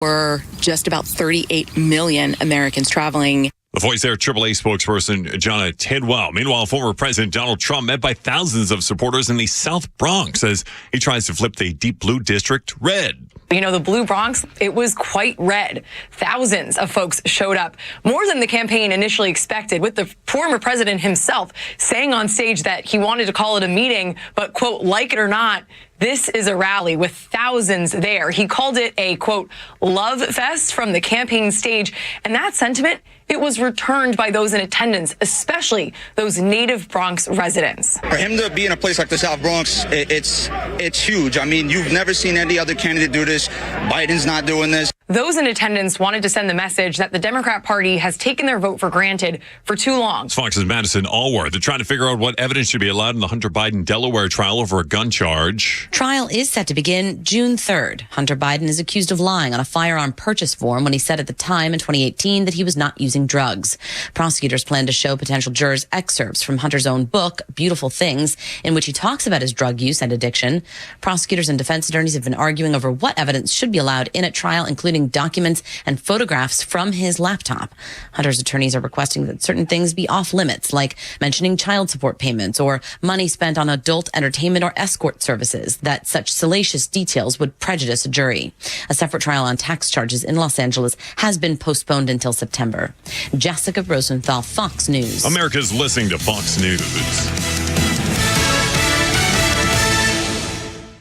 Were just about 38 million Americans traveling. The Voice Air AAA spokesperson, Jonna Tidwell. Meanwhile, former President Donald Trump met by thousands of supporters in the South Bronx as he tries to flip the deep blue district red. You know, the blue Bronx, it was quite red. Thousands of folks showed up, more than the campaign initially expected, with the former president himself saying on stage that he wanted to call it a meeting, but, quote, like it or not, this is a rally with thousands there. He called it a, quote, love fest from the campaign stage. And that sentiment, it was returned by those in attendance, especially those native Bronx residents. For him to be in a place like the South Bronx, it's huge. I mean, you've never seen any other candidate do this. Biden's not doing this. Those in attendance wanted to send the message that the Democrat Party has taken their vote for granted for too long. It's Fox's Madison Allworth. They're trying to figure out what evidence should be allowed in the Hunter Biden Delaware trial over a gun charge. Trial is set to begin June 3rd. Hunter Biden is accused of lying on a firearm purchase form when he said at the time in 2018 that he was not using drugs. Prosecutors plan to show potential jurors excerpts from Hunter's own book, Beautiful Things, in which he talks about his drug use and addiction. Prosecutors and defense attorneys have been arguing over what evidence should be allowed in a trial, including documents and photographs from his laptop. Hunter's attorneys are requesting that certain things be off limits, like mentioning child support payments or money spent on adult entertainment or escort services, that such salacious details would prejudice a jury. A separate trial on tax charges in Los Angeles has been postponed until September. Jessica Rosenthal, Fox News. America's listening to Fox News.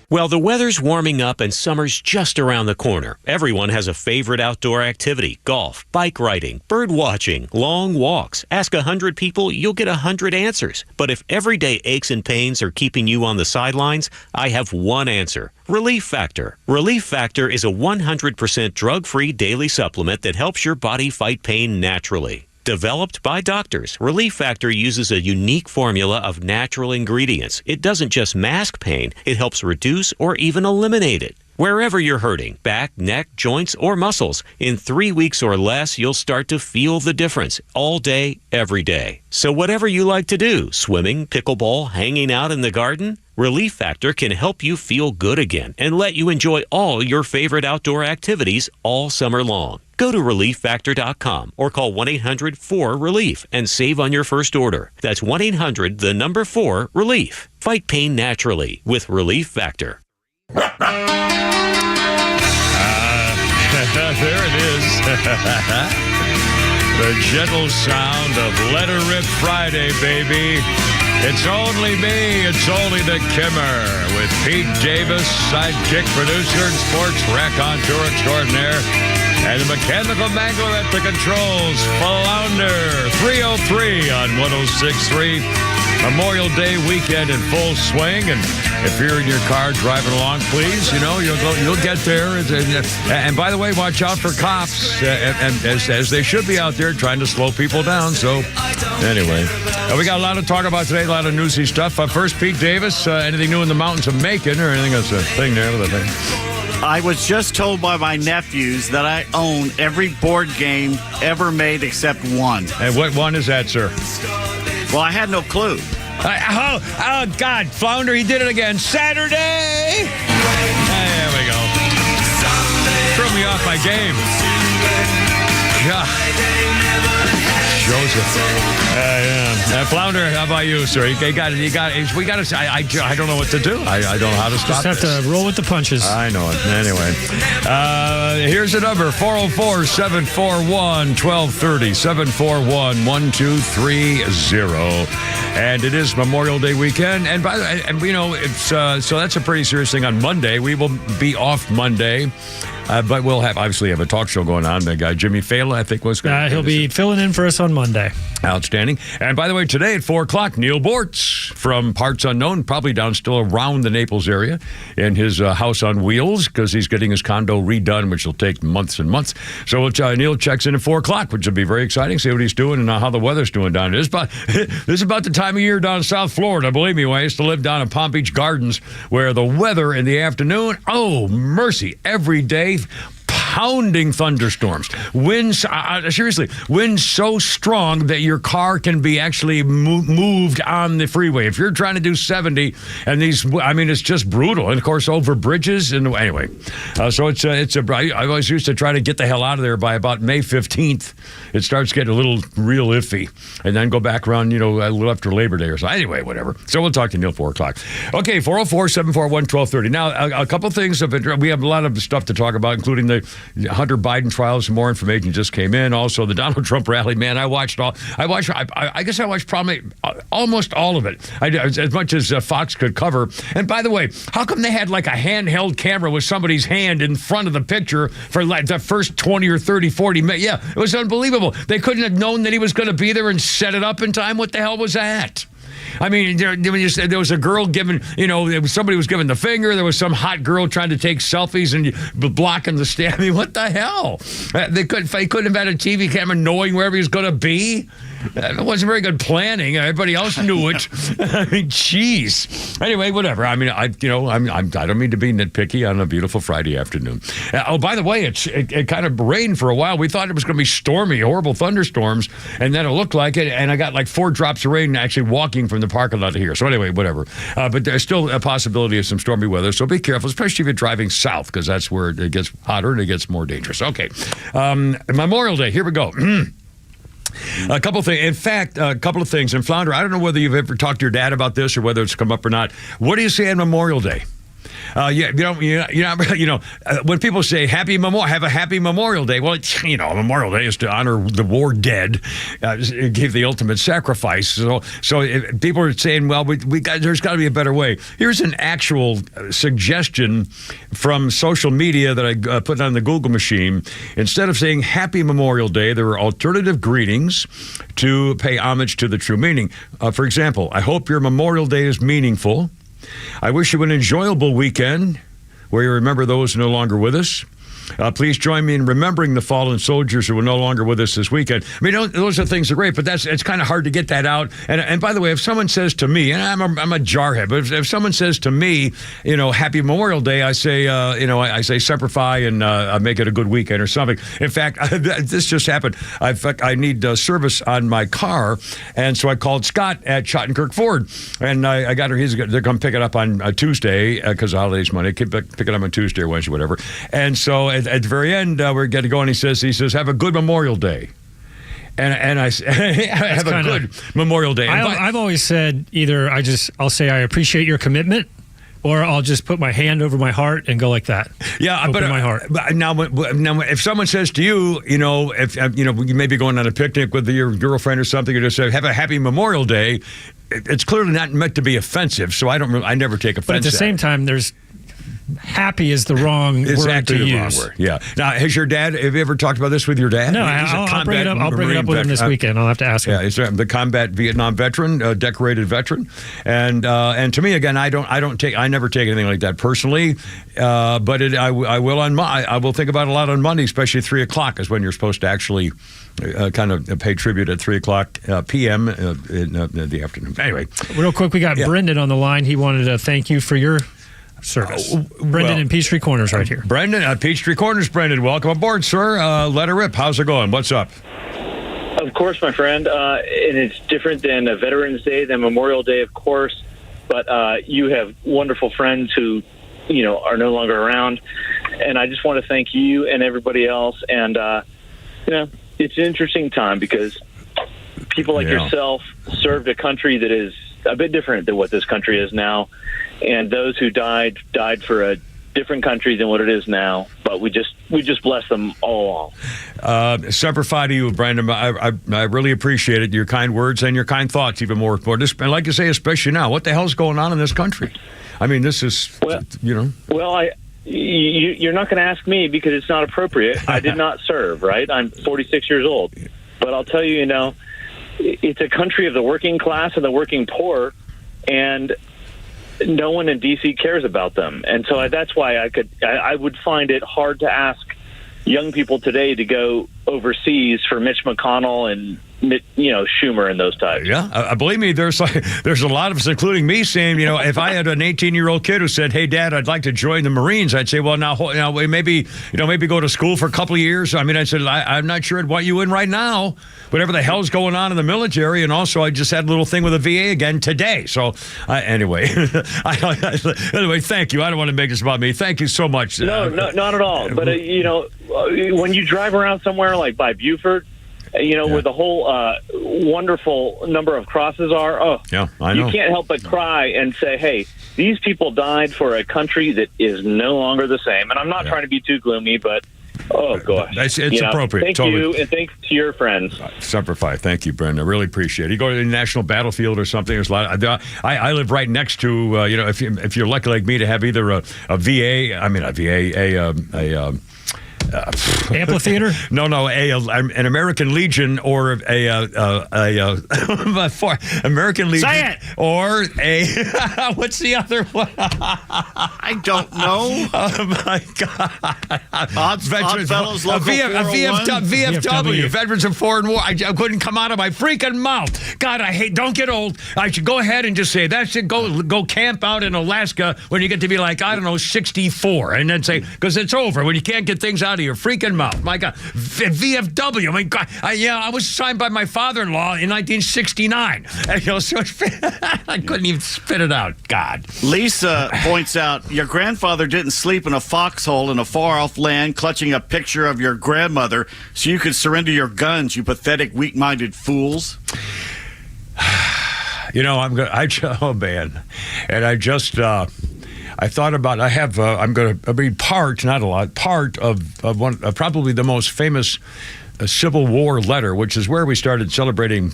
Well, the weather's warming up and summer's just around the corner. Everyone has a favorite outdoor activity: golf, bike riding, bird watching, long walks. Ask 100 people, you'll get 100 answers. But if everyday aches and pains are keeping you on the sidelines, I have one answer: Relief Factor. Relief Factor is a 100% drug-free daily supplement that helps your body fight pain naturally. Developed by doctors, Relief Factor uses a unique formula of natural ingredients. It doesn't just mask pain, it helps reduce or even eliminate it. Wherever you're hurting, back, neck, joints, or muscles, in 3 weeks or less, you'll start to feel the difference all day, every day. So whatever you like to do, swimming, pickleball, hanging out in the garden, Relief Factor can help you feel good again and let you enjoy all your favorite outdoor activities all summer long. Go to ReliefFactor.com or call 1-800-4-RELIEF and save on your first order. That's 1-800-4-RELIEF. Fight pain naturally with Relief Factor. There it is. The gentle sound of Let Her Rip Friday, baby. It's only me, it's only the Kimmer with Pete Davis, sidekick producer and sports raconteur extraordinaire, and the mechanical mangler at the controls, Flounder. 303 on 106.3. Memorial Day weekend in full swing, and if you're in your car driving along, please, you'll get there. And by the way, watch out for cops, and as they should be out there trying to slow people down. So anyway, we got a lot to talk about today, a lot of newsy stuff. First, Pete Davis, anything new in the mountains of Macon or anything that's a thing there? I was just told by my nephews that I own every board game ever made except one. And what one is that, sir? Well, I had no clue. Oh, God, Flounder, he did it again. Saturday! There we go. Threw me off my game. God. Joseph. Yeah. Flounder, how about you, sir? We got to say, I don't know what to do. I don't know how to stop Just have to roll with the punches. I know it. Anyway, here's the number, 404-741-1230, 741-1230. And it is Memorial Day weekend. And by the way, it's so that's a pretty serious thing on Monday. We will be off Monday. But we'll obviously have a talk show going on. The guy, Jimmy Fallon, I think was going to he'll be filling in for us on Monday. Outstanding. And by the way, today at 4 o'clock, Neal Boortz from Parts Unknown, probably down still around the Naples area in his house on wheels because he's getting his condo redone, which will take months and months. So Neal checks in at 4 o'clock, which will be very exciting. See what he's doing and how the weather's doing down there. This is about the time of year down in South Florida. Believe me, when I used to live down in Palm Beach Gardens, where the weather in the afternoon, oh, mercy, every day, pounding thunderstorms, winds, seriously, winds so strong that your car can be actually moved on the freeway. If you're trying to do 70, and it's just brutal. And of course, over bridges. And anyway, so I always used to try to get the hell out of there by about May 15th. It starts getting a little real iffy, and then go back around, a little after Labor Day or so. Anyway, whatever. So we'll talk to Neal 4 o'clock. Okay, 404-741-1230. Now, a couple things we have a lot of stuff to talk about, including the Hunter Biden trials. Some more information just came in. Also, the Donald Trump rally. Man, I guess I watched probably almost all of it. As much as Fox could cover. And by the way, how come they had like a handheld camera with somebody's hand in front of the picture for like the first 20 or 30, 40 minutes? Yeah, it was unbelievable. They couldn't have known that he was going to be there and set it up in time. What the hell was that? I mean, there was a girl giving, somebody was giving the finger. There was some hot girl trying to take selfies and blocking the stand. I mean, what the hell? They couldn't have had a TV camera knowing wherever he was going to be. It wasn't very good planning. Everybody else knew it. I mean, jeez. Anyway, whatever. I mean, I don't mean to be nitpicky on a beautiful Friday afternoon. By the way, it kind of rained for a while. We thought it was going to be stormy, horrible thunderstorms, and then it looked like it. And I got like 4 drops of rain actually walking from the parking lot to here. So anyway, whatever. But there's still a possibility of some stormy weather. So be careful, especially if you're driving south, because that's where it gets hotter and it gets more dangerous. Okay. Memorial Day. Here we go. A couple of things. In fact, a couple of things. And Flounder, I don't know whether you've ever talked to your dad about this or whether it's come up or not. What do you say on Memorial Day? When people say have a happy Memorial Day, well, Memorial Day is to honor the war dead, gave the ultimate sacrifice. So people are saying, well, there's got to be a better way. Here's an actual suggestion from social media that I put on the Google machine. Instead of saying Happy Memorial Day, there are alternative greetings to pay homage to the true meaning. For example, I hope your Memorial Day is meaningful. I wish you an enjoyable weekend where you remember those who are no longer with us. Please join me in remembering the fallen soldiers who are no longer with us this weekend. I mean, those are things that are great, but it's kind of hard to get that out. And by the way, if someone says to me, and I'm a jarhead, but if someone says to me, Happy Memorial Day, I say, I say Semper Fi and make it a good weekend or something. In fact, this just happened. I need service on my car, and so I called Scott at Schottenkirk Ford, and I got her. They're going to pick it up on Tuesday because the holidays Monday. Pick it up on Tuesday or Wednesday, whatever. And so at the very end, we're getting to go, and he says, have a good Memorial Day. And I have a good Memorial Day. I've always said either I'll say I appreciate your commitment, or I'll just put my hand over my heart and go like that. Yeah, open my heart. But now, if someone says to you, if you may be going on a picnic with your girlfriend or something, you just say, have a happy Memorial Day. It's clearly not meant to be offensive, so I never take offense. But at the same time, happy is the wrong word to use. Wrong word. Yeah. Now, have you ever talked about this with your dad? No, I'll bring it up with him this weekend. I'll have to ask him. Yeah, he's the combat Vietnam veteran, decorated veteran, and to me, again, I never take anything like that personally, but I will think about it a lot on Monday, especially 3:00 is when you're supposed to actually kind of pay tribute at 3:00 p.m. In the afternoon. Anyway, real quick, we got Brendan on the line. He wanted to thank you for your service. Brendan in Peachtree Corners right here. Brendan, Peachtree Corners, Brendan. Welcome aboard, sir. Let her rip. How's it going? What's up? Of course, my friend. And it's different than a Veterans Day, than Memorial Day, of course. But you have wonderful friends who, are no longer around. And I just want to thank you and everybody else. And, it's an interesting time because people like yourself served a country that is a bit different than what this country is now. And those who died for a different country than what it is now. But we just bless them all along. Semper Fi to you, Brandon. I really appreciate it. Your kind words and your kind thoughts, even more important. And like you say, especially now, what the hell's going on in this country? I mean, this is, Well, you're not going to ask me because it's not appropriate. I did not serve, right? I'm 46 years old. But I'll tell you, it's a country of the working class and the working poor, and no one in D.C. cares about them. And so that's why I would find it hard to ask young people today to go overseas for Mitch McConnell and Schumer and those types. Yeah, believe me, there's a lot of us, including me, saying, if I had an 18-year-old kid who said, "Hey, Dad, I'd like to join the Marines," I'd say, "Well, now maybe go to school for a couple of years." I mean, I said, I'm not sure I'd want you in right now. Whatever the hell's going on in the military, and also I just had a little thing with the VA again today. So anyway, anyway, thank you. I don't want to make this about me. Thank you so much. No, not at all. But when you drive around somewhere like by Beaufort, where the whole wonderful number of crosses are, I know. You can't help but cry and say, hey, these people died for a country that is no longer the same. And I'm not trying to be too gloomy, but oh, gosh. It's appropriate. Thank you, and thanks to your friends. Semper Fi. Thank you, Brenda. I really appreciate it. You go to the National Battlefield or something, there's a lot. I live right next to, if you're lucky like me to have either a amphitheater? No, an American Legion or American Legion. Say it! Or what's the other one? I don't know. Oh my God! Oddfellows Local 401? VFW, Veterans of Foreign War. I couldn't come out of my freaking mouth. God, don't get old. I should go ahead and just say that should go camp out in Alaska when you get to be 64, and then say, because it's over when you can't get things out of your freaking mouth. My God, VFW. I mean, God, I was signed by my father-in-law in 1969. So I couldn't even spit it out. God. Lisa points out, your grandfather didn't sleep in a foxhole in a far-off land clutching a picture of your grandmother so you could surrender your guns, you pathetic, weak-minded fools. Oh, man. And I just... I thought about. I'm going to read part of one probably the most famous Civil War letter, which is where we started celebrating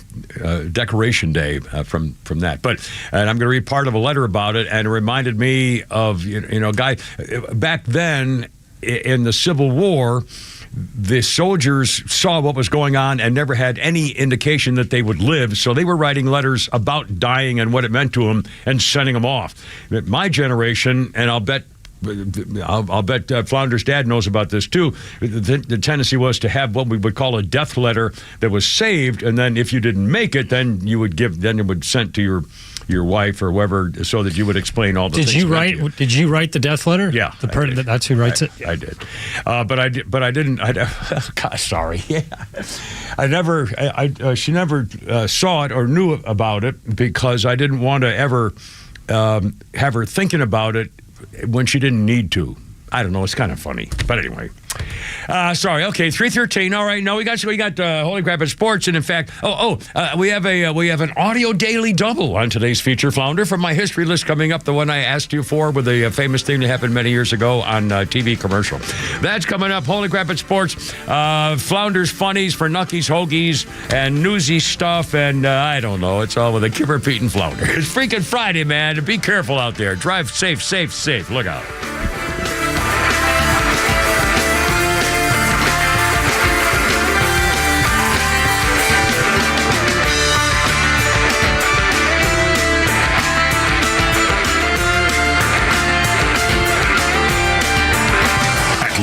Decoration Day from that. And I'm going to read part of a letter about it, and it reminded me of a guy back then in the Civil War. The soldiers saw what was going on and never had any indication that they would live, so they were writing letters about dying and what it meant to them and sending them off. My generation, and I'll bet Flounder's dad knows about this too. The tendency was to have what we would call a death letter that was saved, and then if you didn't make it, then it would sent to your wife or whoever, so that you would explain all the things. Did you write the death letter? Yeah, that's who writes it. I did, but I didn't. God, sorry. Yeah, I never. She never saw it or knew about it because I didn't want to ever have her thinking about it when she didn't need to. I don't know. It's kind of funny, but anyway. Sorry. Okay, 3:13. All right. No, we got Holy Crap at Sports, and in fact, we have an audio daily double on today's feature, Flounder, from my history list coming up. The one I asked you for with a famous thing that happened many years ago on TV commercial. That's coming up. Holy Crap at Sports. Flounder's funnies for Nuckies, Hoagies, and newsy stuff, and I don't know. It's all with a Kipper, Pete, and Flounder. It's freaking Friday, man. Be careful out there. Drive safe, safe, safe. Look out.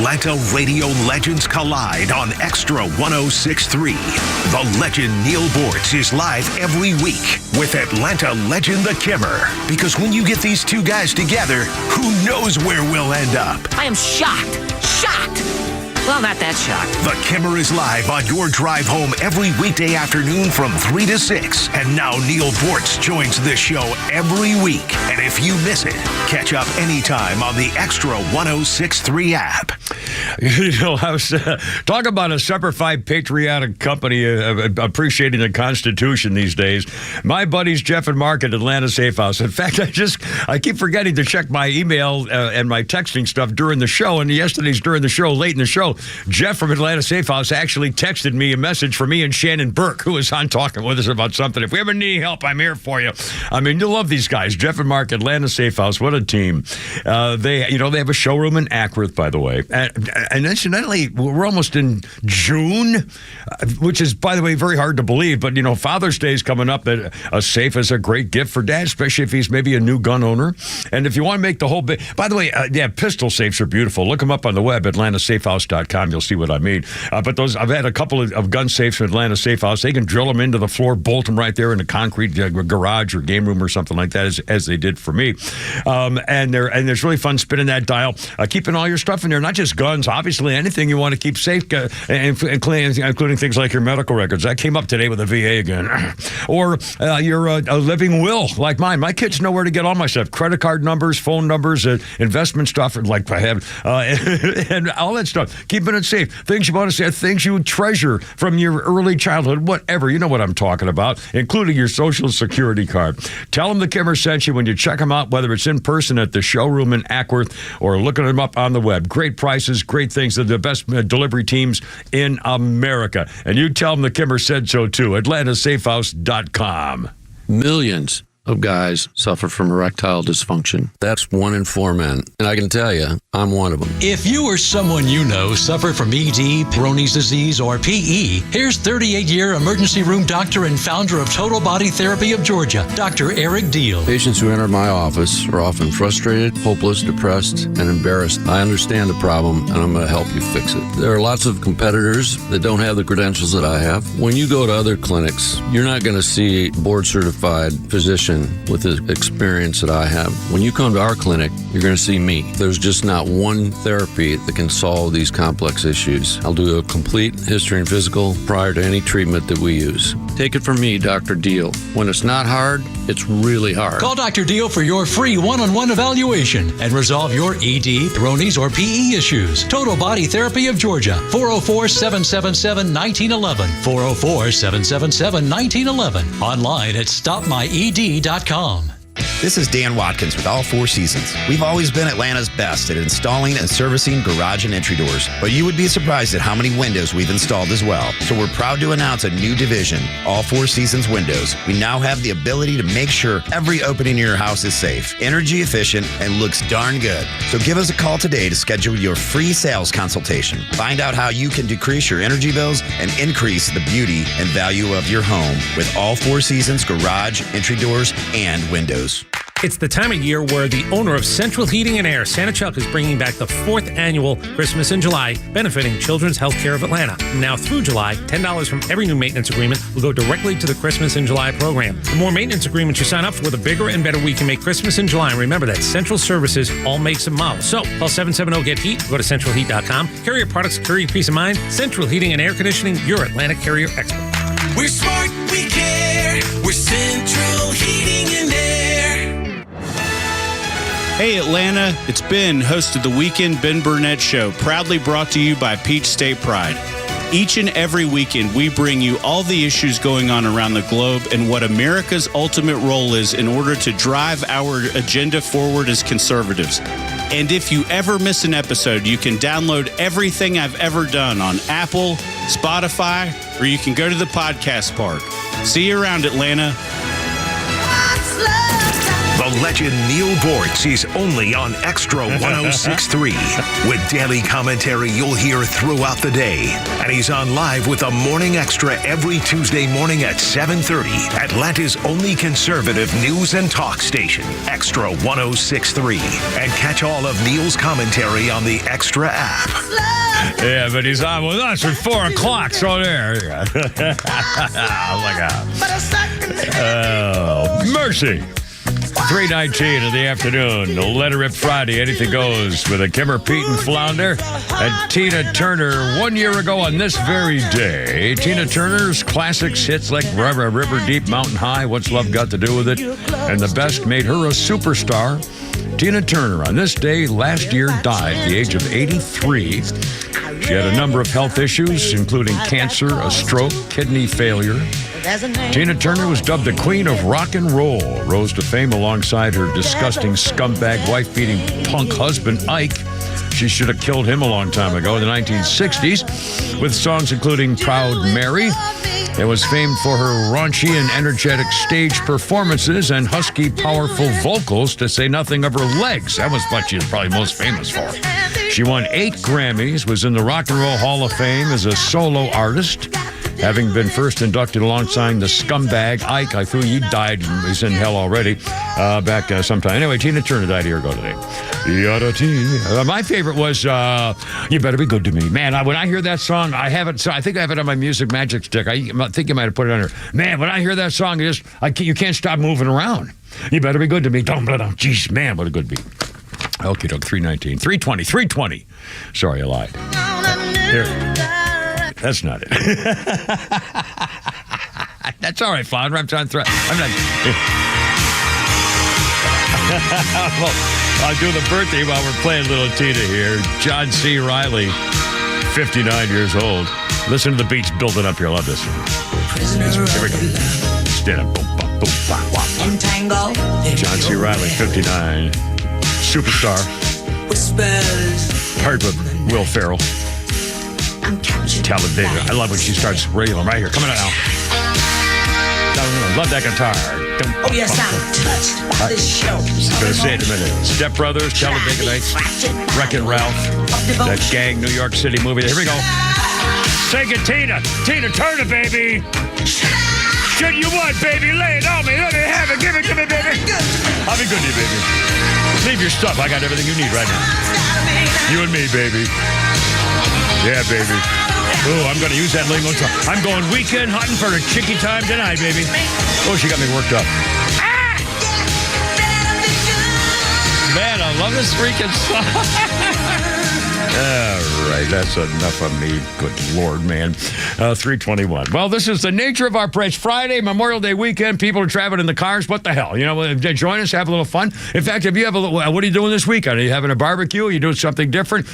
Atlanta radio legends collide on Extra 106.3. The legend Neal Boortz is live every week with Atlanta legend The Kimmer. Because when you get these two guys together, who knows where we'll end up? I am shocked. Well, not that shocked. The Kimmer is live on your drive home every weekday afternoon from 3 to 6. And now Neal Boortz joins this show every week. And if you miss it, catch up anytime on the Extra 106.3 app. I was talking about a Semper Fi patriotic company appreciating the Constitution these days. My buddies Jeff and Mark at Atlanta Safe House. In fact, I keep forgetting to check my email and my texting stuff during the show. And yesterday's during the show, late in the show, Jeff from Atlanta Safe House actually texted me a message for me and Shannon Burke, who was on talking with us about something. If we ever need help, I'm here for you. I mean, you'll love these guys. Jeff and Mark, Atlanta Safe House. What a team. They have a showroom in Acworth, by the way. And incidentally, we're almost in June, which is, by the way, very hard to believe. But, Father's Day is coming up. A safe is a great gift for dad, especially if he's maybe a new gun owner. And if you want to make the whole by the way, pistol safes are beautiful. Look them up on the web, atlantasafehouse.com. HCIS.com. You'll see what I mean. But I've had a couple of gun safes from Atlanta Safe House. They can drill them into the floor, bolt them right there in a concrete garage or game room or something like that, as they did for me. And it's really fun spinning that dial, keeping all your stuff in there, not just guns, obviously anything you want to keep safe, including things like your medical records. That came up today with the VA again. Or your a living will, like mine. My kids know where to get all my stuff: credit card numbers, phone numbers, investment stuff, like I have, and all that stuff. Keeping it safe. Things you want to say, things you treasure from your early childhood, whatever. You know what I'm talking about, including your Social Security card. Tell them the Kimmer sent you when you check them out, whether it's in person at the showroom in Ackworth or looking them up on the web. Great prices, great things. They're the best delivery teams in America. And you tell them the Kimmer said so too. AtlantaSafeHouse.com. Millions of guys suffer from erectile dysfunction. That's 1 in 4 men. And I can tell you, I'm one of them. If you or someone you know suffer from ED, Peyronie's disease, or PE, here's 38-year emergency room doctor and founder of Total Body Therapy of Georgia, Dr. Eric Deal. Patients who enter my office are often frustrated, hopeless, depressed, and embarrassed. I understand the problem, and I'm going to help you fix it. There are lots of competitors that don't have the credentials that I have. When you go to other clinics, you're not going to see a board-certified physician with the experience that I have. When you come to our clinic, you're going to see me. There's just not one therapy that can solve these complex issues. I'll do a complete history and physical prior to any treatment that we use. Take it from me, Dr. Deal. When it's not hard, it's really hard. Call Dr. Deal for your free one-on-one evaluation and resolve your ED, Peyronie's, or PE issues. Total Body Therapy of Georgia, 404-777-1911, 404-777-1911, online at stopmyed.com. This is Dan Watkins with All Four Seasons. We've always been Atlanta's best at installing and servicing garage and entry doors, but you would be surprised at how many windows we've installed as well. So we're proud to announce a new division, All Four Seasons Windows. We now have the ability to make sure every opening in your house is safe, energy efficient, and looks darn good. So give us a call today to schedule your free sales consultation. Find out how you can decrease your energy bills and increase the beauty and value of your home with All Four Seasons garage, entry doors, and windows. It's the time of year where the owner of Central Heating and Air, Santa Chuck, is bringing back the 4th annual Christmas in July, benefiting Children's Healthcare of Atlanta. Now through July, $10 from every new maintenance agreement will go directly to the Christmas in July program. The more maintenance agreements you sign up for, the bigger and better we can make Christmas in July. And remember that Central Services all makes and models. So call 770-GET-HEAT, go to centralheat.com. Carrier products, carrier peace of mind. Central Heating and Air Conditioning, your Atlanta carrier expert. We're smart, we care. We're Central Heating and Air. Hey Atlanta, it's Ben, host of the Weekend Ben Burnett Show, proudly brought to you by Peach State Pride. Each and every weekend, we bring you all the issues going on around the globe and what America's ultimate role is in order to drive our agenda forward as conservatives. And if you ever miss an episode, you can download everything I've ever done on Apple, Spotify, or you can go to the podcast park. See you around, Atlanta. The legend Neal Boortz is only on Extra 106.3. With daily commentary you'll hear throughout the day. And he's on live with a Morning Extra every Tuesday morning at 7:30. Atlanta's only conservative news and talk station, Extra 106.3. And catch all of Neal's commentary on the Extra app. Yeah, but he's on with us at 4 o'clock, so there. Look out. Oh, mercy. 3:19 in the afternoon, Let It Rip Friday, anything goes with a Kimmer, Pete, and Flounder and Tina Turner. 1 year ago on this very day, Tina Turner's classics hits like River Deep, Mountain High, What's Love Got to Do With It, and The Best made her a superstar. Tina Turner on this day last year died at the age of 83. She had a number of health issues, including cancer, a stroke, kidney failure. Tina Turner was dubbed the Queen of Rock and Roll, rose to fame alongside her disgusting scumbag, wife-beating punk husband, Ike. She should have killed him a long time ago in the 1960s, with songs including Proud Mary. It was famed for her raunchy and energetic stage performances and husky, powerful vocals, to say nothing of her legs. That was what she was probably most famous for. She won 8 Grammys, was in the Rock and Roll Hall of Fame as a solo artist. having been first inducted alongside the scumbag Ike. I thought he died and was in hell already back sometime. Anyway, Tina Turner died a year ago today. My favorite was You Better Be Good to Me. Man, when I hear that song, I think I have it on my Music Magic stick. I think you might have put it on there. Man, when I hear that song, you can't stop moving around. You better be good to me. Jeez, man, what a good beat. Okay, doke, 319. 320. Sorry, I lied. Here. That's not it. That's all right, Flounder. I'm trying to throw. I'm not. Well, I'll do the birthday while we're playing Little Tina here. John C. Reilly, 59 years old. Listen to the beats building up here. I love this one. Here we go. Stand up. Boom, boom, boom, bop, bop. John C. Reilly, 59. Superstar. Paired with Will Ferrell. Talladega. I love when she starts railing right here. Coming out now. Love that guitar. Oh, yes, I'm touched by this show. I'm going to say it in a minute. Step Brothers, Talladega Nights, Wreck-It Ralph, that Gang New York City movie. Here we go. Sing it, Tina. Tina Turner, baby. Should you what, baby? Lay it on me. Let me have it. Give it to me, baby. I'll be good to you, baby. Leave your stuff. I got everything you need right now. You and me, baby. Yeah, baby. Oh, I'm going to use that lingo. I'm going weekend hunting for a chicky time tonight, baby. Oh, she got me worked up. Ah! Man, I love this freaking song. All right, that's enough of me. Good Lord, man. 321. Well, this is the nature of our press. Friday, Memorial Day weekend. People are traveling in the cars. What the hell? You know, join us, have a little fun. In fact, if you have a little, what are you doing this weekend? Are you having a barbecue? Are you doing something different?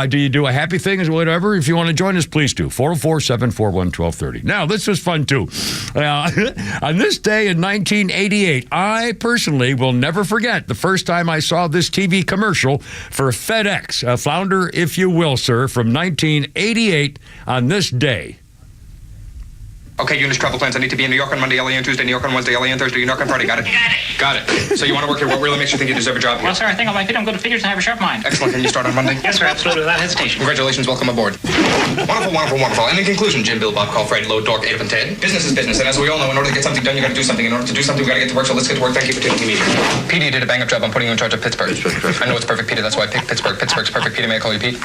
Do you do a happy thing or whatever? If you want to join us, please do. 404-741-1230. Now, this was fun, too. On this day in 1988, I personally will never forget the first time I saw this TV commercial for FedEx. Flounder, if you will, sir, from 1988 on this day. Okay, Eunice, travel plans. I need to be in New York on Monday, LA on Tuesday, New York on Wednesday, LA on Thursday, New York on Friday. Got it? Got it. So you want to work here? What really makes you think you deserve a job here? Well, sir, I think I like it. I'm good at figures and I have a sharp mind. Excellent. Can you start on Monday? Yes, sir, absolutely, without hesitation. Congratulations. Welcome aboard. Wonderful, wonderful, wonderful. And in conclusion, Jim, Bill, Bob, Call, Fred, Load, Dork, Adolf, and Ted. Business is business. And as we all know, in order to get something done, you got to do something. In order to do something, we got to get to work. So let's get to work. Thank you for taking me. Petey did a bang-up job on putting you in charge of Pittsburgh. I know it's perfect, Peter. That's why I picked Pittsburgh. Pittsburgh's perfect. Peter, may I call you Pete?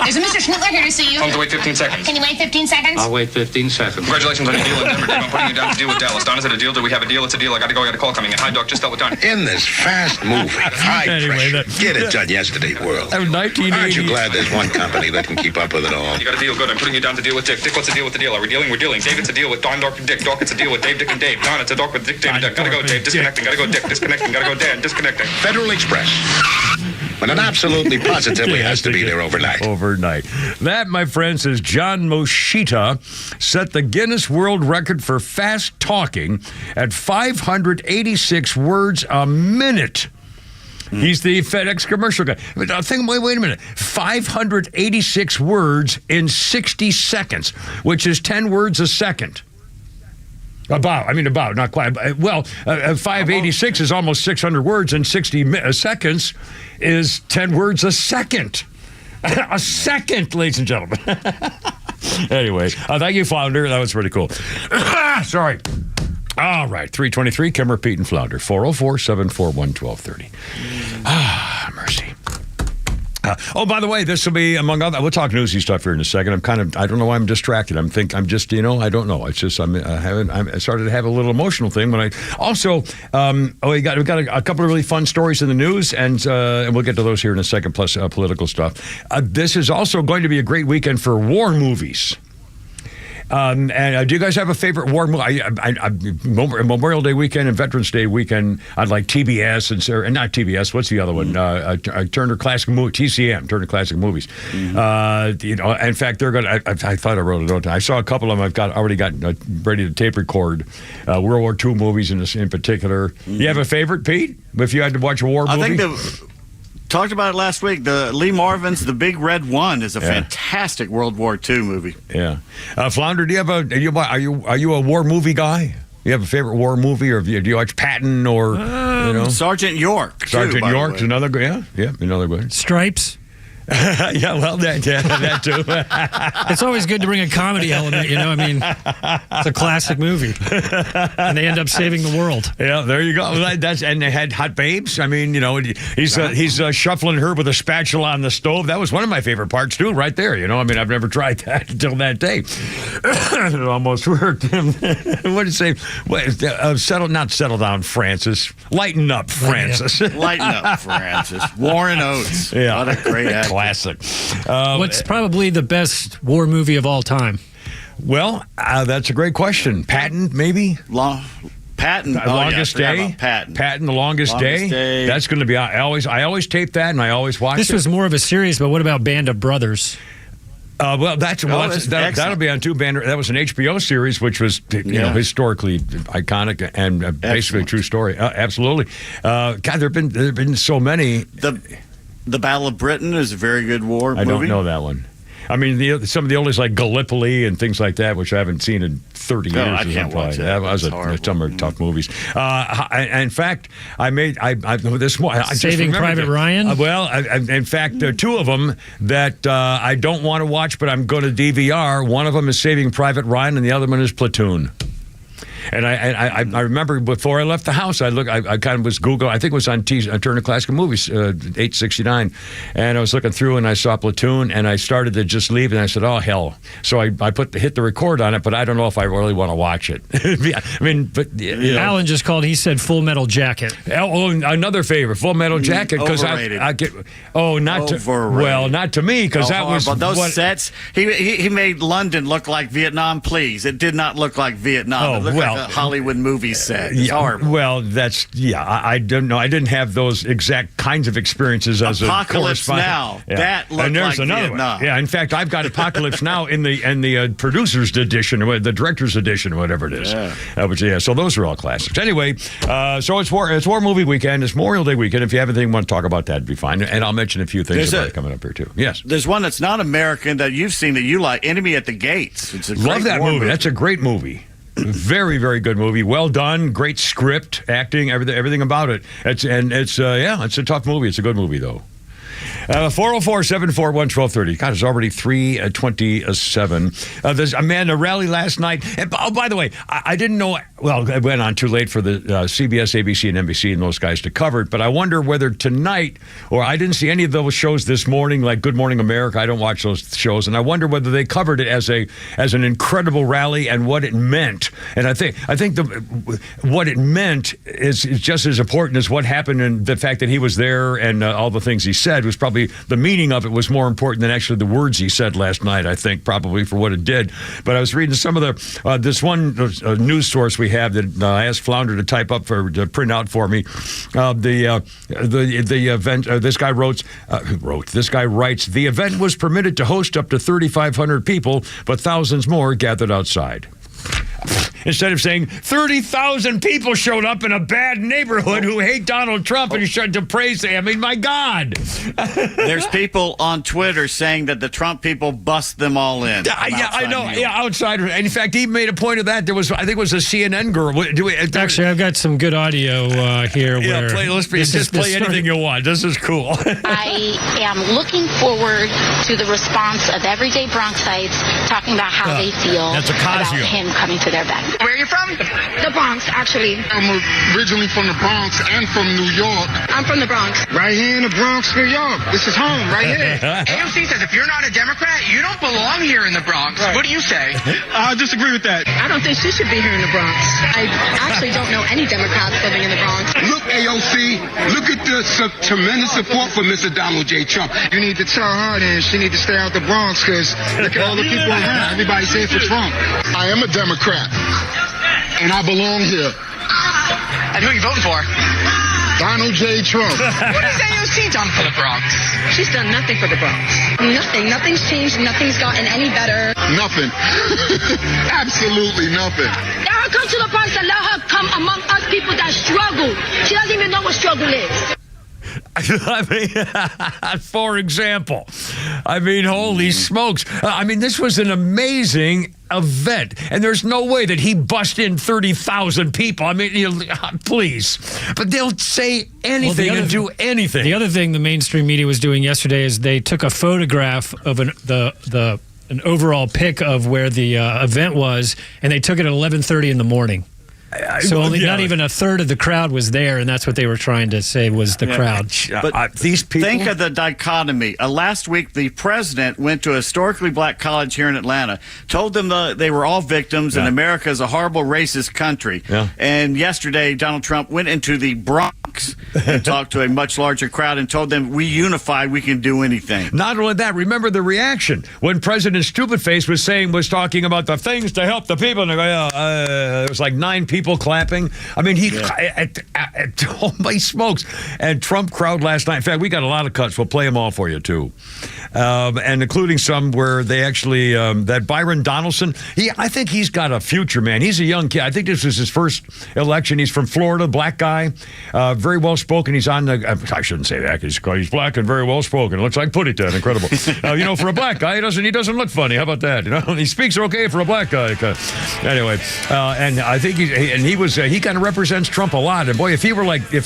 Is Mr. Schnittler here to see you? Tell him to wait 15 seconds. Can you wait 15 seconds? I'll wait 15 seconds. Congratulations on your deal in Denver, Dave. I'm putting you down to deal with Dallas. Don, is it a deal? Do we have a deal? It's a deal. I got to go. I got a call coming in. Hi, Doc. Just dealt with Don. In this fast-moving, high-pressure, get-it-done-yesterday world, aren't you glad there's one company that can keep up with it all? You got a deal. Good. I'm putting you down to deal with Dick. Dick, what's the deal with the deal? Are we dealing? We're dealing. Dave, it's a deal with Don, Doc, and Dick. Doc, it's a deal with Dave, Dick, and Dave. Don, it's a doc with Dick, Dave, and Dick. Gotta go, Dave. Disconnecting. Gotta go, Dick. Disconnecting. Gotta go, Dan. Disconnecting. Federal Express. But it absolutely positively has to be there overnight. Overnight. That, my friends, is John Moschita set the Guinness World Record for fast talking at 586 words a minute. He's the FedEx commercial guy. Wait a minute. 586 words in 60 seconds, which is 10 words a second. About, not quite. Well, 586 is almost 600 words, and 60 seconds is 10 words a second. A second, ladies and gentlemen. Anyway, thank you, Flounder. That was pretty cool. Sorry. All right, 323, Kimmer, Pete, and Flounder. 404-741-1230. Mercy. By the way, this will be among other. We'll talk newsy stuff here in a second. I don't know why I'm distracted. I don't know. It's just I started to have a little emotional thing when I also. We got a couple of really fun stories in the news, and we'll get to those here in a second. Plus political stuff. This is also going to be a great weekend for war movies. And do you guys have a favorite war movie? Memorial Day weekend and Veterans Day weekend, I'd like TBS and not TBS. What's the other one? Turner Classic Movie, TCM, Turner Classic Movies. Mm-hmm. In fact, they're going to. I thought I wrote it down. I saw a couple of them. I've already got ready to tape record World War II movies in particular. Mm-hmm. You have a favorite, Pete? If you had to watch a war movie, I think talked about it last week. The Lee Marvin's The Big Red One is a fantastic World War II movie. Yeah. Flounder, do you have are you a war movie guy? You have a favorite war movie, or do you watch Patton or Sergeant York? Sergeant York's another good. Yeah, another good. Stripes. Yeah, well, that too. It's always good to bring a comedy element, you know. I mean, it's a classic movie, and they end up saving the world. Yeah, there you go. And they had hot babes. I mean, you know, he's shuffling her with a spatula on the stove. That was one of my favorite parts too, right there. You know, I mean, I've never tried that until that day. It almost worked. What did it say? Settle down, Francis. Lighten up, Francis. Lighten up, Francis. Warren Oates. Yeah, what a great actor. Classic. What's probably the best war movie of all time? Well, that's a great question. Patton, maybe? Patton. Longest Day. Patton, The Longest Day. That's going to be. I always tape that, and I always watch it. This was more of a series, but what about Band of Brothers? That'll be on two banner. That was an HBO series, which was historically iconic and basically a true story. Absolutely. God, there've been so many. The Battle of Britain is a very good war movie. I don't know that one. I mean, some of the oldies like Gallipoli and things like that, which I haven't seen in 30 years. I can't watch that. Some are tough movies. In fact, Saving Private Ryan? In fact, there are two of them that I don't want to watch, but I'm going to DVR. One of them is Saving Private Ryan, and the other one is Platoon. And I remember before I left the house, I kind of was Google. I think it was on Turner Classic Movies, 869, and I was looking through and I saw Platoon, and I started to just leave, and I said, "Oh hell!" So I hit the record on it, but I don't know if I really want to watch it. I mean, but Alan just called. He said Full Metal Jacket. Oh, another favorite, Full Metal Jacket, because I get not to me, because that was those sets. He made London look like Vietnam. Please, it did not look like Vietnam. Like a Hollywood movie set. It's horrible. Well, I don't know. I didn't have those exact kinds of experiences as Apocalypse a Now. Yeah. That looked and there's like another Vietnam. One. Yeah, in fact, I've got Apocalypse Now in the producer's edition, or the director's edition, or whatever it is. Yeah. So those are all classics. Anyway, so it's war movie weekend. It's Memorial Day weekend. If you have anything you want to talk about, that'd be fine. And I'll mention a few things about it coming up here too. Yes. There's one that's not American that you've seen that you like, Enemy at the Gates. It's a love that movie. That's a great movie. Very, very good movie. Well done. Great script, acting, everything about it. It's a tough movie. It's a good movie, though. 404-741-1230. God, it's already 3:27. There's a rally last night. And, by the way, I didn't know. Well, I went on too late for the CBS, ABC, and NBC and those guys to cover it. But I wonder whether tonight, or I didn't see any of those shows this morning, like Good Morning America. I don't watch those shows, and I wonder whether they covered it as an incredible rally and what it meant. And I think what it meant is just as important as what happened, and the fact that he was there and all the things he said was probably the meaning of it was more important than actually the words he said last night, I think, probably for what it did. But I was reading some of this one news source we have that I asked Flounder to type up to print out for me. The event, this guy writes, the event was permitted to host up to 3,500 people, but thousands more gathered outside. Instead of saying 30,000 people showed up in a bad neighborhood who hate Donald Trump and he started to praise him. I mean, my God. There's people on Twitter saying that the Trump people bust them all in. Yeah, I know. Yeah, outsiders. And in fact, he made a point of that. I think it was a CNN girl. Actually, I've got some good audio here. Yeah, play anything you want. This is cool. I am looking forward to the response of everyday Bronxites talking about how they feel about him coming to their back. Where are you from? The Bronx, actually. I'm originally from the Bronx and from New York. I'm from the Bronx. Right here in the Bronx, New York. This is home, right here. AOC says if you're not a Democrat, you don't belong here in the Bronx. Right. What do you say? I disagree with that. I don't think she should be here in the Bronx. I actually don't know any Democrats living in the Bronx. Look, AOC, look at the tremendous support for Mr. Donald J. Trump. You need to tell her that she need to stay out the Bronx because look at all the people around. Everybody says for Trump. I am a Democrat. And I belong here. And who are you voting for? Donald J. Trump. What has AOC done for the Bronx? She's done nothing for the Bronx. Nothing. Nothing's changed. Nothing's gotten any better. Nothing. Absolutely nothing. Let her come to the Bronx and let her come among us people that struggle. She doesn't even know what struggle is. I mean, for example, holy smokes. This was an amazing event, and there's no way that he bust in 30,000 people. I mean, please. But they'll say anything and do anything. The other thing the mainstream media was doing yesterday is they took a photograph of an overall pic of where the event was, and they took it at 11:30 in the morning. So not even a third of the crowd was there, and that's what they were trying to say was the crowd. But these people. Think of the dichotomy. Last week, the president went to a historically black college here in Atlanta, told them they were all victims, and America is a horrible racist country. Yeah. And yesterday, Donald Trump went into the Bronx and talked to a much larger crowd and told them, we unified, we can do anything. Not only that, remember the reaction when President Stupidface was talking about the things to help the people, and there was like 9 people clapping. I mean, oh my smokes. And Trump crowd last night. In fact, we got a lot of cuts. We'll play them all for you, too. And including some where they actually, that Byron Donaldson, I think he's got a future, man. He's a young kid. I think this is his first election. He's from Florida, black guy, very well spoken. He's on the, I shouldn't say that because he's black and very well spoken. It looks like Put It Down. Incredible. For a black guy, he doesn't look funny. How about that? He speaks okay for a black guy. Anyway, and I think he kind of represents Trump a lot. And boy, if he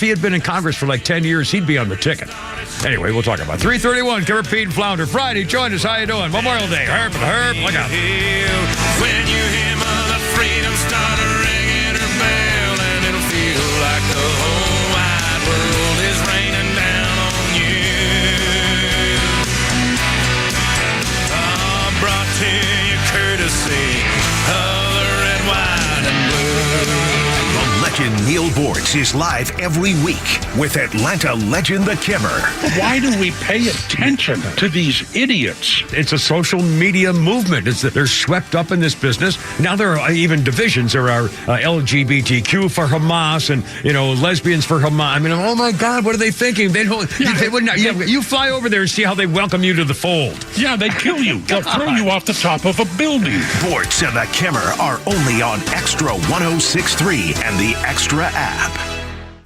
had been in Congress for like 10 years, he'd be on the ticket. Anyway, we'll talk about 3:31. Kimmer, Pete, and Flounder. Friday, join us. How you doing? Memorial Day. Herp, look out. When you hear Mother Freedom start ringing her bell, and it'll feel like the whole wide world is raining down on you. Brought to you courtesy of the red, white, and blue. Legend Neal Boortz is live every week with Atlanta legend The Kimmer. Why do we pay attention to these idiots? It's a social media movement. They're swept up in this business. Now there are even divisions. There are LGBTQ for Hamas and, lesbians for Hamas. I mean, oh my God, what are they thinking? They wouldn't. You fly over there and see how they welcome you to the fold. Yeah, they kill you. They'll throw you off the top of a building. Boortz and The Kimmer are only on Extra 106.3 and the Extra app.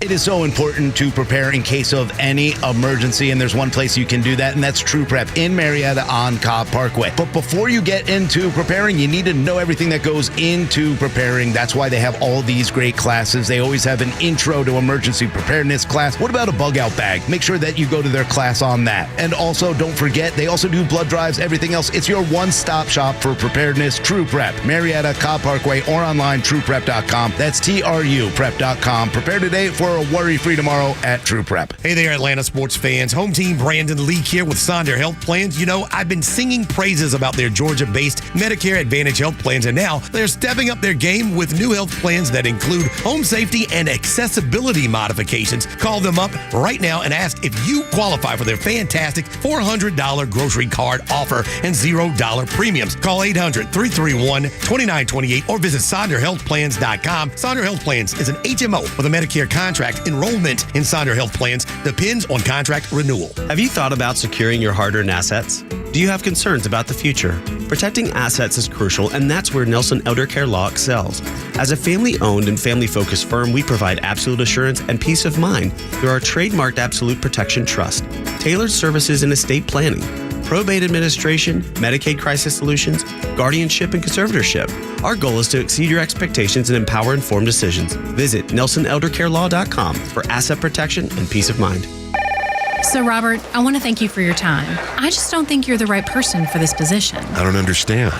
It is so important to prepare in case of any emergency, and there's one place you can do that, and that's True Prep in Marietta on Cobb Parkway. But before you get into preparing, you need to know everything that goes into preparing. That's why they have all these great classes. They always have an intro to emergency preparedness class. What about a bug out bag? Make sure that you go to their class on that. And also, don't forget, they also do blood drives, everything else. It's your one-stop shop for preparedness. True Prep, Marietta, Cobb Parkway, or online, trueprep.com. That's TRUprep.com. Prepare today for a worry-free tomorrow at True Prep. Hey there, Atlanta sports fans. Home team Brandon Leak here with Sonder Health Plans. I've been singing praises about their Georgia-based Medicare Advantage health plans, and now they're stepping up their game with new health plans that include home safety and accessibility modifications. Call them up right now and ask if you qualify for their fantastic $400 grocery card offer and $0 premiums. Call 800-331-2928 or visit SonderHealthPlans.com. Sonder Health Plans is an HMO with a Medicare contract. Enrollment in Sonder Health Plans depends on contract renewal. Have you thought about securing your hard-earned assets? Do you have concerns about the future? Protecting assets is crucial, and that's where Nelson Elder Care Law excels. As a family-owned and family-focused firm, we provide absolute assurance and peace of mind through our trademarked Absolute Protection Trust, tailored services in estate planning, probate administration, Medicaid crisis solutions, guardianship, and conservatorship. Our goal is to exceed your expectations and empower informed decisions. Visit NelsonElderCareLaw.com for asset protection and peace of mind. So, Robert, I want to thank you for your time. I just don't think you're the right person for this position. I don't understand.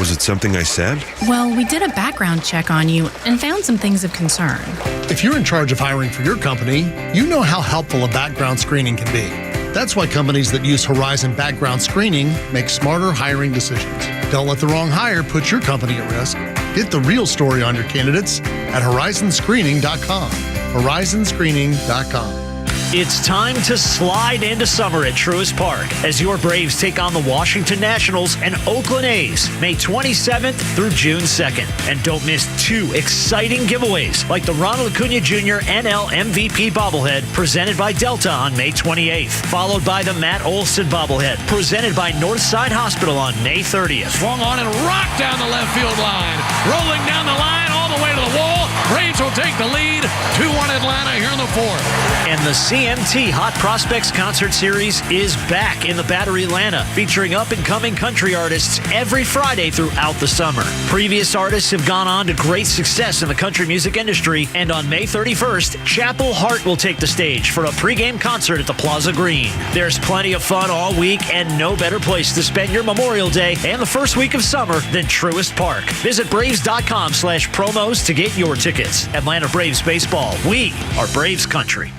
Was it something I said? Well, we did a background check on you and found some things of concern. If you're in charge of hiring for your company, you know how helpful a background screening can be. That's why companies that use Horizon background screening make smarter hiring decisions. Don't let the wrong hire put your company at risk. Get the real story on your candidates at horizonscreening.com. horizonscreening.com. It's time to slide into summer at Truist Park as your Braves take on the Washington Nationals and Oakland A's May 27th through June 2nd. And don't miss 2 exciting giveaways like the Ronald Acuna Jr. NL MVP bobblehead presented by Delta on May 28th, followed by the Matt Olson bobblehead presented by Northside Hospital on May 30th. Swung on and rocked down the left field line. Rolling down the line all the way to the wall. Braves will take the lead. 2-1 Atlanta here in the 4th. And the CMT Hot Prospects Concert Series is back in the Battery Atlanta, featuring up-and-coming country artists every Friday throughout the summer. Previous artists have gone on to great success in the country music industry, and on May 31st, Chapel Hart will take the stage for a pregame concert at the Plaza Green. There's plenty of fun all week, and no better place to spend your Memorial Day and the first week of summer than Truist Park. Visit Braves.com/promos to get your tickets. Atlanta Braves baseball. We are Braves country.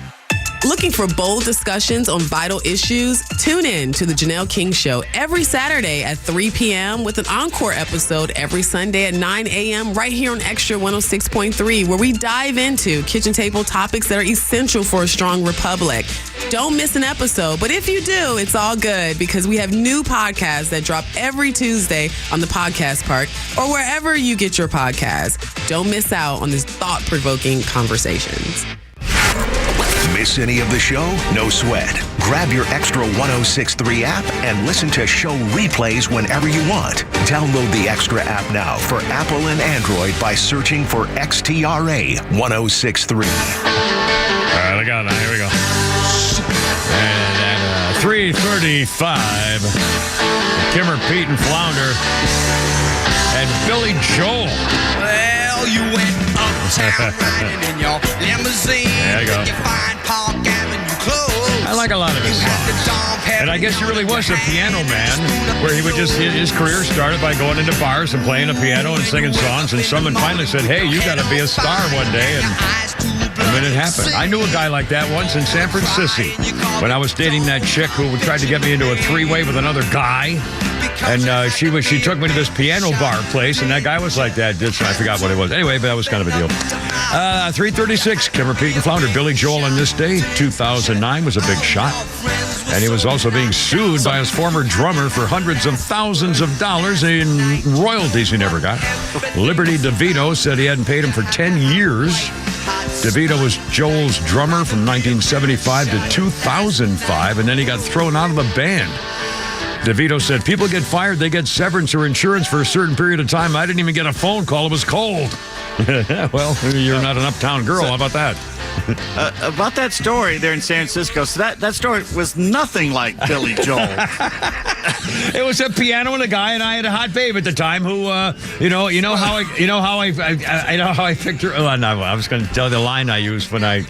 Looking for bold discussions on vital issues? Tune in to the Janelle King Show every Saturday at 3 p.m. with an encore episode every Sunday at 9 a.m. right here on Extra 106.3, where we dive into kitchen table topics that are essential for a strong republic. Don't miss an episode, but if you do, it's all good because we have new podcasts that drop every Tuesday on the Podcast Park or wherever you get your podcasts. Don't miss out on these thought-provoking conversations. Miss any of the show? No sweat. Grab your Extra 106.3 app and listen to show replays whenever you want. Download the Extra app now for Apple and Android by searching for XTRA 106.3. All right, look out now. Here we go. And at 3:35, Kimmer, Pete, and Flounder, and Billy Joel. Well, you went uptown riding in your limousine. There you go. You find Park Avenue clothes. I like a lot of his songs. And I guess he really was a piano man, where he would just, his career started by going into bars and playing the piano and singing songs, and someone finally said, hey, you got to be a star one day, and then it happened. I knew a guy like that once in San Francisco when I was dating that chick who tried to get me into a three-way with another guy. And she took me to this piano bar place, and that guy was like that. I forgot what it was. Anyway, but that was kind of a deal. 3:36, Kimmer, Pete, and Flounder. Billy Joel on this day, 2009, was a big shot. And he was also being sued by his former drummer for hundreds of thousands of dollars in royalties he never got. Liberty DeVito said he hadn't paid him for 10 years. DeVito was Joel's drummer from 1975 to 2005, and then he got thrown out of the band. DeVito said, people get fired, they get severance or insurance for a certain period of time. I didn't even get a phone call. It was cold. Well, you're not an uptown girl. How about that? About that story there in San Francisco, so that story was nothing like Billy Joel. It was a piano and a guy, and I had a hot babe at the time who, you know how I picked her. Oh, no, I was going to tell the line I used when I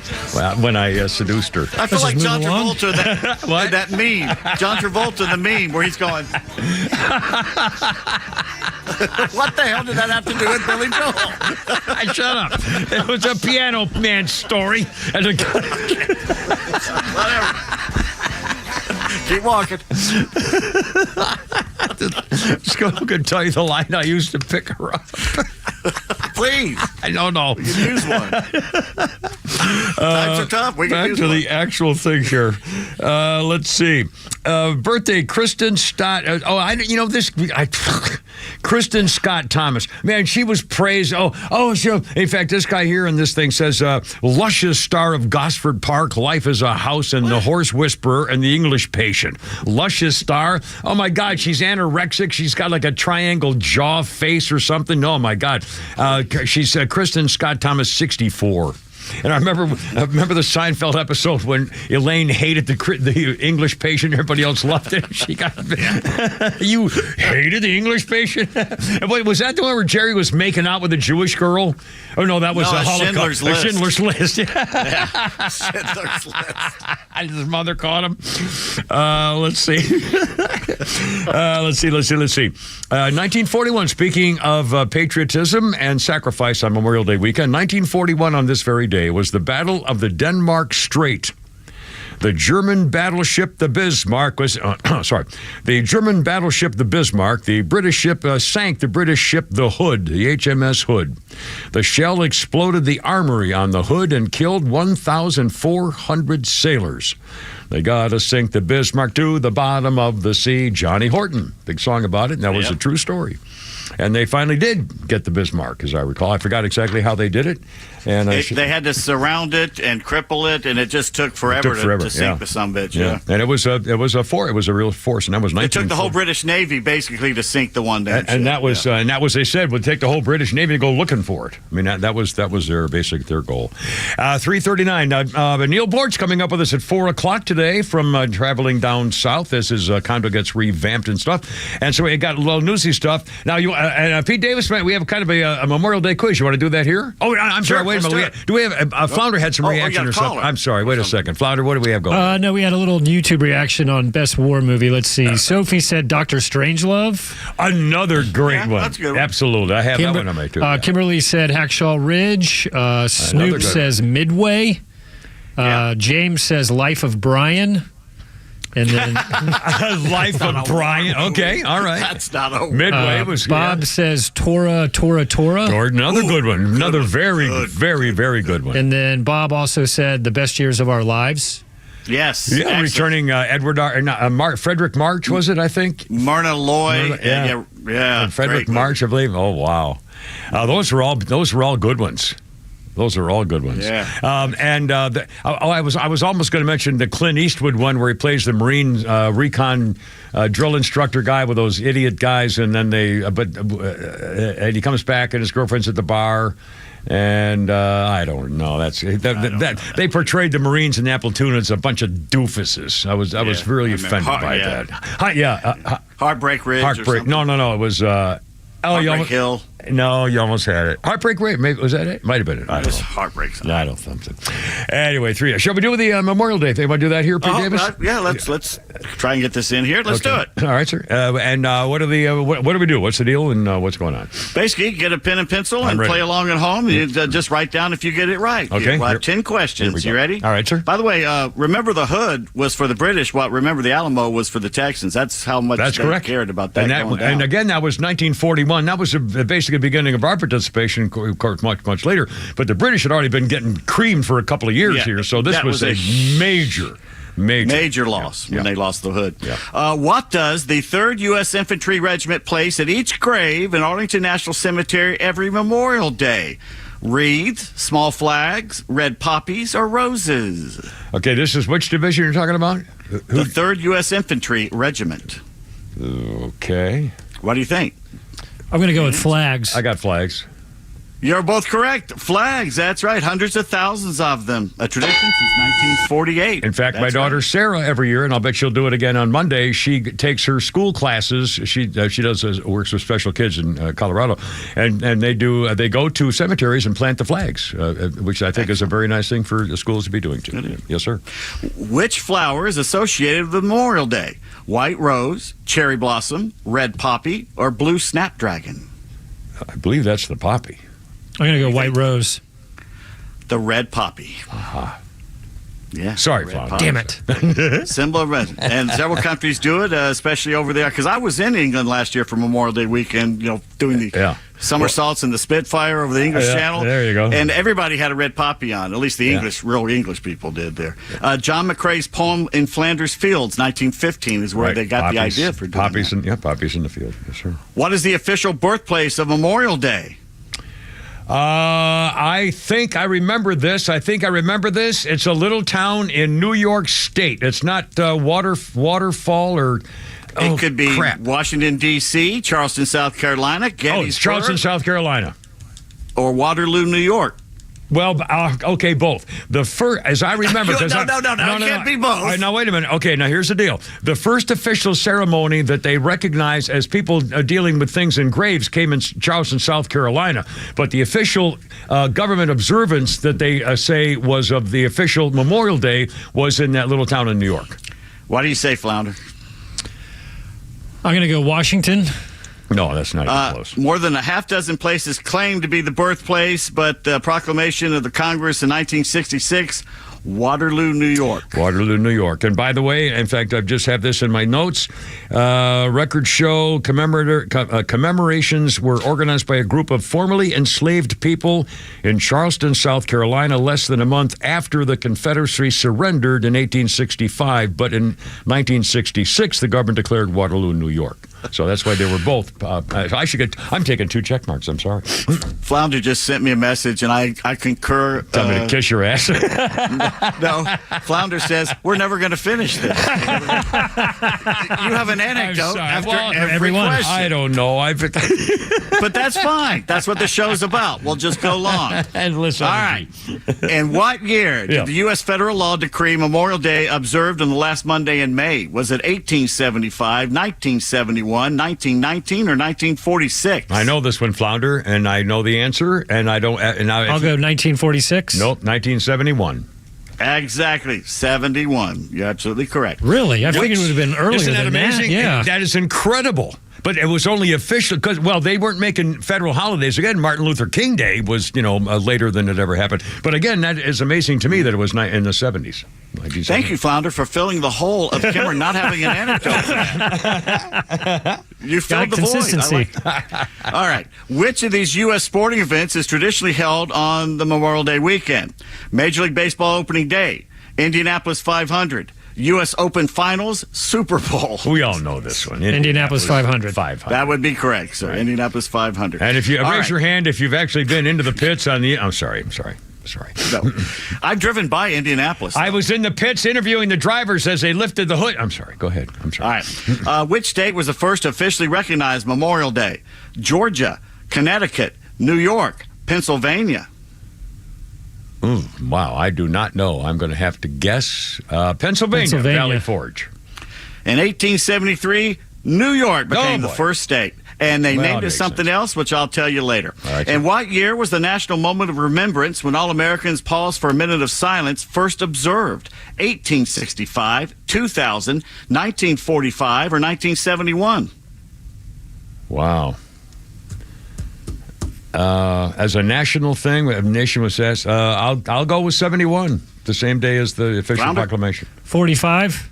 seduced her. I feel like John Travolta, that meme. John Travolta, the meme where he's going. What the hell did that have to do with Billy Joel? Shut up. It was a piano man story. Whatever. Keep walking. Just going to tell you the line I used to pick her up. Please. I don't know. We can use one. Times are tough. We can back use to one. the actual thing here. Let's see. Birthday, Kristen Stott. Kristen Scott Thomas. Man, she was praised. In fact, this guy here in this thing says, luscious star of Gosford Park, Life is a House, and The Horse Whisperer, and The English Patient. Luscious star. Oh, my God, she's anorexic. She's got like a triangle jaw face or something. Oh, my God. She's Kristen Scott Thomas, 64. And I remember the Seinfeld episode when Elaine hated the English Patient. Everybody else loved it. She got you hated the English Patient. Wait, was that the one where Jerry was making out with a Jewish girl? Oh no, that was Schindler's List. Schindler's List. Yeah, Schindler's List. His mother caught him. Let's see. Let's see. 1941. Speaking of patriotism and sacrifice on Memorial Day weekend, 1941 on this very day was the Battle of the Denmark Strait. The German battleship the Bismarck was the German battleship the Bismarck. The British ship sank the British ship the Hood, the HMS Hood. The shell exploded the armory on the Hood and killed 1,400 sailors. They gotta sink the Bismarck to the bottom of the sea. Johnny Horton, big song about it, and that was a true story. And they finally did get the Bismarck, as I recall. I forgot exactly how they did it. And they had to surround it and cripple it, and it just took forever, to sink the sumbitch. Yeah. And it was a real force, and that was 1940. It took the whole British Navy basically to sink the one damn ship. And that was they said would take the whole British Navy to go looking for it. I mean that was their goal. 3:39. Neal Boortz coming up with us at 4:00 today from traveling down south as his condo gets revamped and stuff. And so we got a little newsy stuff. Now you and Pete Davis, we have kind of a Memorial Day quiz. You want to do that here? Oh, I'm sorry. Wait a minute. Do we have Flounder had some reaction or something? I'm sorry. Wait a second. Flounder, what do we have going? No, we had a little YouTube reaction on Best War Movie. Let's see. Sophie said Dr. Strangelove. Another great one. That's a good one. Absolutely. I have that one on my too. Kimberly said Hacksaw Ridge. Snoop says Midway. James says Life of Brian. And then Life of Brian. Okay, all right. That's not a Midway was Bob says Tora. Another good one. Another very very good one. And then Bob also said The Best Years of Our Lives. Yes. Yeah, excellent. Returning Frederick March, was it, I think? Myrna Loy. Yeah. Frederick March, I believe. Oh, wow. Those were all good ones. Those are all good ones. Yeah. I was almost going to mention the Clint Eastwood one where he plays the Marine recon drill instructor guy with those idiot guys, and then and he comes back and his girlfriend's at the bar. And I don't know. They portrayed the Marines in the Platoon as a bunch of doofuses. I was really offended by that. Heartbreak Ridge. Heartbreak. No. It was Heartbreak Hill. No, you almost had it. Heartbreak Ridge. Maybe was that it? Might have been it. I don't know. Heartbreak. No, I don't think so. Anyway, 3. Shall we do the Memorial Day thing? Want to do that here, Pete Davis? Yeah. Let's try and get this in here. Let's do it. All right, sir. And what do we do? What's the deal and what's going on? Basically, get a pen and pencil and play along at home. You just write down if you get it right. Okay. We'll have 10 questions. You ready? All right, sir. By the way, remember the Hood was for the British. Remember the Alamo was for the Texans. That's how much they cared about that. And again, that was 1941. That was basically the beginning of our participation, of course, much later. But the British had already been getting creamed for a couple of years here, so this was a major loss when they lost the Hood. Yeah. What does the 3rd U.S. Infantry Regiment place at each grave in Arlington National Cemetery every Memorial Day? Wreaths, small flags, red poppies, or roses? Okay, this is which division you're talking about? The 3rd U.S. Infantry Regiment. Okay. What do you think? I'm going to go with flags. I got flags. You're both correct. Flags, that's right. Hundreds of thousands of them. A tradition since 1948. In fact, my daughter Sarah, every year, and I'll bet she'll do it again on Monday, she takes her school classes. She works with special kids in Colorado, and they go to cemeteries and plant the flags, which I think is a very nice thing for the schools to be doing too. Yes, sir. Which flower is associated with Memorial Day? White rose, cherry blossom, red poppy, or blue snapdragon? I believe that's the poppy. I'm going to go white rose. The red poppy. Yeah. Sorry, Flounder. Damn it. Symbol of red. And several countries do it, especially over there. Because I was in England last year for Memorial Day weekend, doing the somersaults in the Spitfire over the English Channel. There you go. And everybody had a red poppy on. At least the real English people did there. John McCrae's poem In Flanders Fields, 1915, is where they got the idea for doing poppies that. Poppies in the field. Yes, sir. What is the official birthplace of Memorial Day? I think I remember this. It's a little town in New York State. It's not Waterfall or... It could be Washington, D.C., Charleston, South Carolina, Gettysburg. It's Charleston, South Carolina. Or Waterloo, New York. Well, okay, both. The first, as I remember... No, it can't be both. All right, now, wait a minute. Okay, now here's the deal. The first official ceremony that they recognize as people dealing with things in graves came in Charleston, South Carolina. But the official government observance that they say was of the official Memorial Day was in that little town in New York. What do you say, Flounder? I'm going to go Washington. No, that's not even close. More than a half dozen places claim to be the birthplace, but the proclamation of the Congress in 1966, Waterloo, New York. Waterloo, New York. And by the way, in fact, I just have this in my notes. Records show commemorations were organized by a group of formerly enslaved people in Charleston, South Carolina, less than a month after the Confederacy surrendered in 1865. But in 1966, the government declared Waterloo, New York. So that's why they were both. I'm taking 2 check marks. I'm sorry. Flounder just sent me a message, and I concur. Tell me to kiss your ass. No, Flounder says, we're never going to finish this. You have an anecdote after every question. I don't know. But that's fine. That's what the show's about. We'll just go long. And listen. All right. In what year did the U.S. federal law decree Memorial Day observed on the last Monday in May? Was it 1875, 1971, 1919, or 1946? I know this one, Flounder, and I know the answer, and I don't. And I'll go 1946. Nope, 1971. Exactly, 71. You're absolutely correct. Really? I figured it would have been earlier. Isn't that than amazing? That? Yeah. That is incredible. But it was only official because, well, they weren't making federal holidays. Again, Martin Luther King Day was, later than it ever happened. But again, that is amazing to me that it was in the 70s. Thank you, Flounder, for filling the hole of Kimmer not having an anecdote. You filled the consistency. All right. Which of these U.S. sporting events is traditionally held on the Memorial Day weekend? Major League Baseball opening day, Indianapolis 500, U.S. Open Finals, Super Bowl. We all know this one. Indianapolis 500. That would be correct, sir. Right. Indianapolis 500. And if you raise your hand if you've actually been into the pits on the... I'm sorry. No. I've driven by Indianapolis. I was in the pits interviewing the drivers as they lifted the hood. I'm sorry. Go ahead. I'm sorry. All right. Which state was the first to officially recognize Memorial Day? Georgia, Connecticut, New York, Pennsylvania. Wow, I do not know. I'm going to have to guess Pennsylvania, Valley Forge. In 1873, New York became the first state. And they named it something else, which I'll tell you later. Right. And what year was the National Moment of Remembrance when all Americans paused for a minute of silence first observed? 1865, 2000, 1945, or 1971? Wow. As a national thing, a nation was asked, I'll go with 71, the same day as the official proclamation. 45?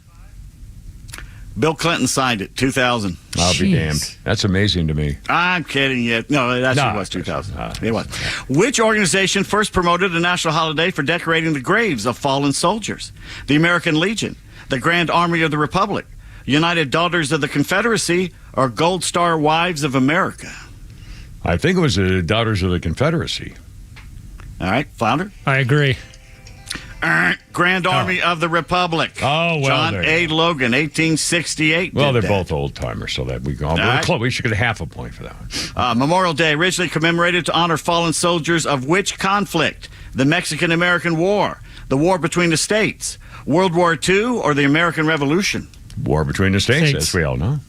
Bill Clinton signed it, 2000. I'll be damned. That's amazing to me. I'm kidding you. No, it actually was 2000. It was. Which organization first promoted a national holiday for decorating the graves of fallen soldiers? The American Legion, the Grand Army of the Republic, United Daughters of the Confederacy, or Gold Star Wives of America? I think it was the Daughters of the Confederacy. All right, Flounder? I agree. Grand Army of the Republic. Oh, well, John A. Logan, 1868. Well, they're both old-timers, so that we should get a half a point for that one. Memorial Day, originally commemorated to honor fallen soldiers of which conflict? The Mexican-American War, the War between the States, World War II, or the American Revolution? War between the States, as we all know.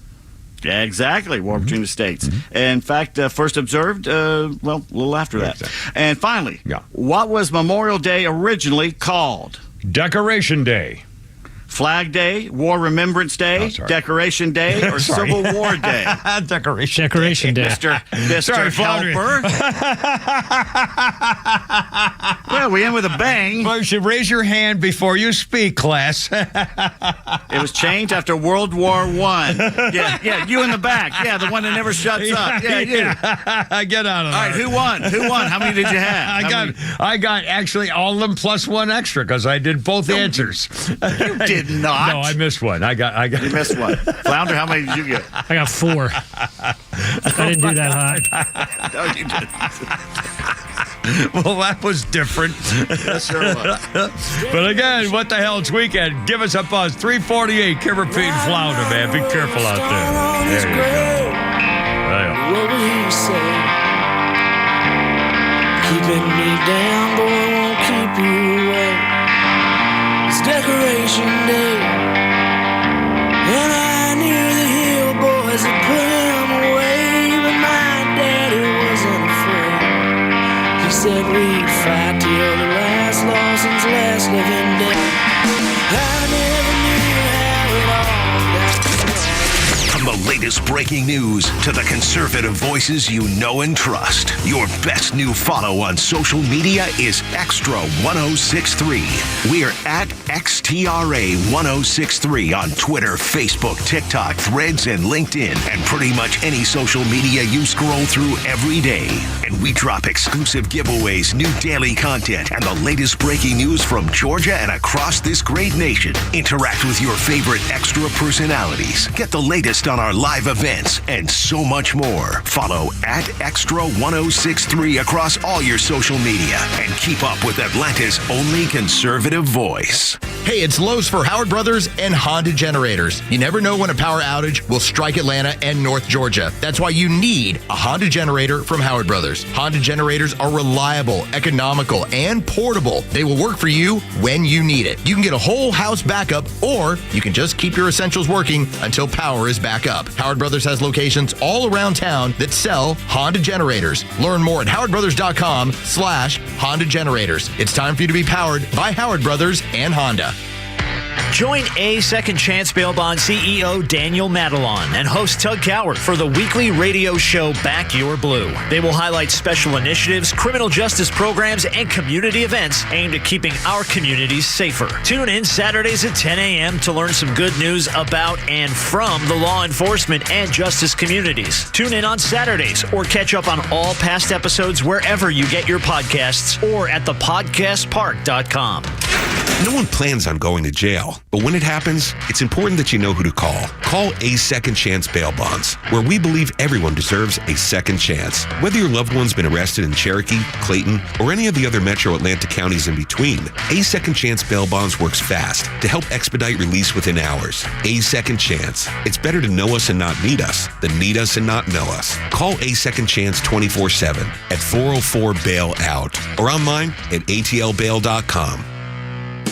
Yeah, exactly. War between the states. In fact, first observed, a little after that. Exactly. And finally, what was Memorial Day originally called? Decoration Day. Flag Day, War Remembrance Day, Decoration Day, or Civil War Day? Decoration Day. Mr. Helper. Well, we end with a bang. Well, you should raise your hand before you speak, class. It was changed after World War I. Yeah, you in the back. Yeah, the one that never shuts up. Yeah, you. Get out of there. All right, who won? How many did you have? I got actually all of them plus one extra because I did both answers. You did not. No, I missed one. I got. You missed one. Flounder, how many did you get? I got 4. I didn't do that hot. No, you didn't. Well, that was different. That sure was. But again, what the hell? It's weekend. Give us a buzz. 348. Kimmer, Pete, and Flounder, man. Be careful out there. There you go. What will he say? Keeping me down, boy, won't keep you away. It's Decoration Day, and I knew the hill boys had put him away, but my daddy wasn't afraid. He said we'd fight till the last Lawson's last living day. I never knew how it all got started. From From the latest breaking news to the conservative voices you know and trust, your best new follow on social media is Extra 1063. We're at XTRA 1063 on Twitter, Facebook, TikTok, Threads, and LinkedIn, and pretty much any social media you scroll through every day. And we drop exclusive giveaways, new daily content, and the latest breaking news from Georgia and across this great nation. Interact with your favorite Extra personalities. Get the latest on our live events and so much more. Follow at Extra 1063 across all your social media and keep up with Atlanta's only conservative voice. Hey, it's Lowe's for Howard Brothers and Honda Generators. You never know when a power outage will strike Atlanta and North Georgia. That's why you need a Honda generator from Howard Brothers. Honda generators are reliable, economical, and portable. They will work for you when you need it. You can get a whole house backup, or you can just keep your essentials working until power is back up. Howard Brothers has locations all around town that sell Honda generators. Learn more at howardbrothers.com/Honda generators. It's time for you to be powered by Howard Brothers and Honda. Join A Second Chance Bail Bond CEO Daniel Madelon and host Tug Coward for the weekly radio show Back Your Blue. They will highlight special initiatives, criminal justice programs, and community events aimed at keeping our communities safer. Tune in Saturdays at 10 a.m. to learn some good news about and from the law enforcement and justice communities. Tune in on Saturdays or catch up on all past episodes wherever you get your podcasts or at thepodcastpark.com. No one plans on going to jail, but when it happens, it's important that you know who to call. Call A Second Chance Bail Bonds, where we believe everyone deserves a second chance. Whether your loved one's been arrested in Cherokee, Clayton, or any of the other metro Atlanta counties in between, A Second Chance Bail Bonds works fast to help expedite release within hours. A Second Chance. It's better to know us and not need us than need us and not know us. Call A Second Chance 24/7 at 404-BAIL-OUT or online at atlbail.com.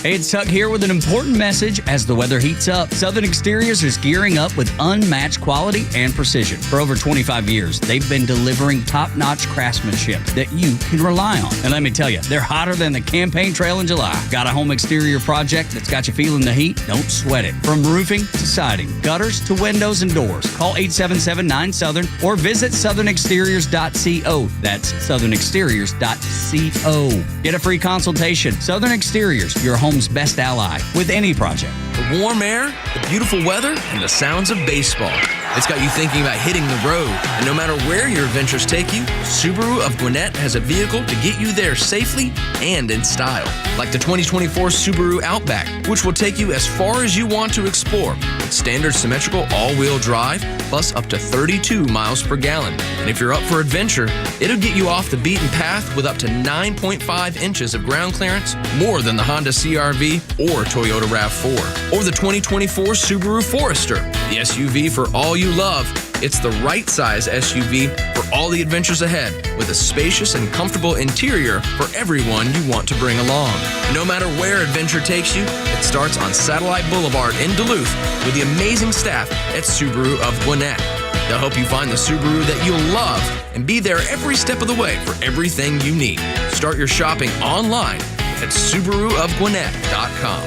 Hey, it's Tuck here with an important message as the weather heats up. Southern Exteriors is gearing up with unmatched quality and precision. For over 25 years, they've been delivering top-notch craftsmanship that you can rely on. And let me tell you, they're hotter than the campaign trail in July. Got a home exterior project that's got you feeling the heat? Don't sweat it. From roofing to siding, gutters to windows and doors. Call 877-9-SOUTHERN or visit southernexteriors.co. That's southernexteriors.co. Get a free consultation. Southern Exteriors, your home's best ally with any project. The warm air, the beautiful weather, and the sounds of baseball. It's got you thinking about hitting the road. And no matter where your adventures take you, Subaru of Gwinnett has a vehicle to get you there safely and in style. Like the 2024 Subaru Outback, which will take you as far as you want to explore. With standard symmetrical all-wheel drive, plus up to 32 miles per gallon. And if you're up for adventure, it'll get you off the beaten path with up to 9.5 inches of ground clearance, more than the Honda CR-V or Toyota RAV4. Or the 2024 Subaru Forester, the SUV for all you love. It's the right size SUV for all the adventures ahead, with a spacious and comfortable interior for everyone you want to bring along. No matter where adventure takes you, it starts on Satellite Boulevard in Duluth with the amazing staff at Subaru of Gwinnett. They'll help you find the Subaru that you'll love and be there every step of the way for everything you need. Start your shopping online at SubaruofGwinnett.com.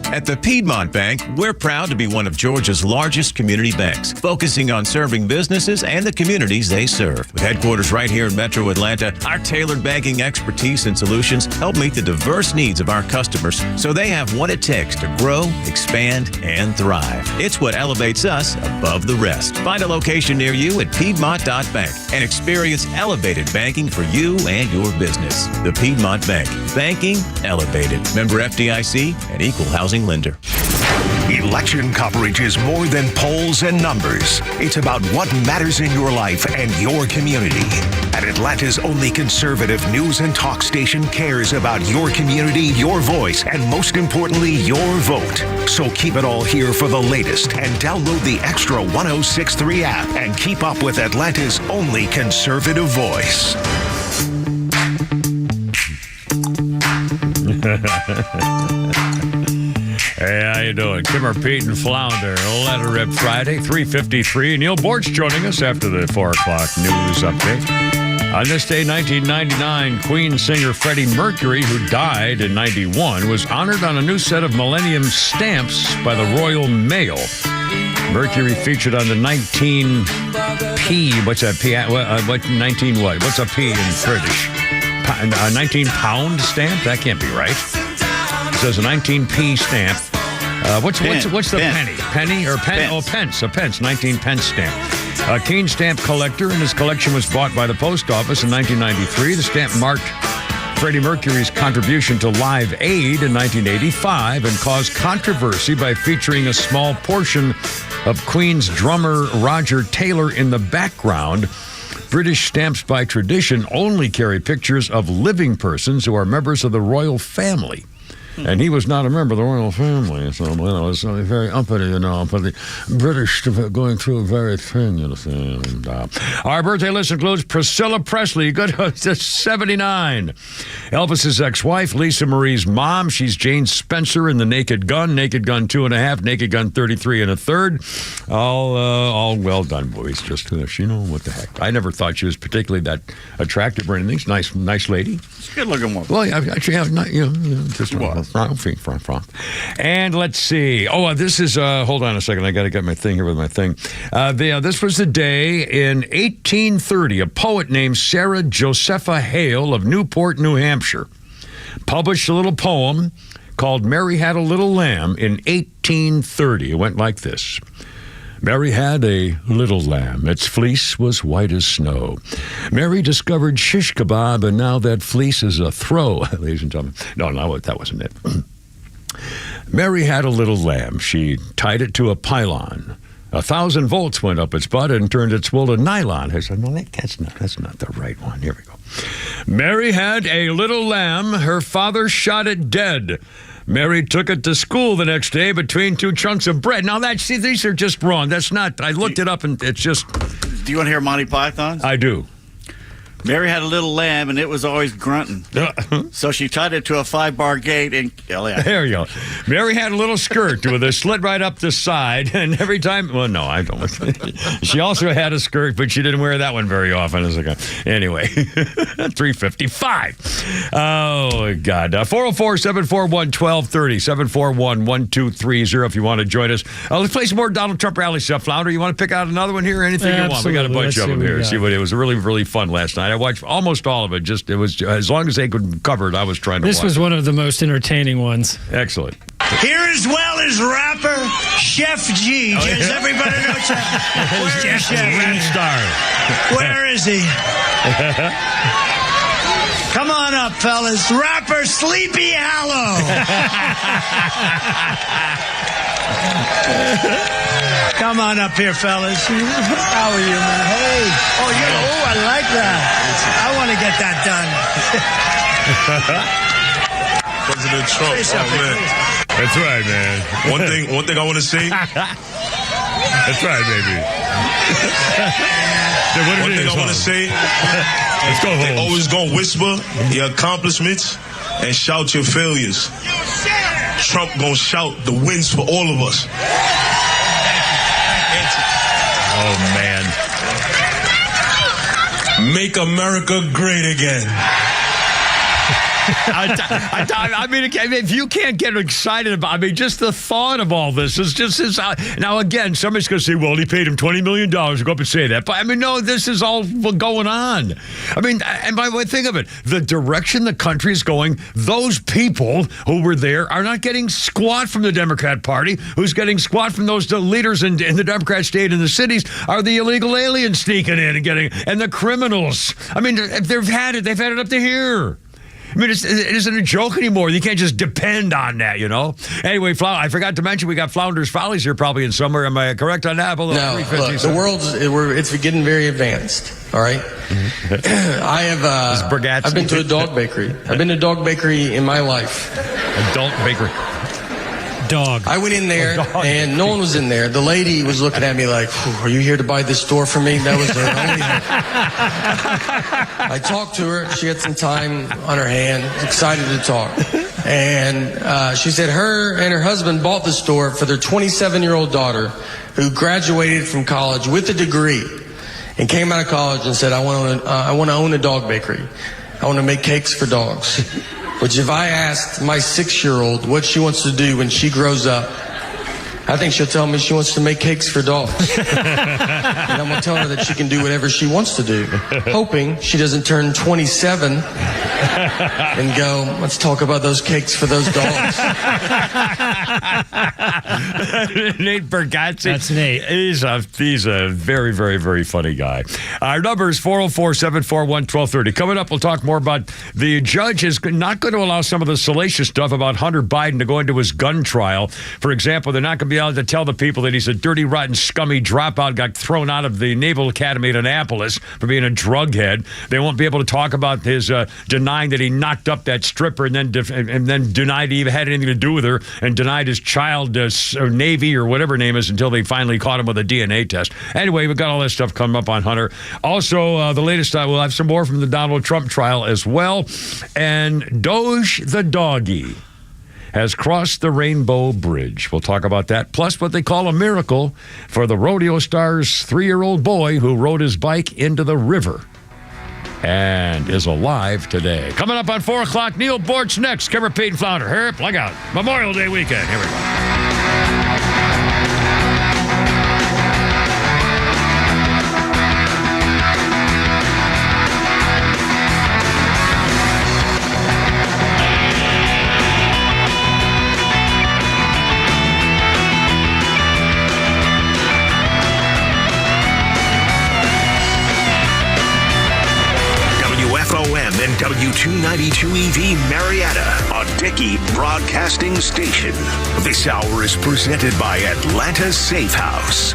At the Piedmont Bank, we're proud to be one of Georgia's largest community banks, focusing on serving businesses and the communities they serve. With headquarters right here in Metro Atlanta, our tailored banking expertise and solutions help meet the diverse needs of our customers so they have what it takes to grow, expand, and thrive. It's what elevates us above the rest. Find a location near you at Piedmont.bank and experience elevated banking for you and your business. The Piedmont Bank. Banking elevated. Member FDIC and Equal Housing Lender. Election coverage is more than polls and numbers. It's about what matters in your life and your community. And Atlanta's only conservative news and talk station cares about your community, your voice, and most importantly, your vote. So keep it all here for the latest and download the Extra 1063 app and keep up with Atlanta's only conservative voice. Hey, how you doing? Kimmer, Pete, and Flounder. Let It Rip Friday, 3:53. Neal Boortz joining us after the 4 o'clock news update. On this day, 1999, Queen singer Freddie Mercury, who died in 91, was honored on a new set of Millennium stamps by the Royal Mail. Mercury featured on the 19P. What's that P? What 19 what? What's a P in British? 19 pound stamp? That can't be right. It says a 19P stamp. What's the penny? Penny or pen? Pence. Oh, pence. A pence. 19 pence stamp. A keen stamp collector, and his collection was bought by the post office in 1993. The stamp marked Freddie Mercury's contribution to Live Aid in 1985 and caused controversy by featuring a small portion of Queen's drummer Roger Taylor in the background. British stamps by tradition only carry pictures of living persons who are members of the royal family. And he was not a member of the royal family, so it was very uppity, but the British going through a very thing, And, our birthday list includes Priscilla Presley, good to 79. Elvis's ex-wife, Lisa Marie's mom. She's Jane Spencer in The Naked Gun, Naked Gun 2.5, Naked Gun 33 1/3. All well done, boys. Just you know what the heck. I never thought she was particularly that attractive or anything. She's nice lady. She's a good-looking woman. Well, actually, just and let's see. Oh, this is, hold on a second. I got to get my thing here with my thing. This was the day in 1830. A poet named Sarah Josepha Hale of Newport, New Hampshire, published a little poem called Mary Had a Little Lamb in 1830. It went like this. Mary had a little lamb. Its fleece was white as snow. Mary discovered shish kebab, and now that fleece is a throw. Ladies and gentlemen. No, that wasn't it. Mary had a little lamb. She tied it to a pylon. 1,000 volts went up its butt and turned its wool to nylon. I said, no, that's not the right one. Here we go. Mary had a little lamb. Her father shot it dead. Mary took it to school the next day between two chunks of bread. Now, these are just wrong. That's not, I looked it up and it's just. Do you want to hear Monty Python? I do. Mary had a little lamb, and it was always grunting. So she tied it to a 5-bar gate and... There you go. Mary had a little skirt with a slit right up the side, and every time... Well, no, I don't. She also had a skirt, but she didn't wear that one very often. Anyway, 355. Oh, God. 404-741-1230, 741-1230 if you want to join us. Let's play some more Donald Trump rally stuff. Flounder, you want to pick out another one here? Anything you want? We got a bunch of them here. See what it was really, really fun last night. I watched almost all of it. It was as long as they could cover it, I was trying to watch. This was one of the most entertaining ones. Excellent. Here as well as rapper Chef G. Does everybody know Chef? Where is Chef? Red Star. Where is he? Come on up, fellas. Rapper Sleepy Hollow. Come on up here, fellas. How are you, man? Hey. Oh, I like that. I want to get that done. President Trump. Man. That's right, man. One thing I want to say. That's right, baby. One thing I want to say. Let's go home. They always gonna whisper your accomplishments and shout your failures. Trump gonna shout the wins for all of us. Oh, man. Make America great again. I mean, if you can't get excited about, just the thought of all this is just now. Again, somebody's going to say, "Well, he paid him $20 million to go up and say that." But no, this is all going on. And by the way, think of it: the direction the country is going. Those people who were there are not getting squat from the Democrat Party. Who's getting squat from those leaders in the Democrat state and the cities are the illegal aliens sneaking in and the criminals. They've had it up to here. It isn't a joke anymore. You can't just depend on that, Anyway, I forgot to mention we got Flounder's Follies here probably in somewhere. Am I correct on that? No, look, the it's getting very advanced, all right? I've been to a dog bakery. I've been to a dog bakery in my life. Adult bakery. Dog. I went in there, and no one was in there. The lady was looking at me like, "Are you here to buy this store for me?" That was her only hope. I talked to her. She had some time on her hand, excited to talk. And she said her and her husband bought the store for their 27-year-old daughter who graduated from college with a degree and came out of college and said, I want to own a dog bakery. I want to make cakes for dogs. Which if I asked my 6-year-old what she wants to do when she grows up, I think she'll tell me she wants to make cakes for dogs. And I'm going to tell her that she can do whatever she wants to do, hoping she doesn't turn 27 and go, let's talk about those cakes for those dogs. Nate Bargatze. That's Nate. He's a very, very, very funny guy. Our number is 404-741-1230. Coming up, we'll talk more about the judge is not going to allow some of the salacious stuff about Hunter Biden to go into his gun trial. For example, they're not going to be able to tell the people that he's a dirty, rotten, scummy dropout, got thrown out of the Naval Academy at Annapolis for being a drug head. They won't be able to talk about his denying that he knocked up that stripper and then denied he even had anything to do with her and denied his child Navy or whatever her name is until they finally caught him with a DNA test. Anyway, we've got all that stuff coming up on Hunter. Also, the latest, we'll have some more from the Donald Trump trial as well. And Doge the doggy has crossed the Rainbow Bridge. We'll talk about that, plus what they call a miracle for the rodeo star's 3-year-old boy who rode his bike into the river and is alive today. Coming up on 4 o'clock, Neal Boortz next. Kimmer, Pete, and Flounder. Hurry up, look out. Memorial Day weekend. Here we go. and W292EV Marietta, a Dickey broadcasting station. This hour is presented by Atlanta Safe House.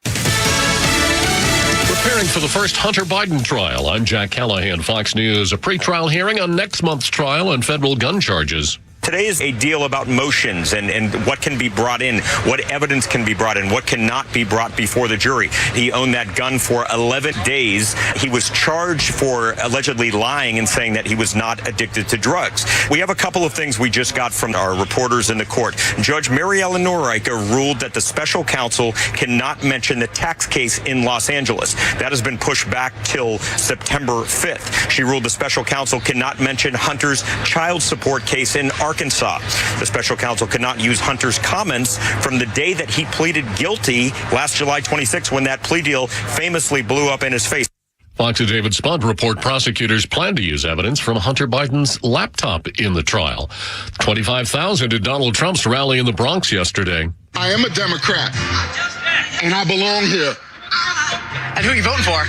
Preparing for the first Hunter Biden trial, I'm Jack Callahan, Fox News. A pretrial hearing on next month's trial on federal gun charges. Today is a deal about motions and what can be brought in, what evidence can be brought in, what cannot be brought before the jury. He owned that gun for 11 days. He was charged for allegedly lying and saying that he was not addicted to drugs. We have a couple of things we just got from our reporters in the court. Judge Mary Ellen Norreicher ruled that the special counsel cannot mention the tax case in Los Angeles. That has been pushed back till September 5th. She ruled the special counsel cannot mention Hunter's child support case in Arkansas. The special counsel cannot use Hunter's comments from the day that he pleaded guilty last July 26 when that plea deal famously blew up in his face. Fox's David Spud report prosecutors plan to use evidence from Hunter Biden's laptop in the trial. 25,000 at Donald Trump's rally in the Bronx yesterday. I am a Democrat, and I belong here. And who are you voting for?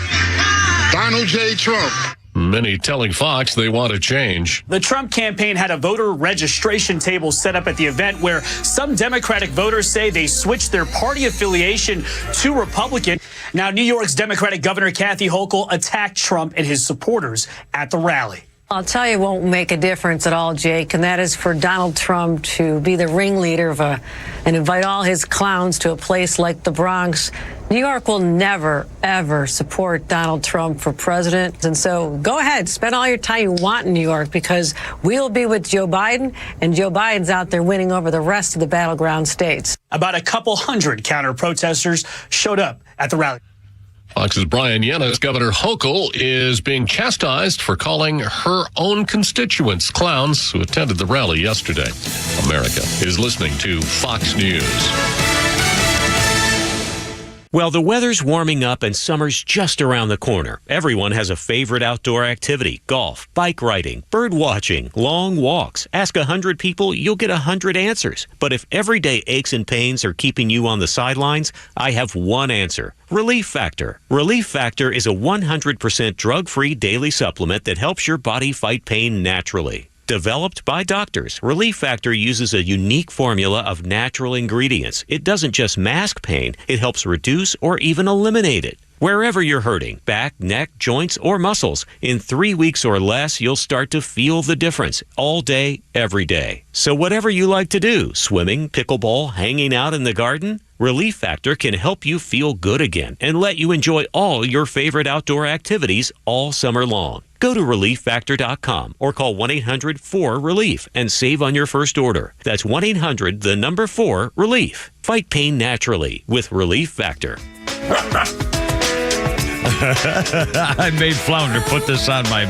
Donald J. Trump. Many telling Fox they want to change. The Trump campaign had a voter registration table set up at the event where some Democratic voters say they switched their party affiliation to Republican. Now, New York's Democratic Governor Kathy Hochul attacked Trump and his supporters at the rally. I'll tell you, it won't make a difference at all, Jake, and that is for Donald Trump to be the ringleader of and invite all his clowns to a place like the Bronx. New York will never, ever support Donald Trump for president. And so go ahead, spend all your time you want in New York, because we'll be with Joe Biden, and Joe Biden's out there winning over the rest of the battleground states. About a couple hundred counter-protesters showed up at the rally. Fox's Brian Yenna's Governor Hochul is being chastised for calling her own constituents clowns who attended the rally yesterday. America is listening to Fox News. Well, the weather's warming up and summer's just around the corner. Everyone has a favorite outdoor activity: golf, bike riding, bird watching, long walks. Ask 100 people, you'll get 100 answers. But if everyday aches and pains are keeping you on the sidelines, I have one answer: Relief Factor. Relief Factor is a 100% drug-free daily supplement that helps your body fight pain naturally. Developed by doctors, Relief Factor uses a unique formula of natural ingredients. It doesn't just mask pain, it helps reduce or even eliminate it. Wherever you're hurting, back, neck, joints, or muscles, in 3 weeks or less, you'll start to feel the difference all day, every day. So whatever you like to do, swimming, pickleball, hanging out in the garden, Relief Factor can help you feel good again and let you enjoy all your favorite outdoor activities all summer long. Go to ReliefFactor.com or call 1-800-4-RELIEF and save on your first order. That's 1-800-4-RELIEF. Fight pain naturally with Relief Factor. I made Flounder put this on my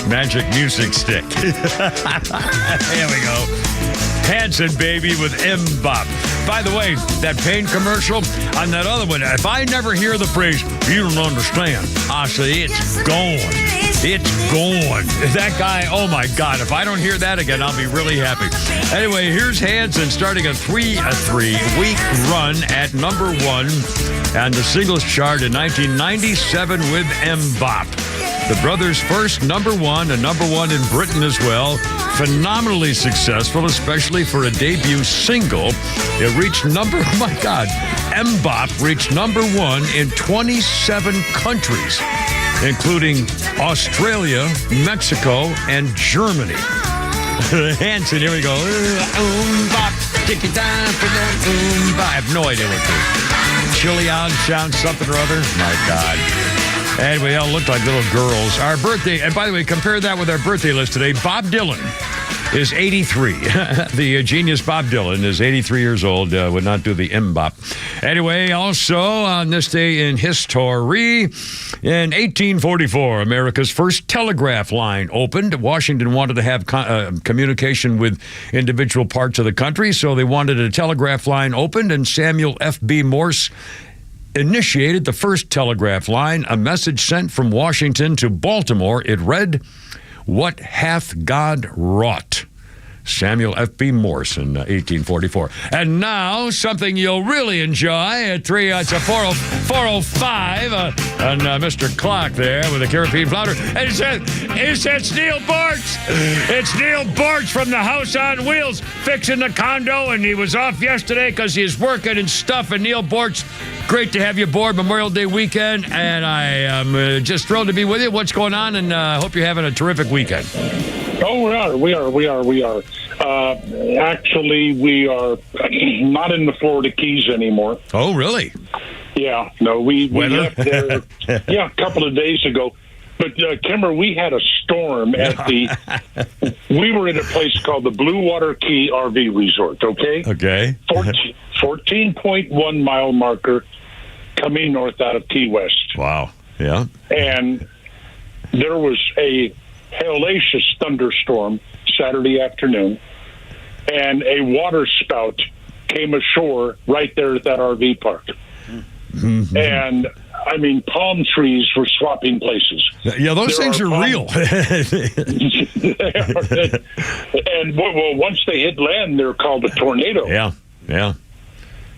magic music stick. There we go. Hanson, baby, with M-Bop. By the way, that pain commercial on that other one, if I never hear the phrase, you don't understand, I say, it's gone. It's gone. That guy, oh my God, if I don't hear that again, I'll be really happy. Anyway, here's Hanson starting a three-week run at number 1 on the singles chart in 1997 with M-Bop. The brothers' first number 1 and number 1 in Britain as well. Phenomenally successful, especially for a debut single. It reached M-Bop reached number 1 in 27 countries, including Australia, Mexico, and Germany. Hanson, here we go. M-Bop, take your time for that M-Bop. I have no idea what to do. Chili on, sound something or other. My God. Anyway, they all look like little girls. Our birthday, and by the way, compare that with our birthday list today. Bob Dylan is 83. The genius Bob Dylan is 83 years old, would not do the M-Bop. Anyway, also on this day in history, in 1844, America's first telegraph line opened. Washington wanted to have communication with individual parts of the country, so they wanted a telegraph line opened, and Samuel F.B. Morse initiated the first telegraph line. A message sent from Washington to Baltimore. It read, "What hath God wrought?" Samuel F.B. Morse in 1844. And now, something you'll really enjoy at 4:05 on Mr. Clock there with the Caribbean Flounder. And it's Neal Boortz. It's Neal Boortz from the House on Wheels, fixing the condo, and he was off yesterday because he's working and stuff. And Neal Boortz, great to have you aboard Memorial Day weekend, and I am just thrilled to be with you. What's going on? And I hope you're having a terrific weekend. Oh, we are. Actually, we are not in the Florida Keys anymore. Oh, really? Yeah. No, we left there, a couple of days ago. But, Kimmer, we had a storm at we were in a place called the Blue Water Key RV Resort, okay? Okay. 14.1 mile marker coming north out of Key West. Wow. Yeah. And there was a hellacious thunderstorm Saturday afternoon, and a water spout came ashore right there at that RV park. Mm-hmm. And, I mean, palm trees were swapping places. Yeah, those things are real. And, well, once they hit land, they're called a tornado. Yeah.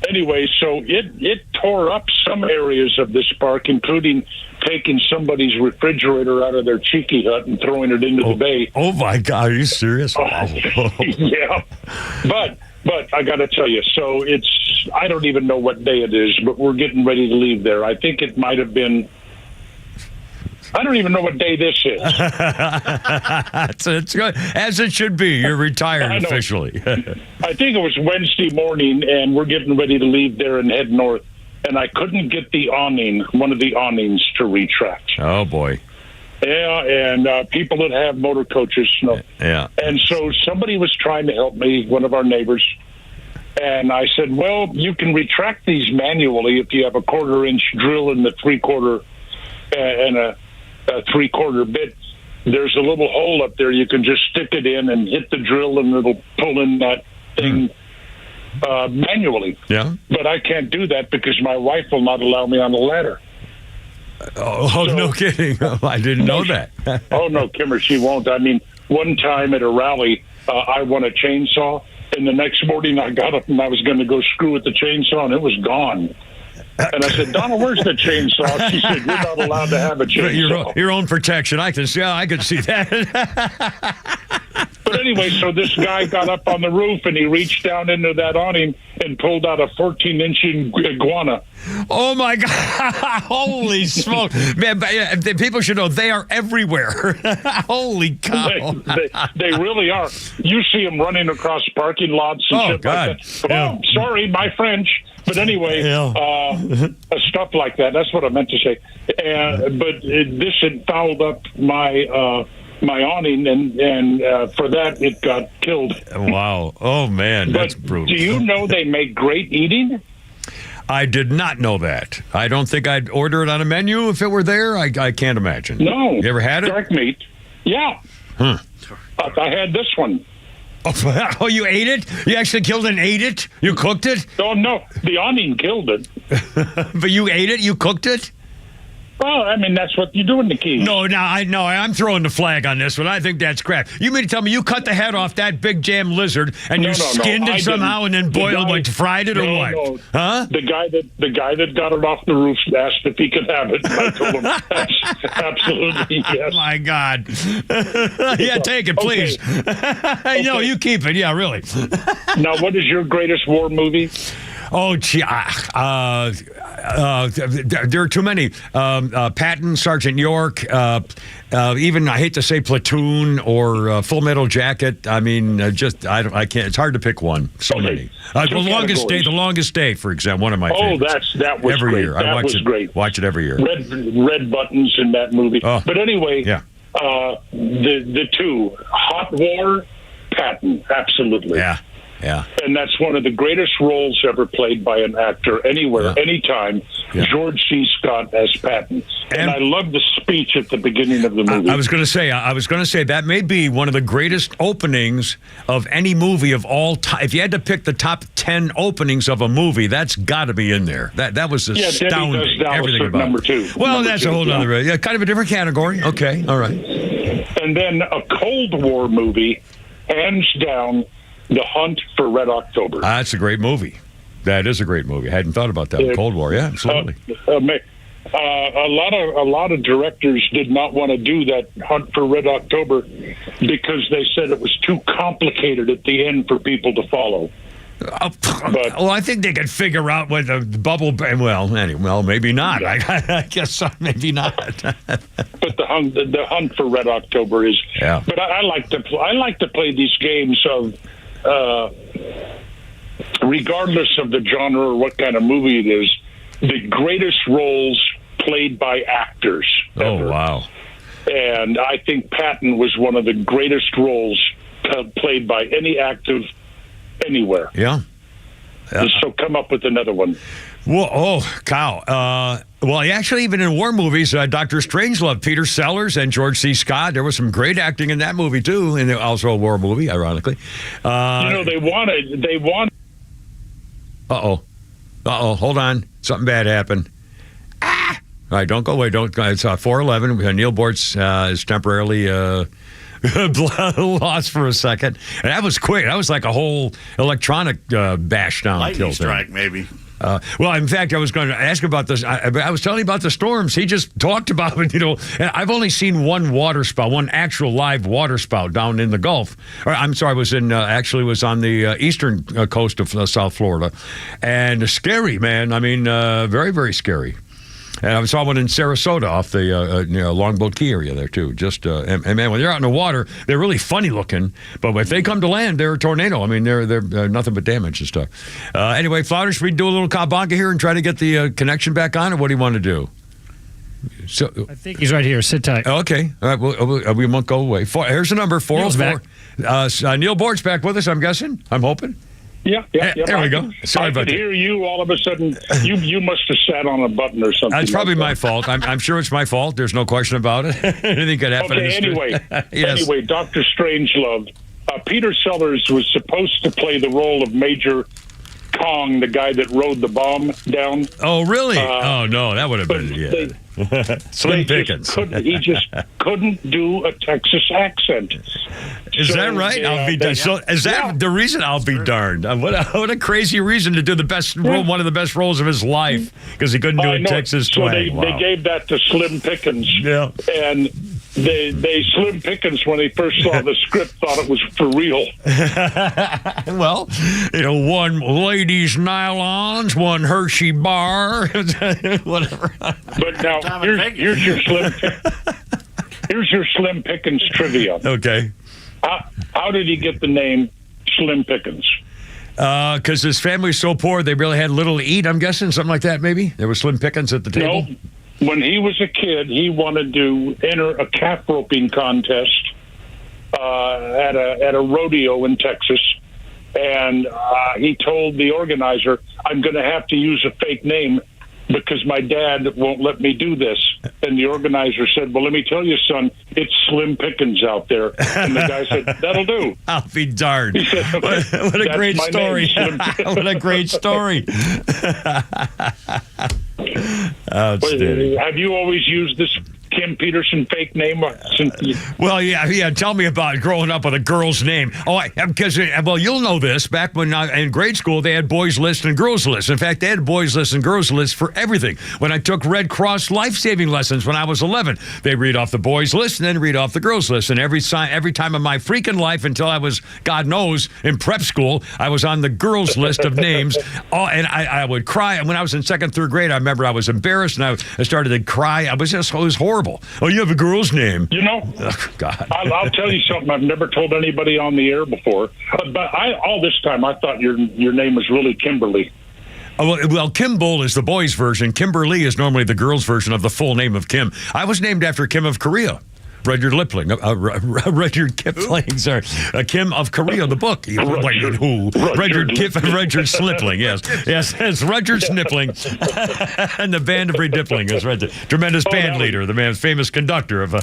Anyway, so it tore up some areas of this park, including taking somebody's refrigerator out of their cheeky hut and throwing it into the bay. Oh, my God. Are you serious? Yeah. But I got to tell you, so I don't even know what day it is, but we're getting ready to leave there. I think it might have been, I don't even know what day this is. It's good, as it should be. You're retired officially. I think it was Wednesday morning, and we're getting ready to leave there and head north. And I couldn't get one of the awnings to retract. Oh, boy. Yeah, and people that have motor coaches know. Yeah. And so somebody was trying to help me, one of our neighbors. And I said, well, you can retract these manually if you have a 1/4-inch drill in the 3/4 and a 3/4 bit. There's a little hole up there. You can just stick it in and hit the drill, and it'll pull in that thing manually. Yeah. But I can't do that because my wife will not allow me on the ladder. Oh, no kidding. I didn't know that. Oh, no, Kimmer, she won't. I mean, one time at a rally, I won a chainsaw, and the next morning I got up and I was going to go screw with the chainsaw, and it was gone. And I said, Donna, where's the chainsaw? She said, you're not allowed to have a chainsaw. Your own protection. I can see that. But anyway, so this guy got up on the roof, and he reached down into that awning and pulled out a 14-inch iguana. Oh, my God. Holy smoke. Man, people should know they are everywhere. Holy cow. They really are. You see them running across parking lots and shit God. like that. Oh, sorry, my French. But anyway, stuff like that. That's what I meant to say. But this had fouled up my awning, and for that, it got killed. Wow. Oh, man, that's brutal. Do you know they make great eating? I did not know that. I don't think I'd order it on a menu if it were there. I can't imagine. No. You ever had it? Dark meat. Yeah. I had this one. Oh, you ate it? You actually killed and ate it? You cooked it? Oh, no. The awning killed it. But you ate it? You cooked it? Well, I mean, that's what you do in the Keys. No, I'm throwing the flag on this one. I think that's crap. You mean to tell me you cut the head off that big jam lizard and you skinned it somehow and then boiled, fried it, or what? No. Huh? The guy that got it off the roof asked if he could have it. I told him, absolutely, yes. Oh, my God. Yeah, take it, please. Okay. No, you keep it. Yeah, really. Now, what is your greatest war movie? Oh, gee, there are too many. Patton, Sergeant York, even, I hate to say, Platoon or Full Metal Jacket. I mean, I can't. It's hard to pick one. So many. The Longest Day, for example, one of my favorites. That was every great. year. I watch it every year. Red buttons in that movie. Oh. But anyway, yeah. The two, Hot War, Patton, absolutely. Yeah. Yeah. And that's one of the greatest roles ever played by an actor anywhere, anytime. Yeah. George C. Scott as Patton. And I love the speech at the beginning of the movie. I was going to say that may be one of the greatest openings of any movie of all time. If you had to pick the top 10 openings of a movie, that's got to be in there. That was astounding. Debbie Does Dallas everything about number 2. Well, that's a whole other, kind of a different category. Okay, all right. And then a Cold War movie, hands down, The Hunt for Red October. That's a great movie. That is a great movie. I hadn't thought about that. Cold War, yeah, absolutely. A lot of directors did not want to do that Hunt for Red October because they said it was too complicated at the end for people to follow. I think they could figure out what the bubble. Well, maybe not. I guess maybe not. But the Hunt for Red October is. Yeah. But I like to play these games of. Regardless of the genre or what kind of movie it is, the greatest roles played by actors. Oh, wow. And I think Patton was one of the greatest roles played by any actor anywhere. Yeah. So come up with another one. Well, cow. Actually, even in war movies, Dr. Strangelove, Peter Sellers and George C. Scott, there was some great acting in that movie, too, and also a war movie, ironically. They wanted. Uh-oh, hold on. Something bad happened. All right, don't go away. It's 4:11. Neal Boortz is temporarily lost for a second. And that was quick. That was like a whole electronic bash down. Lightning strike, maybe. In fact, I was going to ask about this. I was telling you about the storms. He just talked about it. I've only seen one actual live water spout down in the Gulf. I'm sorry, was on the eastern coast of South Florida, and scary, man. I mean, very, very scary. And I saw one in Sarasota off the Longboat Key area there, too. And man, when they're out in the water, they're really funny looking. But if they come to land, they're a tornado. I mean, they're nothing but damage and stuff. Anyway, Flounder, should we do a little Kabonka here and try to get the connection back on, or what do you want to do? So I think he's right here. Sit tight. Okay. All right. We won't go away. Here's the number, 404. Neal Boortz back with us, I'm guessing. I'm hoping. Yeah. There we go. Sorry about that. I could hear you all of a sudden. You must have sat on a button or something. That's probably my fault. I'm sure it's my fault. There's no question about it. Anything could happen. Okay, yes. Anyway, Dr. Strangelove. Peter Sellers was supposed to play the role of Major Kong, the guy that rode the bomb down. Oh, really? Oh, no, that would have been, Slim Pickens. He just couldn't do a Texas accent. Is that right? I'll be darned. So is that the reason? I'll be darned. What a crazy reason to do the best role, one of the best roles of his life, because he couldn't do a Texas twang. So they gave that to Slim Pickens. Yeah. And they Slim Pickens, when they first saw the script, thought it was for real. Well, one ladies' nylons, one Hershey bar, whatever. But now here's your Slim Pickens trivia. Okay. How did he get the name Slim Pickens? Because his family's so poor, they really had little to eat, I'm guessing, something like that, maybe? There was Slim Pickens at the table? No. When he was a kid, he wanted to enter a calf roping contest at a rodeo in Texas. And he told the organizer, I'm going to have to use a fake name because my dad won't let me do this. And the organizer said, well, let me tell you, son, it's slim pickings out there. And the guy said, that'll do. I'll be darned. He said, okay, what a great that's my story. name, What a great story. Outstanding. Have you always used this Kim Peterson fake name? Well, yeah. Tell me about growing up with a girl's name. Because you'll know this. Back when in grade school, they had boys' list and girls' list. In fact, they had boys' list and girls' list for everything. When I took Red Cross life-saving lessons when I was 11, they read off the boys' list and then read off the girls' list. And every time in my freaking life until I was, God knows, in prep school, I was on the girls' list of names. And I would cry. And when I was in second, third grade, I remember I was embarrassed and I started to cry. It was horrible. Oh, you have a girl's name. You know, God. I'll tell you something I've never told anybody on the air before. But all this time, I thought your name was really Kimberly. Well, Kimball is the boys' version. Kimberly is normally the girls' version of the full name of Kim. I was named after Kim of Korea. Rudyard Kipling, sorry. Kim of Korea, the book. Rudyard Slipling, yes. It's Rudyard Snipling. And the band of Redipling is Rudyard. Tremendous band leader, the man's famous conductor of a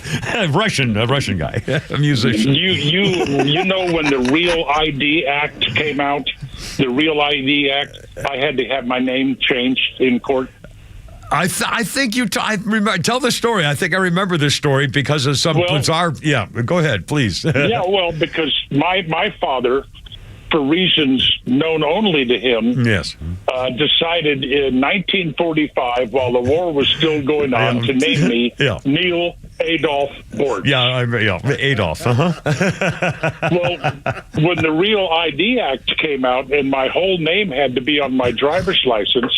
Russian guy, a musician. You know when the Real ID Act came out, the Real ID Act, I had to have my name changed in court. I think I remember. Tell the story. I think I remember this story because of some bizarre. Yeah, go ahead, please. Yeah, well, because my father, for reasons known only to him, yes, decided in 1945, while the war was still going on, to name me Neal Adolf Boortz. Yeah, Adolf. Well, when the Real ID Act came out, and my whole name had to be on my driver's license.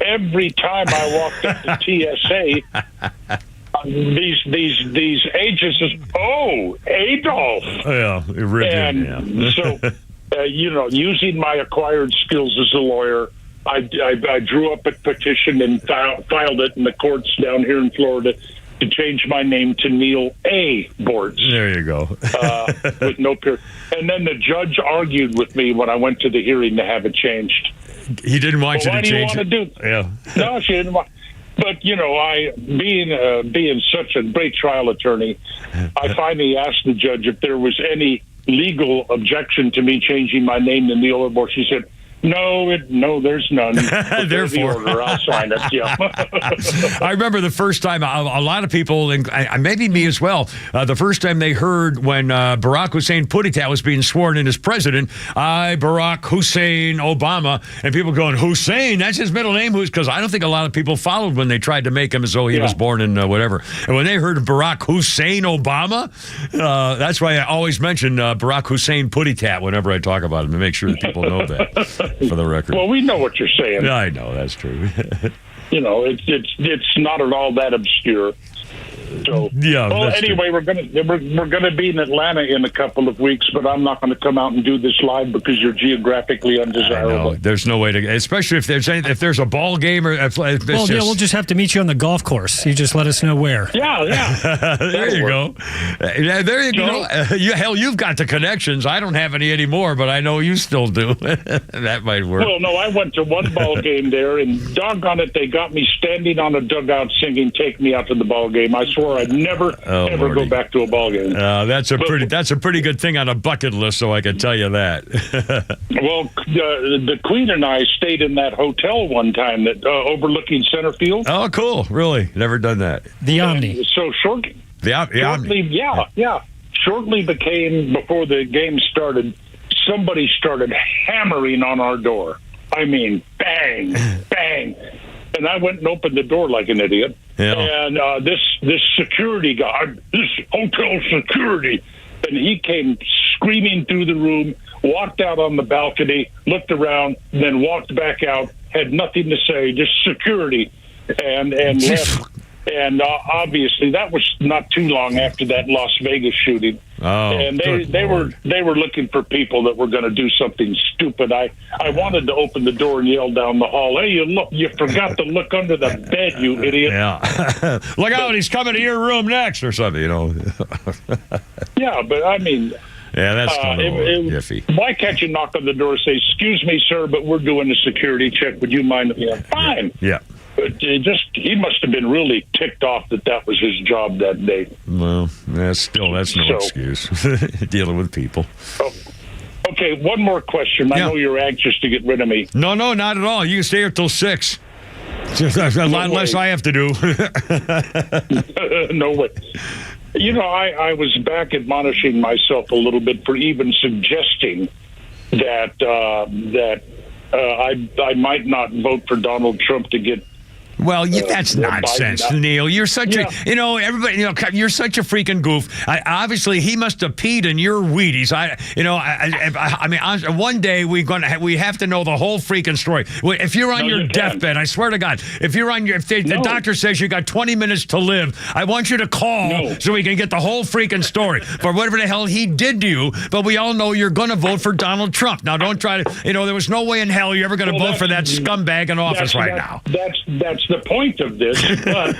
Every time I walked up to TSA, these agents says, "Oh, Adolf." Yeah, So, using my acquired skills as a lawyer, I drew up a petition and filed it in the courts down here in Florida to change my name to Neal A. Boortz. There you go. With no period. And then the judge argued with me when I went to the hearing to have it changed. He didn't want you to change it. Why do you want to do? Yeah. No, she didn't want. But I being such a great trial attorney, I finally asked the judge if there was any legal objection to me changing my name to Neal Boortz. She said, No, there's none. Therefore, the order, I'll sign it. Yeah. I remember the first time a lot of people, and maybe me as well, the first time they heard when Barack Hussein Puditat was being sworn in as president, Barack Hussein Obama, and people going, Hussein, that's his middle name? Because I don't think a lot of people followed when they tried to make him as though he was born in whatever. And when they heard Barack Hussein Obama, that's why I always mention Barack Hussein Puditat whenever I talk about him to make sure that people know that. For the record. Well, we know what you're saying. Yeah, I know, that's true. It's not at all that obscure. So, anyway, we're gonna be in Atlanta in a couple of weeks, but I'm not going to come out and do this live because you're geographically undesirable. There's no way to, especially if there's a ball game or we'll just have to meet you on the golf course. You just let us know where. Yeah. There you go. There you go. You've got the connections. I don't have any anymore, but I know you still do. That might work. Well, no, I went to one ball game there, and doggone it, they got me standing on a dugout singing "Take Me Out to the Ball Game." I swore I'd never ever go back to a ball game. That's a pretty good thing on a bucket list, so I can tell you that. Well, the Queen and I stayed in that hotel one time that overlooking center field. Oh, cool! Really, never done that. The Omni. So shortly, shortly before the game started, somebody started hammering on our door. I mean, bang, bang. And I went and opened the door like an idiot. Yeah. And this security guard, this hotel security, and he came screaming through the room, walked out on the balcony, looked around, then walked back out, had nothing to say, just security, and left. And obviously, that was not too long after that Las Vegas shooting. Oh, and they were looking for people that were going to do something stupid. I wanted to open the door and yell down the hall, "Hey, you forgot to look under the bed, you idiot!" Yeah, look out, he's coming to your room next, or something, Yeah, but I mean. Yeah, that's kind of iffy. Why can't you knock on the door and say, "Excuse me, sir, but we're doing a security check. Would you mind?" Fine. Yeah. he must have been really ticked off that was his job that day. Well, that's no excuse. Dealing with people. Oh, okay, one more question. I know you're anxious to get rid of me. No, not at all. You can stay here till 6. Just a lot less I have to do. No way. You know, I was back admonishing myself a little bit for even suggesting that I might not vote for Donald Trump to get. Well, that's nonsense, Neal. You're such everybody, you're such a freaking goof. Obviously, he must have peed in your Wheaties. I mean, one day we have to know the whole freaking story. If you're on your deathbed, I swear to God, if the doctor says you got 20 minutes to live, I want you to call so we can get the whole freaking story for whatever the hell he did to you. But we all know you're going to vote for Donald Trump. Now, don't try to, there was no way in hell you're ever going to vote for that scumbag in office right now. That's the point of this. But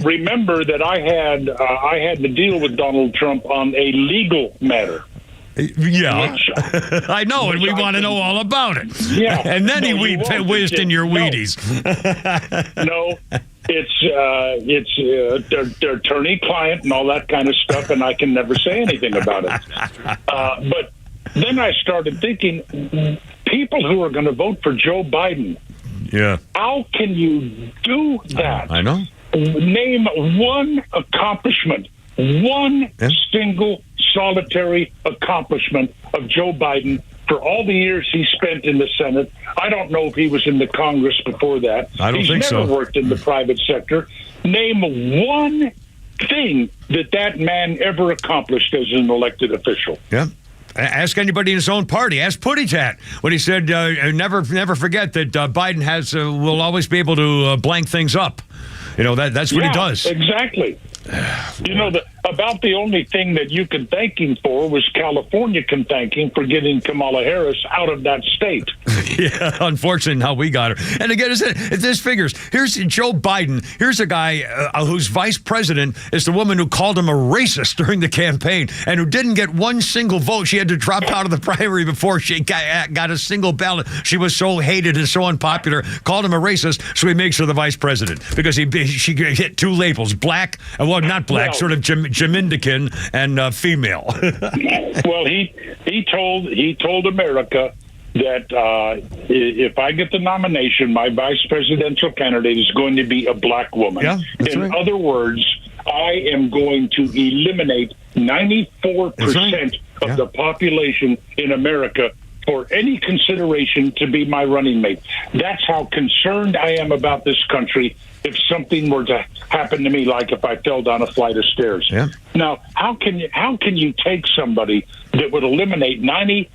remember that I had to deal with Donald Trump on a legal matter. Yeah, I know, and we want to know all about it. Yeah, and then he whizzed in your Wheaties. No, it's their attorney-client and all that kind of stuff, and I can never say anything about it. But then I started thinking, people who are going to vote for Joe Biden. Yeah. How can you do that? I know. Name one accomplishment, single solitary accomplishment of Joe Biden for all the years he spent in the Senate. I don't know if he was in the Congress before that. I don't think so. He's never worked in the private sector. Name one thing that man ever accomplished as an elected official. Yeah. Ask anybody in his own party. Ask Puttitat when he said, "Never forget that Biden will always be able to blank things up." That's what he does. Exactly. About the only thing that you could thank him for was California can thank him for getting Kamala Harris out of that state. Yeah, unfortunately, how we got her. And again, this figures. Here's Joe Biden. Here's a guy whose vice president is the woman who called him a racist during the campaign and who didn't get one single vote. She had to drop out of the primary before she got a single ballot. She was so hated and so unpopular. Called him a racist, so he makes her the vice president because she hit two labels: black, not black, sort of Jamindican and female. Well, he told America that if I get the nomination, my vice presidential candidate is going to be a black woman. Yeah, in other words, I am going to eliminate 94% of the population in America for any consideration to be my running mate. That's how concerned I am about this country if something were to happen to me, like if I fell down a flight of stairs. Yeah. Now, how can you take somebody that would eliminate 96%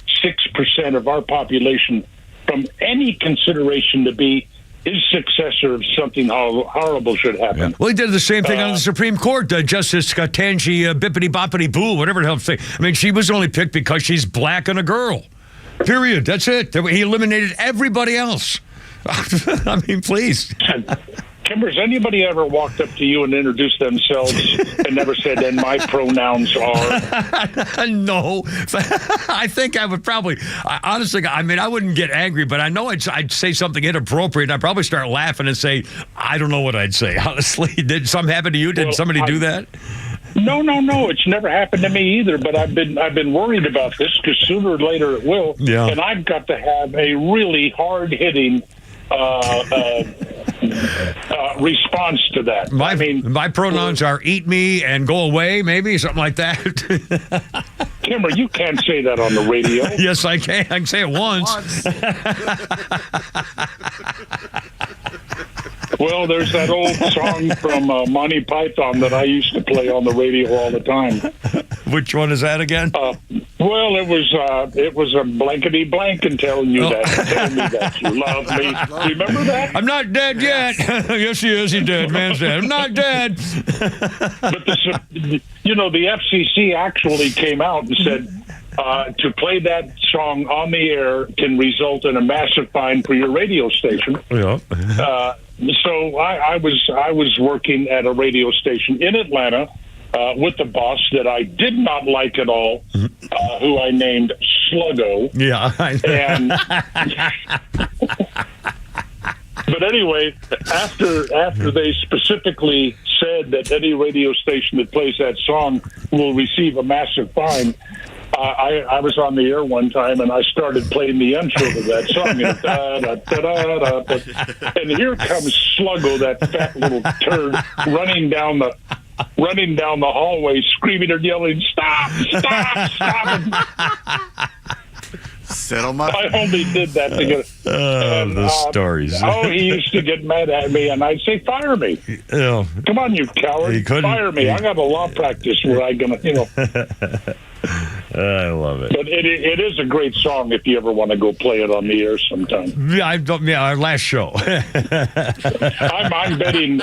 of our population from any consideration to be his successor if something horrible should happen? Yeah. Well, he did the same thing on the Supreme Court. Justice Katanji Bippity Boppity Boo, whatever the hell thing. I mean, she was only picked because she's black and a girl. Period. That's it. He eliminated everybody else. I mean, please. Kimber, has anybody ever walked up to you and introduced themselves and never said, and my pronouns are? No. I think I would probably, honestly, I mean, I wouldn't get angry, but I know I'd say something inappropriate. I'd probably start laughing and say, I don't know what I'd say, honestly. Did something happen to you? Did somebody do that? No. It's never happened to me either, but I've been worried about this because sooner or later it will. Yeah. And I've got to have a really hard-hitting response to that. My pronouns are eat me and go away, maybe, something like that. Kimber, you can't say that on the radio. Yes, I can. I can say it once. Well, there's that old song from Monty Python that I used to play on the radio all the time. Which one is that again? Well, it was a blankety blank and telling you that, telling me that you love me. Remember that? I'm not dead yet. Yes, he is. He's dead. Man's dead. I'm not dead. But the FCC actually came out and said to play that song on the air can result in a massive fine for your radio station. Yeah. So I was working at a radio station in Atlanta with the boss that I did not like at all, who I named Sluggo. Yeah. And But anyway, after they specifically said that any radio station that plays that song will receive a massive fine, I was on the air one time and I started playing the intro to that song. And here comes Sluggo, that fat little turd, running down the hallway, screaming and yelling, "Stop! Stop! Stop!" I only did that to get. The stories. He used to get mad at me, and I'd say, "Fire me! Come on, you coward! Fire me! I got a law practice where I'm gonna, I love it. But it is a great song if you ever want to go play it on the air sometime. Yeah, our last show. I'm betting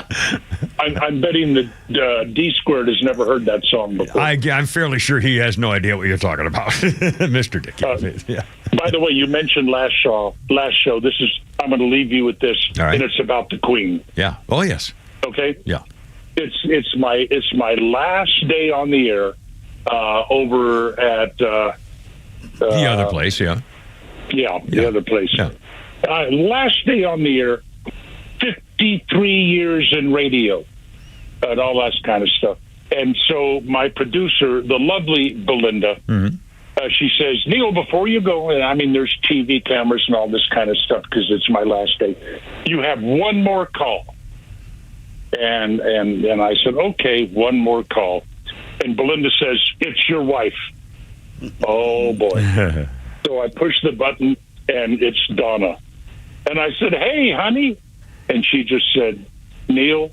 that D Squared has never heard that song before. I'm fairly sure he has no idea what you're talking about, Mr. Dick. Yeah. By the way, you mentioned last show. I'm going to leave you with this, and it's about the Queen. Yeah. Oh yes. Okay. Yeah. It's my last day on the air. Over at the other place, the other place. Yeah. Last day on the air, 53 years in radio, and all that kind of stuff. And so my producer, the lovely Belinda, she says, "Neal, before you go," and I mean, there's TV cameras and all this kind of stuff because it's my last day. "You have one more call." And I said, "Okay, one more call." And Belinda says, "It's your wife." Oh, boy. So I push the button, and it's Donna. And I said, "Hey, honey." And she just said, "Neal,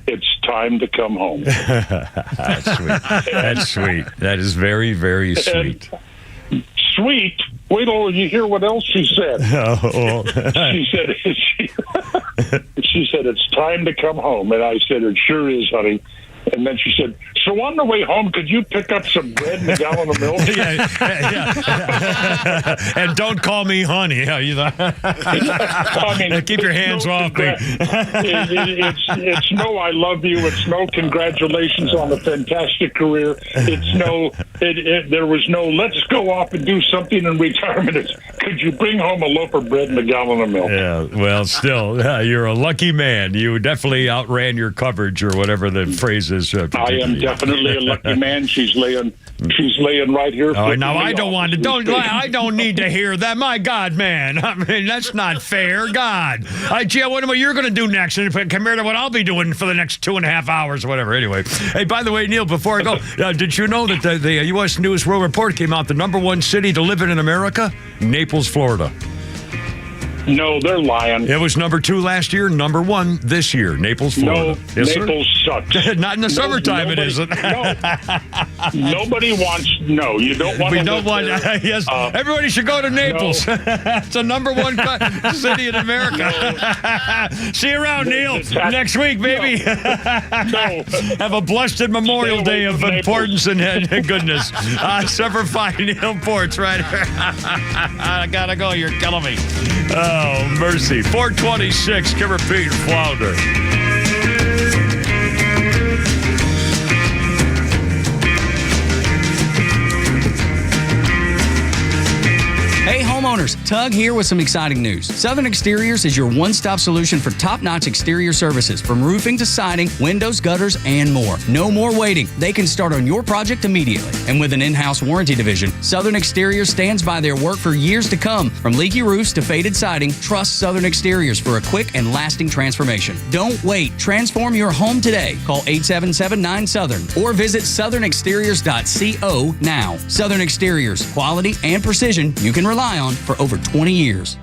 it's time to come home." That's sweet. That's sweet. That is very, very sweet. Sweet? Wait till you hear what else she said. She said, she said, "It's time to come home." And I said, "It sure is, honey." And then she said, "So on the way home, could you pick up some bread and a gallon of milk?" And don't call me honey. I mean, keep your hands off me. It's no "I love you." It's no "Congratulations on a fantastic career." It's no, there was no "Let's go off and do something in retirement." It's, "Could you bring home a loaf of bread and a gallon of milk?" Yeah, well, still, you're a lucky man. You definitely outran your coverage or whatever the phrase is. I am definitely a lucky man. She's laying right here. Oh, now I don't need to hear that. My God, man. I mean, that's not fair. God. Gee, I wonder what you're going to do next compared to what I'll be doing for the next 2.5 hours or whatever. Anyway. Hey, by the way, Neal, before I go, did you know that the U.S. News World Report came out, the number one city to live in America? Naples, Florida. No, they're lying. It was number 2 last year, number 1 this year. Naples, Florida. No, yes, Naples sucks. Not in the summertime, it isn't. No. Nobody wants. No, you don't want. We don't want. Yes, everybody should go to Naples. No. It's the number 1 city in America. No. See you around, Neal. Next week, baby. No. Have a blessed Memorial Day of importance and goodness. Suffer fine, Neal Boortz, right here. I gotta go. You're killing me. Oh, mercy. 426, Kimmer Pete Flounder. Hey, homeowners, Tug here with some exciting news. Southern Exteriors is your one-stop solution for top-notch exterior services, from roofing to siding, windows, gutters, and more. No more waiting. They can start on your project immediately. And with an in-house warranty division, Southern Exteriors stands by their work for years to come. From leaky roofs to faded siding, trust Southern Exteriors for a quick and lasting transformation. Don't wait. Transform your home today. Call 877-9-SOUTHERN or visit southernexteriors.co now. Southern Exteriors, quality and precision you can rely on for over 20 years.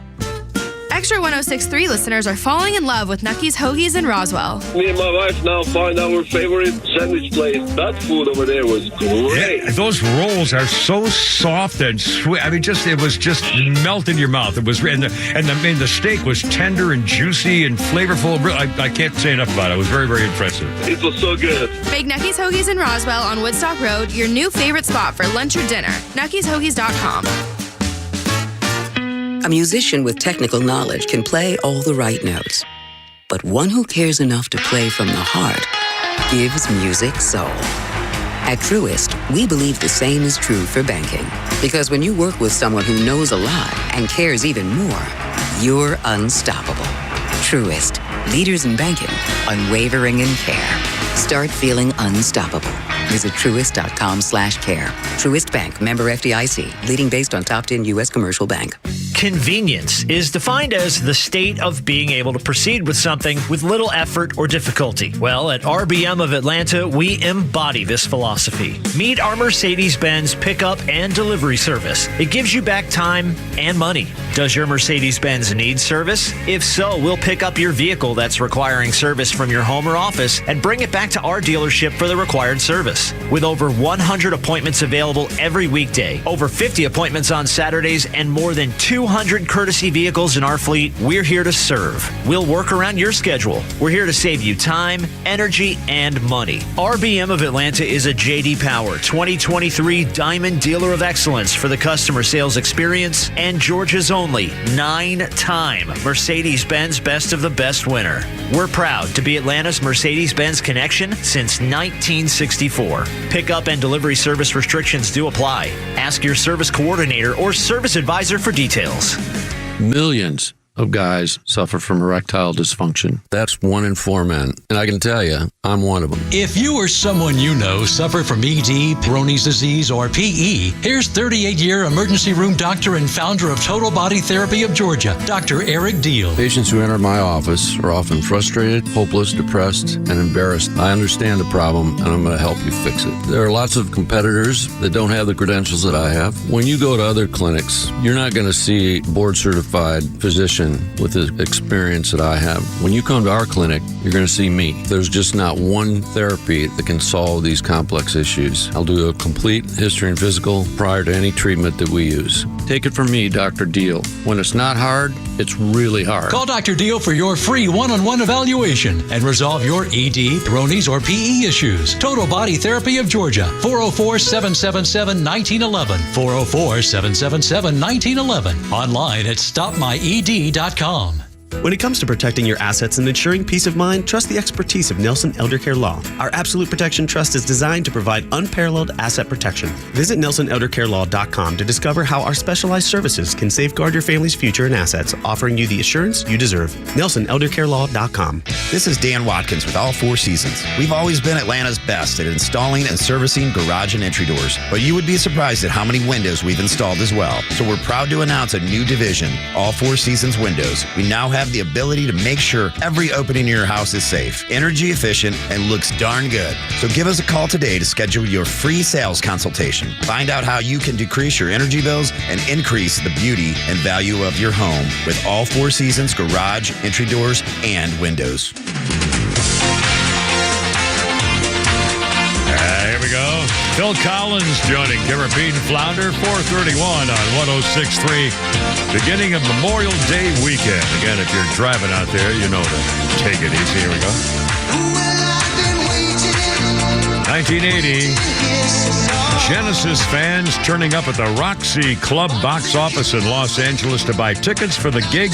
Extra 106.3 listeners are falling in love with Nucky's Hoagies in Roswell. Me and my wife now find our favorite sandwich place. That food over there was great. Yeah, those rolls are so soft and sweet. I mean, it was just melt in your mouth. It was, and the steak was tender and juicy and flavorful. I can't say enough about it. It was very, very impressive. It was so good. Make Nucky's Hoagies in Roswell on Woodstock Road your new favorite spot for lunch or dinner. Nucky'sHoagies.com. A musician with technical knowledge can play all the right notes. But one who cares enough to play from the heart gives music soul. At Truist, we believe the same is true for banking. Because when you work with someone who knows a lot and cares even more, you're unstoppable. Truist, leaders in banking, unwavering in care. Start feeling unstoppable. Visit Truist.com/care. Truist Bank, member FDIC, leading based on top 10 U.S. commercial bank. Convenience is defined as the state of being able to proceed with something with little effort or difficulty. Well, at RBM of Atlanta, we embody this philosophy. Meet our Mercedes-Benz pickup and delivery service. It gives you back time and money. Does your Mercedes-Benz need service? If so, we'll pick up your vehicle that's requiring service from your home or office and bring it back to our dealership for the required service. With over 100 appointments available every weekday, over 50 appointments on Saturdays, and more than 200 courtesy vehicles in our fleet, we're here to serve. We'll work around your schedule. We're here to save you time, energy, and money. RBM of Atlanta is a J.D. Power 2023 Diamond Dealer of Excellence for the customer sales experience and Georgia's only 9-time Mercedes-Benz Best of the Best winner. We're proud to be Atlanta's Mercedes-Benz connection since 1964. Pickup and delivery service restrictions do apply. Ask your service coordinator or service advisor for details. Millions of guys suffer from erectile dysfunction. That's 1 in 4 men. And I can tell you, I'm one of them. If you or someone you know suffer from ED, Peyronie's disease, or PE, here's 38-year emergency room doctor and founder of Total Body Therapy of Georgia, Dr. Eric Deal. Patients who enter my office are often frustrated, hopeless, depressed, and embarrassed. I understand the problem, and I'm going to help you fix it. There are lots of competitors that don't have the credentials that I have. When you go to other clinics, you're not going to see a board-certified physician with the experience that I have. When you come to our clinic, you're going to see me. There's just not one therapy that can solve these complex issues. I'll do a complete history and physical prior to any treatment that we use. Take it from me, Dr. Deal. When it's not hard, it's really hard. Call Dr. Deal for your free one-on-one evaluation and resolve your ED, Peyronie's, or PE issues. Total Body Therapy of Georgia, 404-777-1911, 404-777-1911, online at stopmyed.com. When it comes to protecting your assets and ensuring peace of mind, trust the expertise of Nelson Eldercare Law. Our Absolute Protection Trust is designed to provide unparalleled asset protection. Visit NelsonElderCareLaw.com to discover how our specialized services can safeguard your family's future and assets, offering you the assurance you deserve. NelsonElderCareLaw.com. This is Dan Watkins with All Four Seasons. We've always been Atlanta's best at installing and servicing garage and entry doors, but you would be surprised at how many windows we've installed as well. So we're proud to announce a new division, All Four Seasons Windows. We now have the ability to make sure every opening in your house is safe, energy efficient, and looks darn good. So give us a call today to schedule your free sales consultation. Find out how you can decrease your energy bills and increase the beauty and value of your home with All Four Seasons garage, entry doors, and windows. Here we go. Phil Collins joining Kimmer Pete and Flounder, 431 on 106.3. Beginning of Memorial Day weekend. Again, if you're driving out there, you know to take it easy. Here we go. 1980. Genesis fans turning up at the Roxy Club box office in Los Angeles to buy tickets for the gig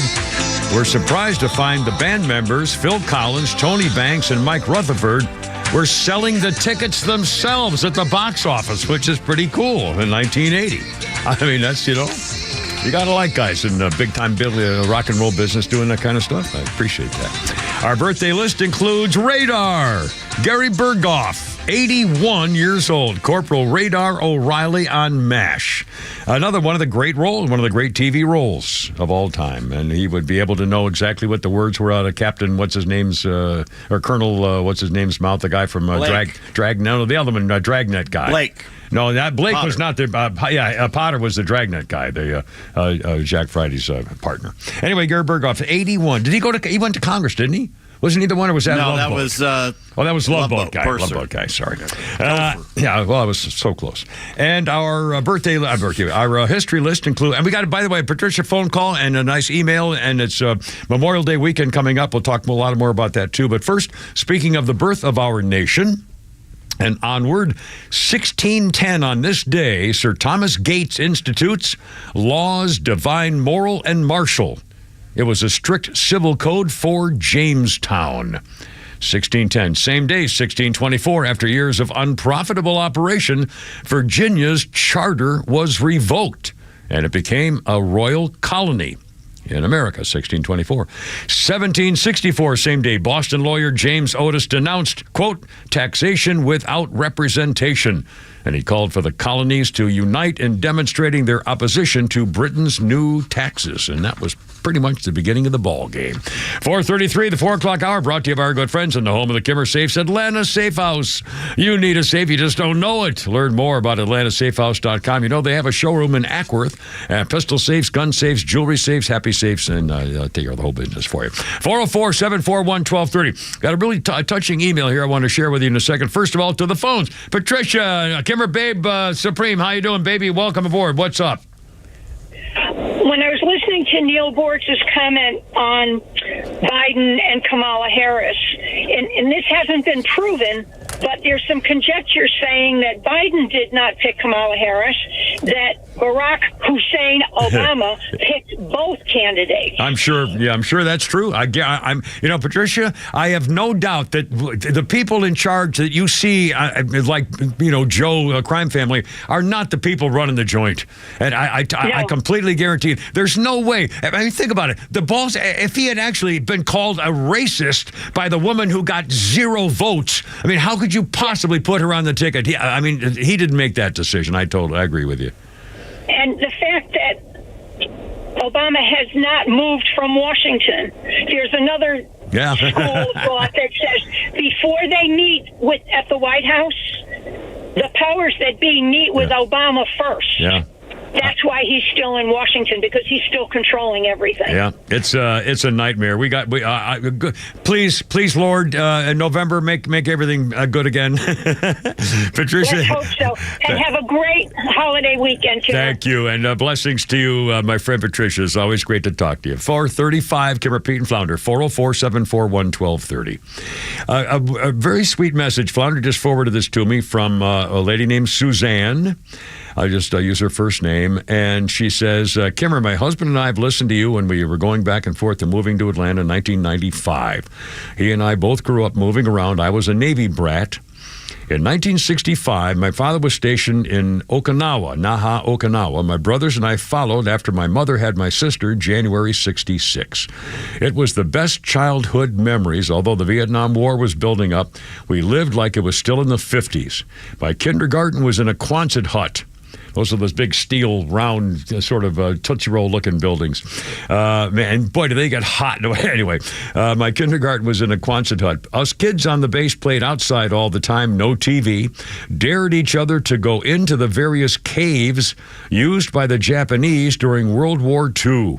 were surprised to find the band members, Phil Collins, Tony Banks, and Mike Rutherford, were selling the tickets themselves at the box office, which is pretty cool in 1980. I mean, that's, you know, you got to like guys in the big-time rock and roll business doing that kind of stuff. I appreciate that. Our birthday list includes Radar, Gary Berghoff, 81 years old, Corporal Radar O'Reilly on MASH. Another one of the great roles, one of the great TV roles of all time. And he would be able to know exactly what the words were out of Captain, or Colonel, what's-his-name's mouth, the guy from the other one, Dragnet guy. Blake. No, that Blake Potter. was not the. Potter was the Dragnet guy, the Jack Friday's partner. Anyway, Gary Berghoff, 81. Did he go to? He went to Congress, didn't he? Wasn't he the one, or was that No, Love that Boat? was. That was Love Boat guy. Purser. Love Boat guy. Sorry. Yeah. Well, I was so close. And our our history list includes. And we got, by the way, a Patricia phone call and a nice email, and it's Memorial Day weekend coming up. We'll talk a lot more about that too. But first, speaking of the birth of our nation. And onward, 1610 on this day, Sir Thomas Gates institutes laws divine, moral, and martial. It was a strict civil code for Jamestown. 1610. Same day, 1624, after years of unprofitable operation, Virginia's charter was revoked, and it became a royal colony. in America, 1624. 1764, same day, Boston lawyer James Otis denounced, quote, taxation without representation. And he called for the colonies to unite in demonstrating their opposition to Britain's new taxes. And that was pretty much the beginning of the ball game. 4:33, the 4 o'clock hour, brought to you by our good friends in the home of the Kimmer Safes, Atlanta Safe House. You need a safe, you just don't know it. Learn more about AtlantaSafeHouse.com. You know, they have a showroom in Ackworth. Pistol safes, gun safes, jewelry safes, happy safes, and I'll take care of the whole business for you. 404-741-1230. Got a really touching email here I want to share with you in a second. First of all, to the phones. Patricia, Kimmer Babe Supreme, how you doing, baby? Welcome aboard. What's up? When I was listening to Neal Boortz's comment on Biden and Kamala Harris, and this hasn't been proven, but there's some conjecture saying that Biden did not pick Kamala Harris, that Barack Hussein Obama picked both candidates. I'm sure that's true. I'm, Patricia, I have no doubt that the people in charge that you see, like, Joe, crime family, are not the people running the joint. And I completely guarantee it. There's no way. I mean, think about it. The boss, if he had actually been called a racist by the woman who got 0 votes, I mean, how could you possibly put her on the ticket? He didn't make that decision. I agree with you. And the fact that Obama has not moved from Washington, there's another school of thought that says before they meet at the White House, the powers that be meet with Obama first. Yeah. That's why he's still in Washington, because he's still controlling everything. Yeah, it's a nightmare. Please, Lord, in November, make everything good again. Patricia, let's hope so. And have a great holiday weekend, Kimmer. Thank you, and blessings to you, my friend Patricia. It's always great to talk to you. 435, Kimmer, Pete, and Flounder, 404-741-1230. A very sweet message. Flounder just forwarded this to me from a lady named Suzanne. I use her first name, and she says, Kimmer, my husband and I have listened to you when we were going back and forth and moving to Atlanta in 1995. He and I both grew up moving around. I was a Navy brat. In 1965, my father was stationed in Okinawa, Naha, Okinawa. My brothers and I followed after my mother had my sister, January 66. It was the best childhood memories. Although the Vietnam War was building up, we lived like it was still in the 50s. My kindergarten was in a Quonset hut. Those are those big steel, round, sort of Tootsie Roll looking buildings. Man, boy, do they get hot. Anyway, my kindergarten was in a Quonset hut. Us kids on the base played outside all the time, no TV, dared each other to go into the various caves used by the Japanese during World War II.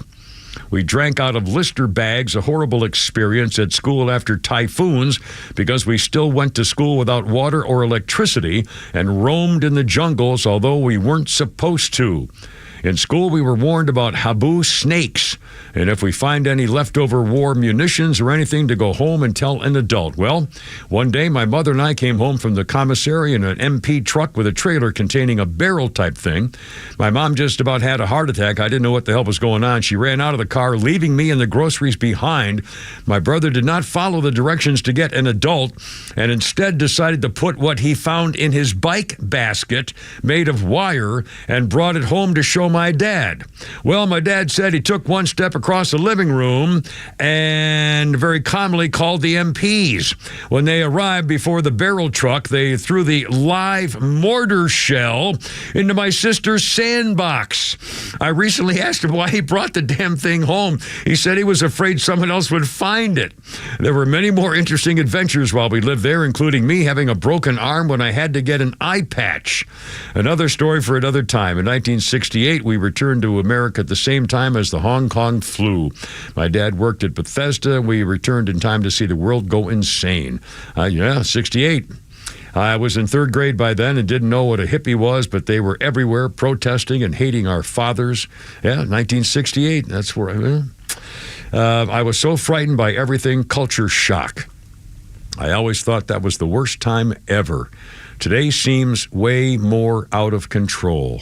We drank out of Lister bags, a horrible experience at school after typhoons because we still went to school without water or electricity and roamed in the jungles, although we weren't supposed to. In school, we were warned about Habu snakes, and if we find any leftover war munitions or anything, to go home and tell an adult. Well, one day, my mother and I came home from the commissary in an MP truck with a trailer containing a barrel-type thing. My mom just about had a heart attack. I didn't know what the hell was going on. She ran out of the car, leaving me and the groceries behind. My brother did not follow the directions to get an adult, and instead decided to put what he found in his bike basket, made of wire, and brought it home to show my dad. Well, my dad said he took one step across the living room and very calmly called the MPs. When they arrived before the barrel truck, they threw the live mortar shell into my sister's sandbox. I recently asked him why he brought the damn thing home. He said he was afraid someone else would find it. There were many more interesting adventures while we lived there, including me having a broken arm when I had to get an eye patch. Another story for another time. In 1968, we returned to America at the same time as the Hong Kong flu. My dad worked at Bethesda. We returned in time to see the world go insane. 68. I was in third grade by then and didn't know what a hippie was, but they were everywhere protesting and hating our fathers. 1968. That's where I was so frightened by everything, culture shock. I always thought that was the worst time ever. Today seems way more out of control.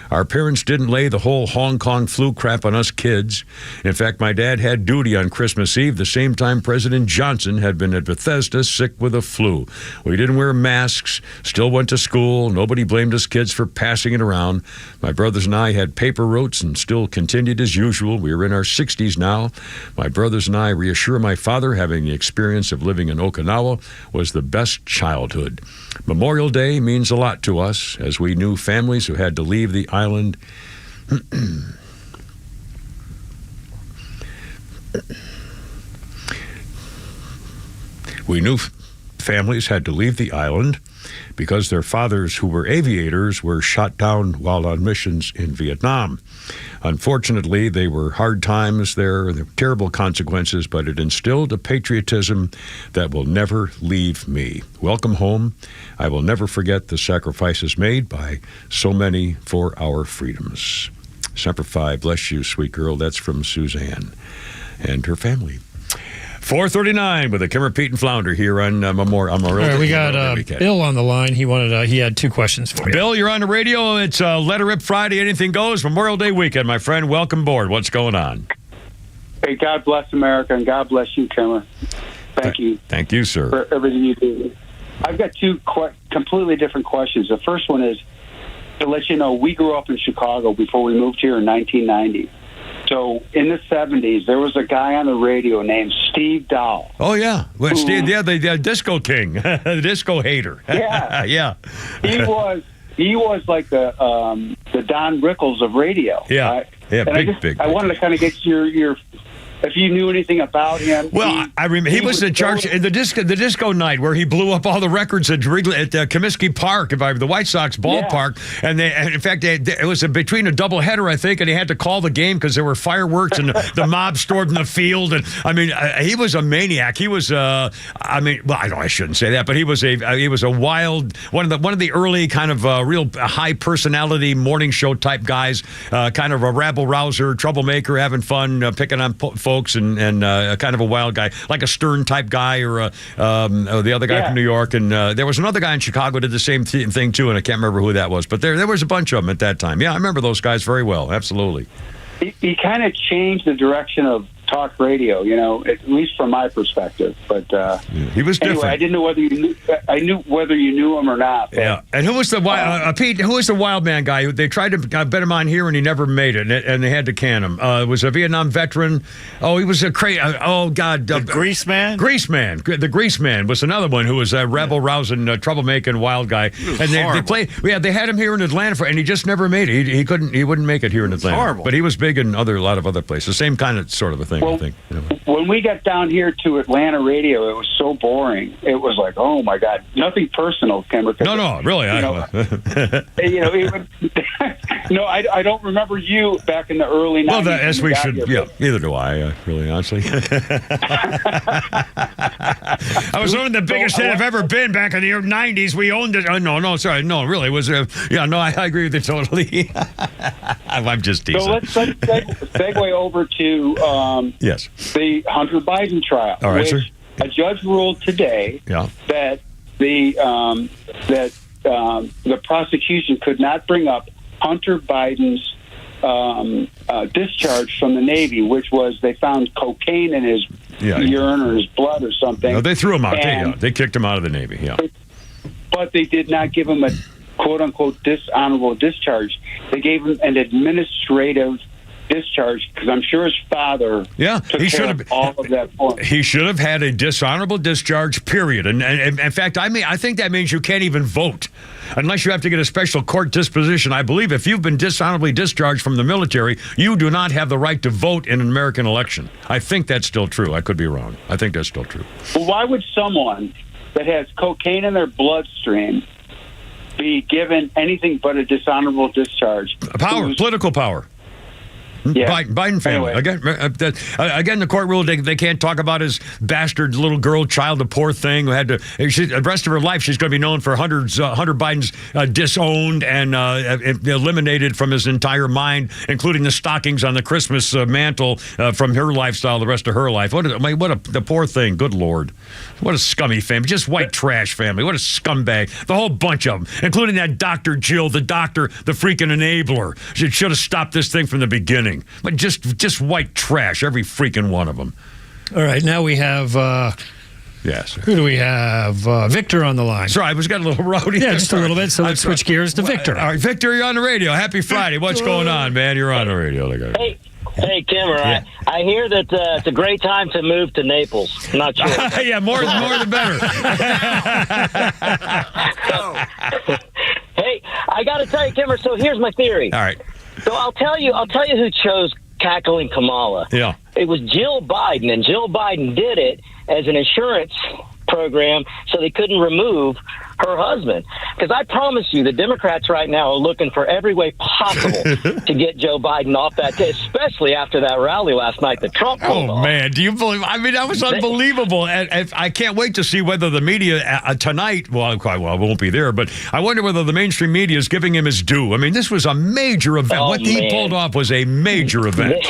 Our parents didn't lay the whole Hong Kong flu crap on us kids. In fact, my dad had duty on Christmas Eve, the same time President Johnson had been at Bethesda sick with a flu. We didn't wear masks, still went to school. Nobody blamed us kids for passing it around. My brothers and I had paper routes and still continued as usual. We were in our 60s now. My brothers and I reassure my father having the experience of living in Okinawa was the best childhood. Memorial Day means a lot to us, as we knew families who had to leave the island. We knew families had to leave the island because their fathers, who were aviators, were shot down while on missions in Vietnam. Unfortunately, they were hard times there, there were terrible consequences, but it instilled a patriotism that will never leave me. Welcome home. I will never forget the sacrifices made by so many for our freedoms. Semper Fi, bless you, sweet girl. That's from Suzanne and her family. 4:39 with a Kimmer, Pete, and Flounder here on Memorial Day. All right, we got Bill on the line. He had two questions for you. Bill, you're on the radio. It's Let Her Rip Friday. Anything goes. Memorial Day weekend, my friend. Welcome aboard. What's going on? Hey, God bless America, and God bless you, Kimmer. Thank you. Thank you, sir. For everything you do. I've got two completely different questions. The first one is to let you know we grew up in Chicago before we moved here in 1990. So in the 70s, there was a guy on the radio named Steve Dahl. Oh, yeah. Well, Steve, the disco king, the disco hater. Yeah. Yeah. He was like the Don Rickles of radio. Yeah. Right? Yeah, and big. I wanted to kind of get your if you knew anything about him. Well, I remember he was in charge in the disco night where he blew up all the records at Comiskey Park, the White Sox ballpark. Yeah. And in fact, it was between a doubleheader, I think, and he had to call the game because there were fireworks and the mob stormed the field. And I mean, he was a maniac. He was, I shouldn't say that, but he was a wild one of the early kind of real high personality morning show type guys, kind of a rabble rouser, troublemaker, having fun, picking on folks, and kind of a wild guy, like a Stern type guy, or the other guy from New York. And there was another guy in Chicago did the same thing too, and I can't remember who that was. But there was a bunch of them at that time. Yeah, I remember those guys very well. Absolutely. He kind of changed the direction of talk radio, at least from my perspective. But he was different. Anyway, I didn't know whether you knew. I knew whether you knew him or not. But, yeah. And who was the Pete? Who was the wild man guy? They tried to bet him on here, and he never made it, and they had to can him. Was a Vietnam veteran. Oh, he was a crazy. Oh God, the Grease Man. Grease Man. The Grease Man was another one who was a rebel rousing, troublemaking wild guy. And they played. Yeah, they had him here in Atlanta, and he just never made it. He couldn't. He wouldn't make it here in Atlanta. Horrible. But he was big in a lot of other places. Same kind of sort of a thing. Well, I think. When we got down here to Atlanta radio, it was so boring. It was like, oh my God, nothing personal, Kimber. No, really. I don't remember you back in the early 90s. Well, as we should. Yeah, neither do I. Really, honestly. I was one of the biggest that I've ever been back in the 90s. We owned it. No, really, it was. I agree with you totally. I'm just teasing. So let's segue over to yes. The Hunter Biden trial, all right, which a judge ruled today that the prosecution could not bring up Hunter Biden's discharge from the Navy, which was they found cocaine in his urine or his blood or something. No, they threw him out. They kicked him out of the Navy. Yeah, but they did not give him a quote-unquote dishonorable discharge. They gave him an administrative discharge because I'm sure his father took care of all of that for him. He should have had a dishonorable discharge, period. And in fact, I think that means you can't even vote unless you have to get a special court disposition. I believe if you've been dishonorably discharged from the military, you do not have the right to vote in an American election. I think that's still true. I could be wrong. I think that's still true. Well, why would someone that has cocaine in their bloodstream be given anything but a dishonorable discharge? Political power. Yeah. Biden family. Anyway. Again, the court ruled they can't talk about his bastard little girl child, the poor thing who had to. The rest of her life, she's going to be known for Hunter Biden's disowned and eliminated from his entire mind, including the stockings on the Christmas mantle from her lifestyle the rest of her life. The poor thing. Good Lord. What a scummy family. Just white trash family. What a scumbag. The whole bunch of them, including that Dr. Jill, the doctor, the freaking enabler. She should have stopped this thing from the beginning. But just white trash, every freaking one of them. All right, now we have... Yes. Who do we have? Victor on the line. Sorry, I was getting a little rowdy. Yeah, just a little bit. So let's switch gears to Victor. All right, Victor, you're on the radio. Happy Friday. What's going on, man? You're on the radio. Hey, Kimmer, yeah. I hear that it's a great time to move to Naples. I'm not sure. Yeah, more the better. Hey, I got to tell you, Kimmer, so here's my theory. All right. So I'll tell you who chose cackling Kamala. Yeah. It was Jill Biden, and Jill Biden did it as an insurance program so they couldn't remove her husband. Because I promise you, the Democrats right now are looking for every way possible to get Joe Biden off that, especially after that rally last night that Trump pulled off. Man, do you believe? I mean, that was unbelievable. And I can't wait to see whether the media tonight, well, it won't be there, but I wonder whether the mainstream media is giving him his due. I mean, this was a major event. What he pulled off was a major event.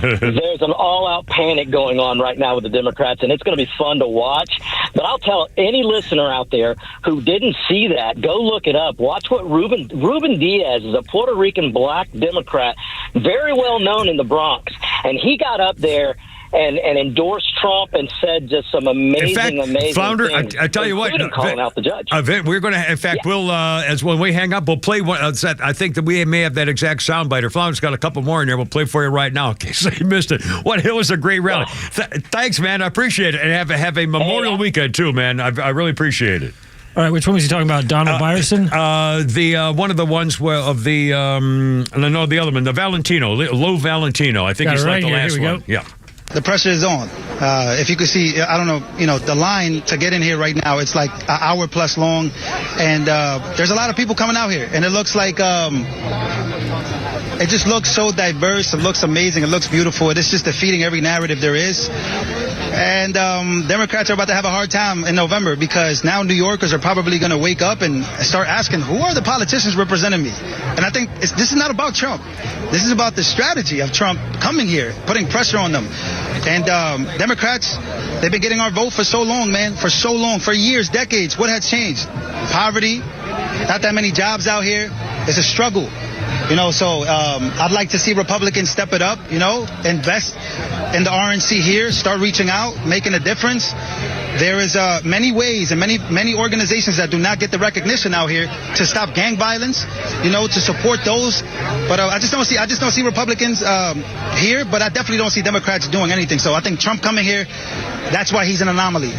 There's an all-out panic going on right now with the Democrats, and it's going to be fun to watch. But I'll tell any listener out there who didn't see that, go look it up. Watch what Ruben Diaz is, a Puerto Rican black Democrat, very well known in the Bronx, and he got up there and endorsed Trump and said just some amazing Flounder, things. I tell you what, calling out the judge. We're going to, in fact, we'll as when we hang up, we'll play one. I think that we may have that exact soundbite. Or Flounder's got a couple more in there. We'll play for you right now in case you missed it. It was a great rally. Thanks, man. I appreciate it, and have a Memorial weekend too, man. I really appreciate it. All right, which one was he talking about? Donald Byerson? The one of the ones of the the other one, the Valentino, Lou Valentino. I think he's like the last one. Yeah. The pressure is on. If you could see, I don't know, the line to get in here right now, it's like an hour plus long. And there's a lot of people coming out here. And it looks like, it just looks so diverse. It looks amazing. It looks beautiful. It's just defeating every narrative there is. And Democrats are about to have a hard time in November because now New Yorkers are probably going to wake up and start asking, who are the politicians representing me? And I think this is not about Trump. This is about the strategy of Trump coming here, putting pressure on them. And Democrats, they've been getting our vote for so long, man, for so long, for years, decades. What has changed? Poverty, not that many jobs out here. It's a struggle. So I'd like to see Republicans step it up, invest in the RNC here, start reaching out, making a difference. There is many ways and many organizations that do not get the recognition out here to stop gang violence, to support those. But I just don't see Republicans here, but I definitely don't see Democrats doing anything. So I think Trump coming here, that's why he's an anomaly.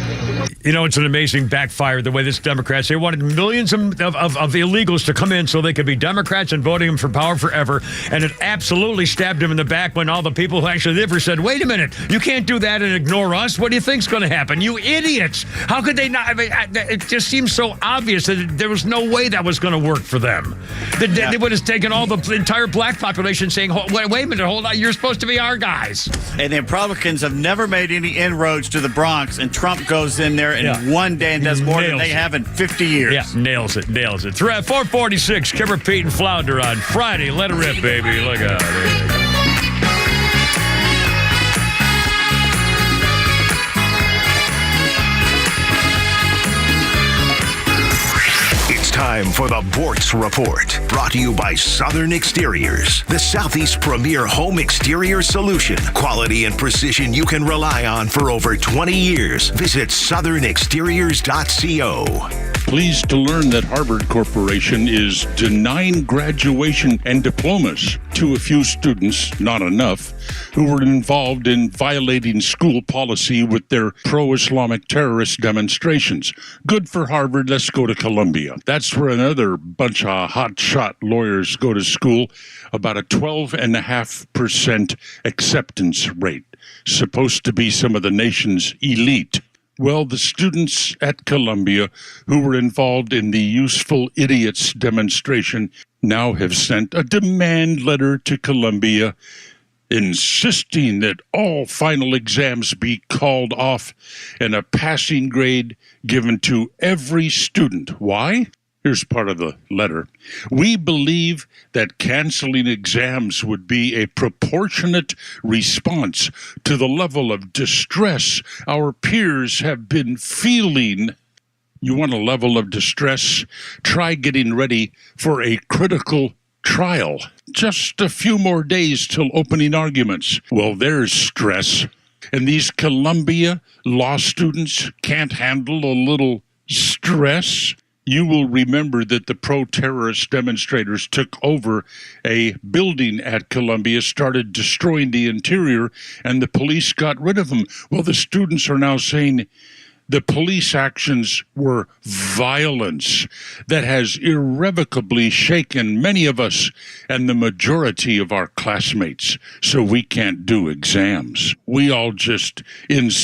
It's an amazing backfire the way this Democrats, they wanted millions of illegals to come in so they could be Democrats and voting them for power forever. And it absolutely stabbed him in the back when all the people who actually live here said, wait a minute, you can't do that and ignore us. What do you think's going to happen? You idiots. How could they not? I mean, it just seems so obvious that there was no way that was going to work for them. They would have taken all the entire black population saying, wait a minute, hold on, you're supposed to be our guys. And the Republicans have never made any inroads to the Bronx, and Trump goes in there in one day and does more than they have in 50 years. Yeah, nails it. 446, Kimmer, Pete, and Flounder on Friday. Let it rip, baby. Look out. There you go. Time for the Boortz Report, brought to you by Southern Exteriors, the Southeast's premier home exterior solution. Quality and precision you can rely on for over 20 years. Visit southernexteriors.co. Pleased to learn that Harvard Corporation is denying graduation and diplomas to a few students, not enough, who were involved in violating school policy with their pro-Islamic terrorist demonstrations. Good for Harvard. Let's go to Columbia. That's where another bunch of hotshot lawyers go to school, about a 12.5% acceptance rate, supposed to be some of the nation's elite. Well, the students at Columbia who were involved in the Useful Idiots demonstration now have sent a demand letter to Columbia insisting that all final exams be called off and a passing grade given to every student. Why? Here's part of the letter. We believe that canceling exams would be a proportionate response to the level of distress our peers have been feeling. You want a level of distress? Try getting ready for a critical trial. Just a few more days till opening arguments. Well, there's stress. And these Columbia law students can't handle a little stress. You will remember that the pro-terrorist demonstrators took over a building at Columbia, started destroying the interior, and the police got rid of them. Well, the students are now saying the police actions were violence that has irrevocably shaken many of us and the majority of our classmates, so we can't do exams. We all just,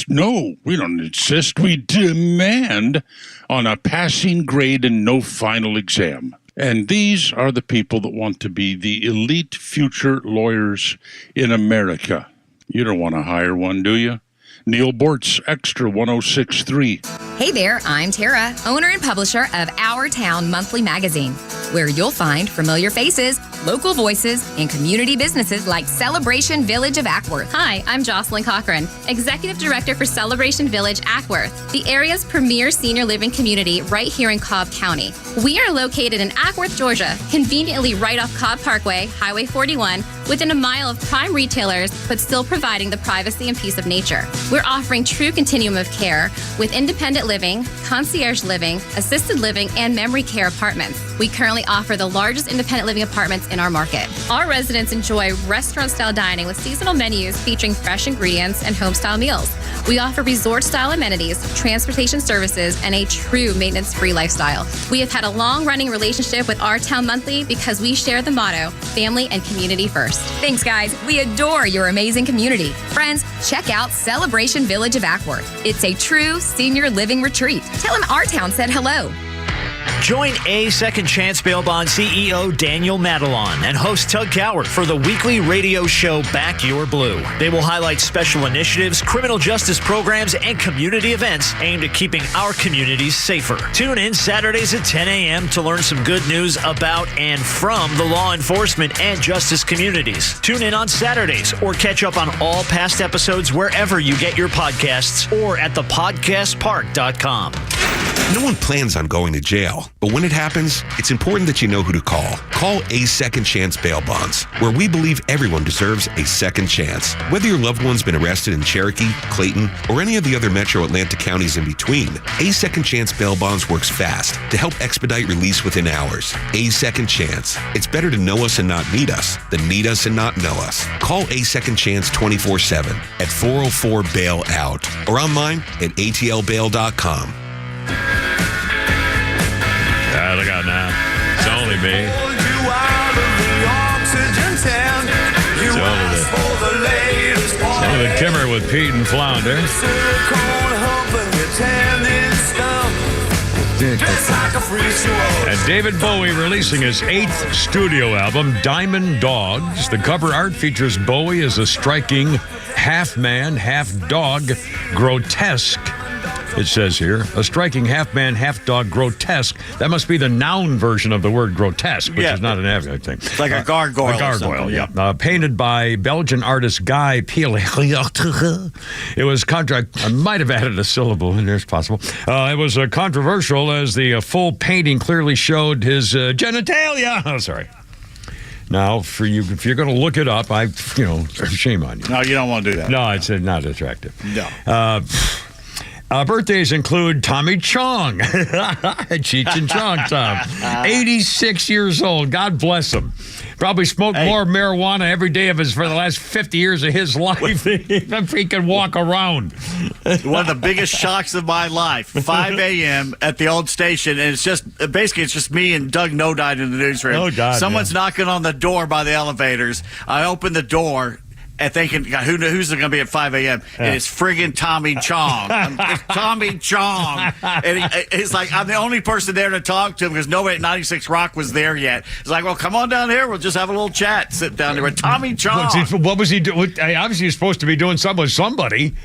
no, we don't insist, we demand on a passing grade and no final exam. And these are the people that want to be the elite future lawyers in America. You don't want to hire one, do you? Neal Boortz, Extra 106.3. Hey there, I'm Tara, owner and publisher of Our Town Monthly Magazine, where you'll find familiar faces, local voices, and community businesses like Celebration Village of Ackworth. Hi, I'm Jocelyn Cochran, Executive Director for Celebration Village Ackworth, the area's premier senior living community right here in Cobb County. We are located in Ackworth, Georgia, conveniently right off Cobb Parkway, Highway 41, within a mile of prime retailers, but still providing the privacy and peace of nature. We're offering true continuum of care with independent living, concierge living, assisted living, and memory care apartments. We currently offer the largest independent living apartments in our market. Our residents enjoy restaurant-style dining with seasonal menus featuring fresh ingredients and home-style meals. We offer resort-style amenities, transportation services, and a true maintenance-free lifestyle. We have had a long-running relationship with Our Town Monthly because we share the motto, family and community first. Thanks, guys. We adore your amazing community. Friends, check out Celebration Village of Ackworth. It's a true senior living retreat. Tell them Our Town said hello. Join A Second Chance Bail Bond CEO Daniel Madelon and host Tug Coward for the weekly radio show Back Your Blue. They will highlight special initiatives, criminal justice programs, and community events aimed at keeping our communities safer. Tune in Saturdays at 10 a.m. to learn some good news about and from the law enforcement and justice communities. Tune in on Saturdays or catch up on all past episodes wherever you get your podcasts or at thepodcastpark.com. No one plans on going to jail, but when it happens, it's important that you know who to call. Call A Second Chance Bail Bonds, where we believe everyone deserves a second chance. Whether your loved one's been arrested in Cherokee, Clayton, or any of the other metro Atlanta counties in between, A Second Chance Bail Bonds works fast to help expedite release within hours. A Second Chance. It's better to know us and not need us than need us and not know us. Call A Second Chance 24/7 at 404-BAIL-OUT or online at atlbail.com. Look out now. It's only me. It's only the Kimmer with Pete and Flounder. And David Bowie releasing his 8th studio album, Diamond Dogs. The cover art features Bowie as a striking half-man, half-dog grotesque. It says here, a striking half-man, half-dog grotesque. That must be the noun version of the word grotesque, which is not an adjective thing. It's like a gargoyle. A gargoyle, yeah. Painted by Belgian artist Guy Piele. It was I might have added a syllable in there, it's possible. It was controversial as the full painting clearly showed his genitalia. Oh, sorry. Now, for you, if you're going to look it up, shame on you. No, you don't want to do that. No, it's not attractive. No. Birthdays include Tommy Chong. Cheech and Chong Tom. 86 years old. God bless him. Probably smoked more marijuana every day for the last 50 years of his life if he can walk around. One of the biggest shocks of my life. 5 a.m. at the old station, and it's just me and Doug Nodine in the newsroom. Oh, God. Someone's knocking on the door by the elevators. I open the door, and thinking, who's going to be at 5 a.m.? And it's friggin' Tommy Chong. It's Tommy Chong. And he's like, I'm the only person there to talk to him because nobody at 96 Rock was there yet. He's like, well, come on down here. We'll just have a little chat. Sit down there with Tommy Chong. What was he doing? Obviously, he was supposed to be doing something with somebody.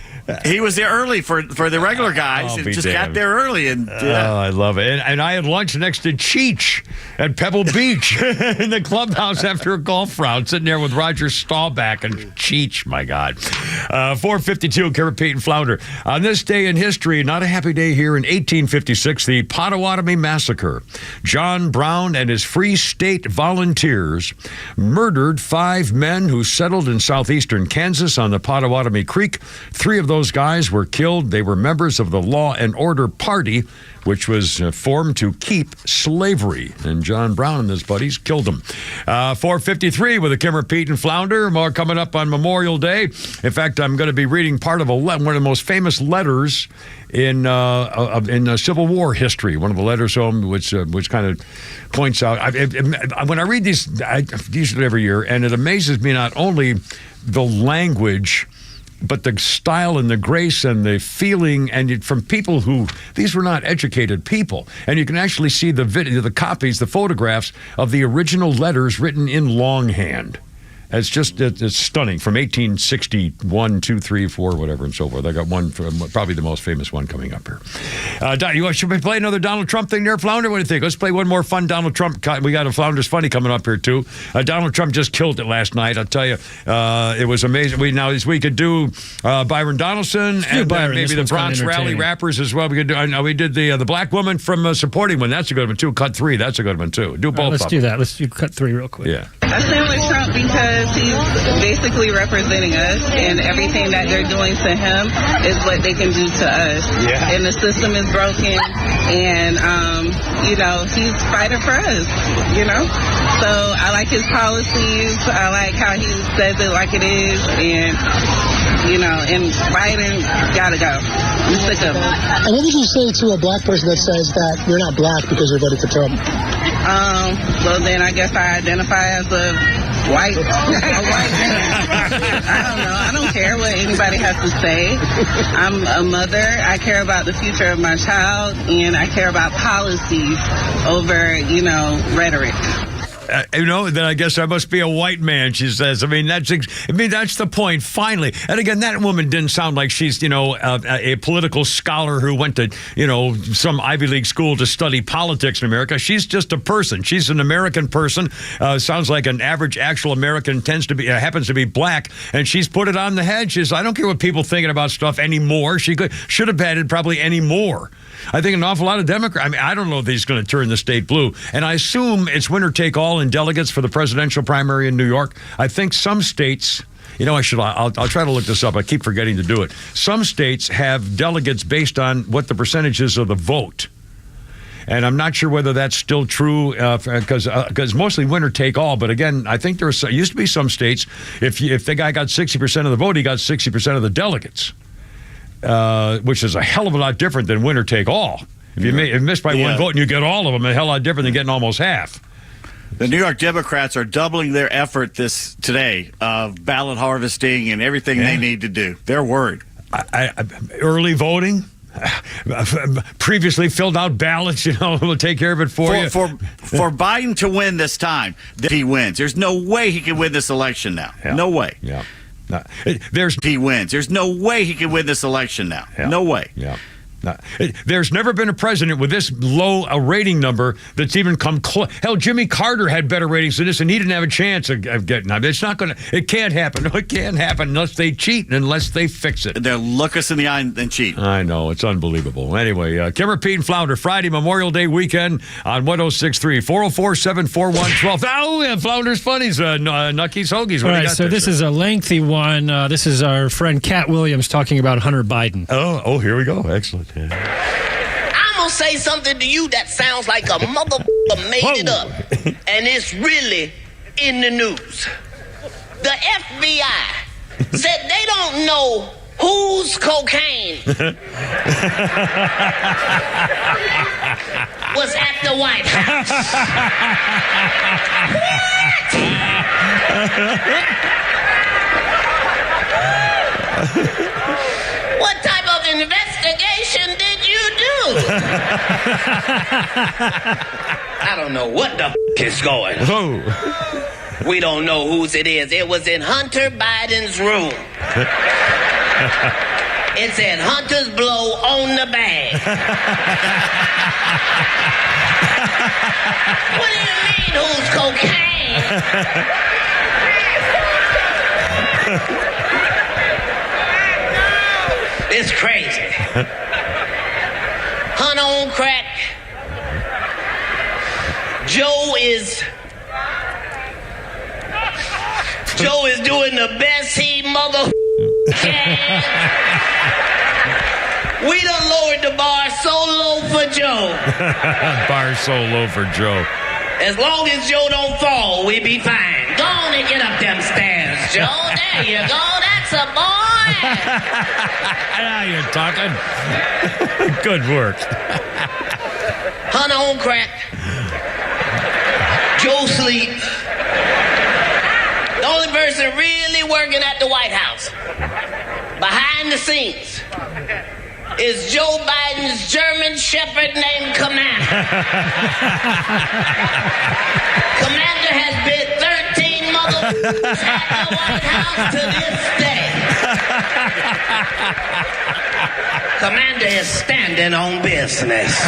He was there early for the regular guys and just got there early. And I love it. And I had lunch next to Cheech at Pebble Beach in the clubhouse after a golf round, sitting there with Roger Staubach and Cheech. My God. 452, Carrot, Pete, and Flounder. On this day in history, not a happy day here in 1856, the Potawatomi Massacre. John Brown and his Free State Volunteers murdered 5 men who settled in southeastern Kansas on the Potawatomi Creek. 3 of those guys were killed. They were members of the Law and Order Party, which was formed to keep slavery. And John Brown and his buddies killed them. 453 with a Kimmer, Pete, and Flounder. More coming up on Memorial Day. In fact, I'm going to be reading part of one of the most famous letters in Civil War history. One of the letters home, which kind of points out. When I read these, I use it every year, and it amazes me not only the language, but the style and the grace and the feeling, and from people who, these were not educated people. And you can actually see the video, the copies, the photographs of the original letters written in longhand. It's stunning, from 1861, 2, 3, 4, whatever, and so forth. I got one, probably the most famous one coming up here. Should we play another Donald Trump thing there, Flounder? What do you think? Let's play one more fun Donald Trump. We got a Flounder's Funny coming up here, too. Donald Trump just killed it last night. I'll tell you, it was amazing. We could do Byron Donaldson and maybe the Bronx Rally rappers as well. We could do. We did the black woman from supporting one. That's a good one, too. Cut 3. That's a good one, too. Do both. Let's do that. Let's do Cut 3 real quick. Yeah. I stand with Trump because he's basically representing us, and everything that they're doing to him is what they can do to us. Yeah. And the system is broken, and, he's fighting for us, So I like his policies. I like how he says it like it is, and, and Biden gotta go. I'm sick of it. And what would you say to a black person that says that you're not black because you're voting for Trump? Well, then I guess I identify as a white man. I don't know. I don't care what anybody has to say. I'm a mother. I care about the future of my child, and I care about policies over, rhetoric. Then I guess I must be a white man, she says. That's the point, finally. And again, that woman didn't sound like she's, a political scholar who went to, some Ivy League school to study politics in America. She's just a person. She's an American person. Sounds like an average actual American happens to be black. And she's put it on the head. She says, I don't care what people thinking about stuff anymore. She should have had it probably anymore. I think an awful lot of Democrats, I don't know if he's going to turn the state blue. And I assume it's winner take all in delegates for the presidential primary in New York. I think some states, I'll try to look this up. I keep forgetting to do it. Some states have delegates based on what the percentage is of the vote. And I'm not sure whether that's still true because mostly winner take all. But again, I think there used to be some states, if the guy got 60% of the vote, he got 60% of the delegates. Which is a hell of a lot different than winner take all. If you miss by one vote and you get all of them, a hell of a lot different than getting almost half. The New York Democrats are doubling their effort today of ballot harvesting and everything they need to do. They're worried. Early voting, previously filled out ballots, will take care of it for you. For Biden to win this time, he wins. There's no way he can win this election now. Yeah. No way. Yeah. He wins. There's no way he can win this election now. Yeah. No way. Yeah. There's never been a president with this low a rating number that's even come close. Hell, Jimmy Carter had better ratings than this, and he didn't have a chance of getting it. It's not going to. It can't happen. No, it can't happen unless they cheat and unless they fix it. They'll look us in the eye and cheat. I know. It's unbelievable. Anyway, Kimmer, Pete, and Flounder, Friday, Memorial Day weekend on 106.3, 404-741-12. Oh, yeah, Flounder's Funnies, Nuckies, Hoagies. All right, so this is a lengthy one. This is our friend Cat Williams talking about Hunter Biden. Oh, here we go. Excellent. I'm gonna say something to you that sounds like a motherfucker made it up, and it's really in the news. The FBI said they don't know whose cocaine was at the White House. What? I don't know what the is going on. Whoa. We don't know whose it is. It was in Hunter Biden's room. It said Hunter's blow on the bag. What do you mean, who's cocaine? It's crazy. Hunter on crack. Joe is doing the best he mother can. We done lowered the bar so low for Joe. Bar so low for Joe. As long as Joe don't fall, we be fine. Go on and get up them stairs, Joe. There you go. That's a boy. Now you're talking. Good work. Hunter on crack. Joe sleep. The only person really working at the White House, behind the scenes, is Joe Biden's German Shepherd named Commander. Commander has been 13 motherfuckers at the White House to this day. Commander is standing on business.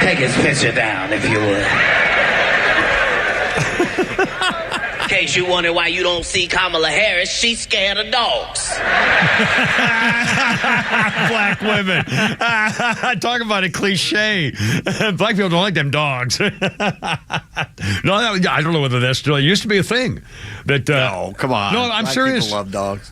Take his picture down, if you would. In case you wonder why you don't see Kamala Harris, she's scared of dogs. Black women. Talk about a cliche. Black people don't like them dogs. No, I don't know whether that's still. It used to be a thing. But no, come on. No, I'm Black serious. People love dogs.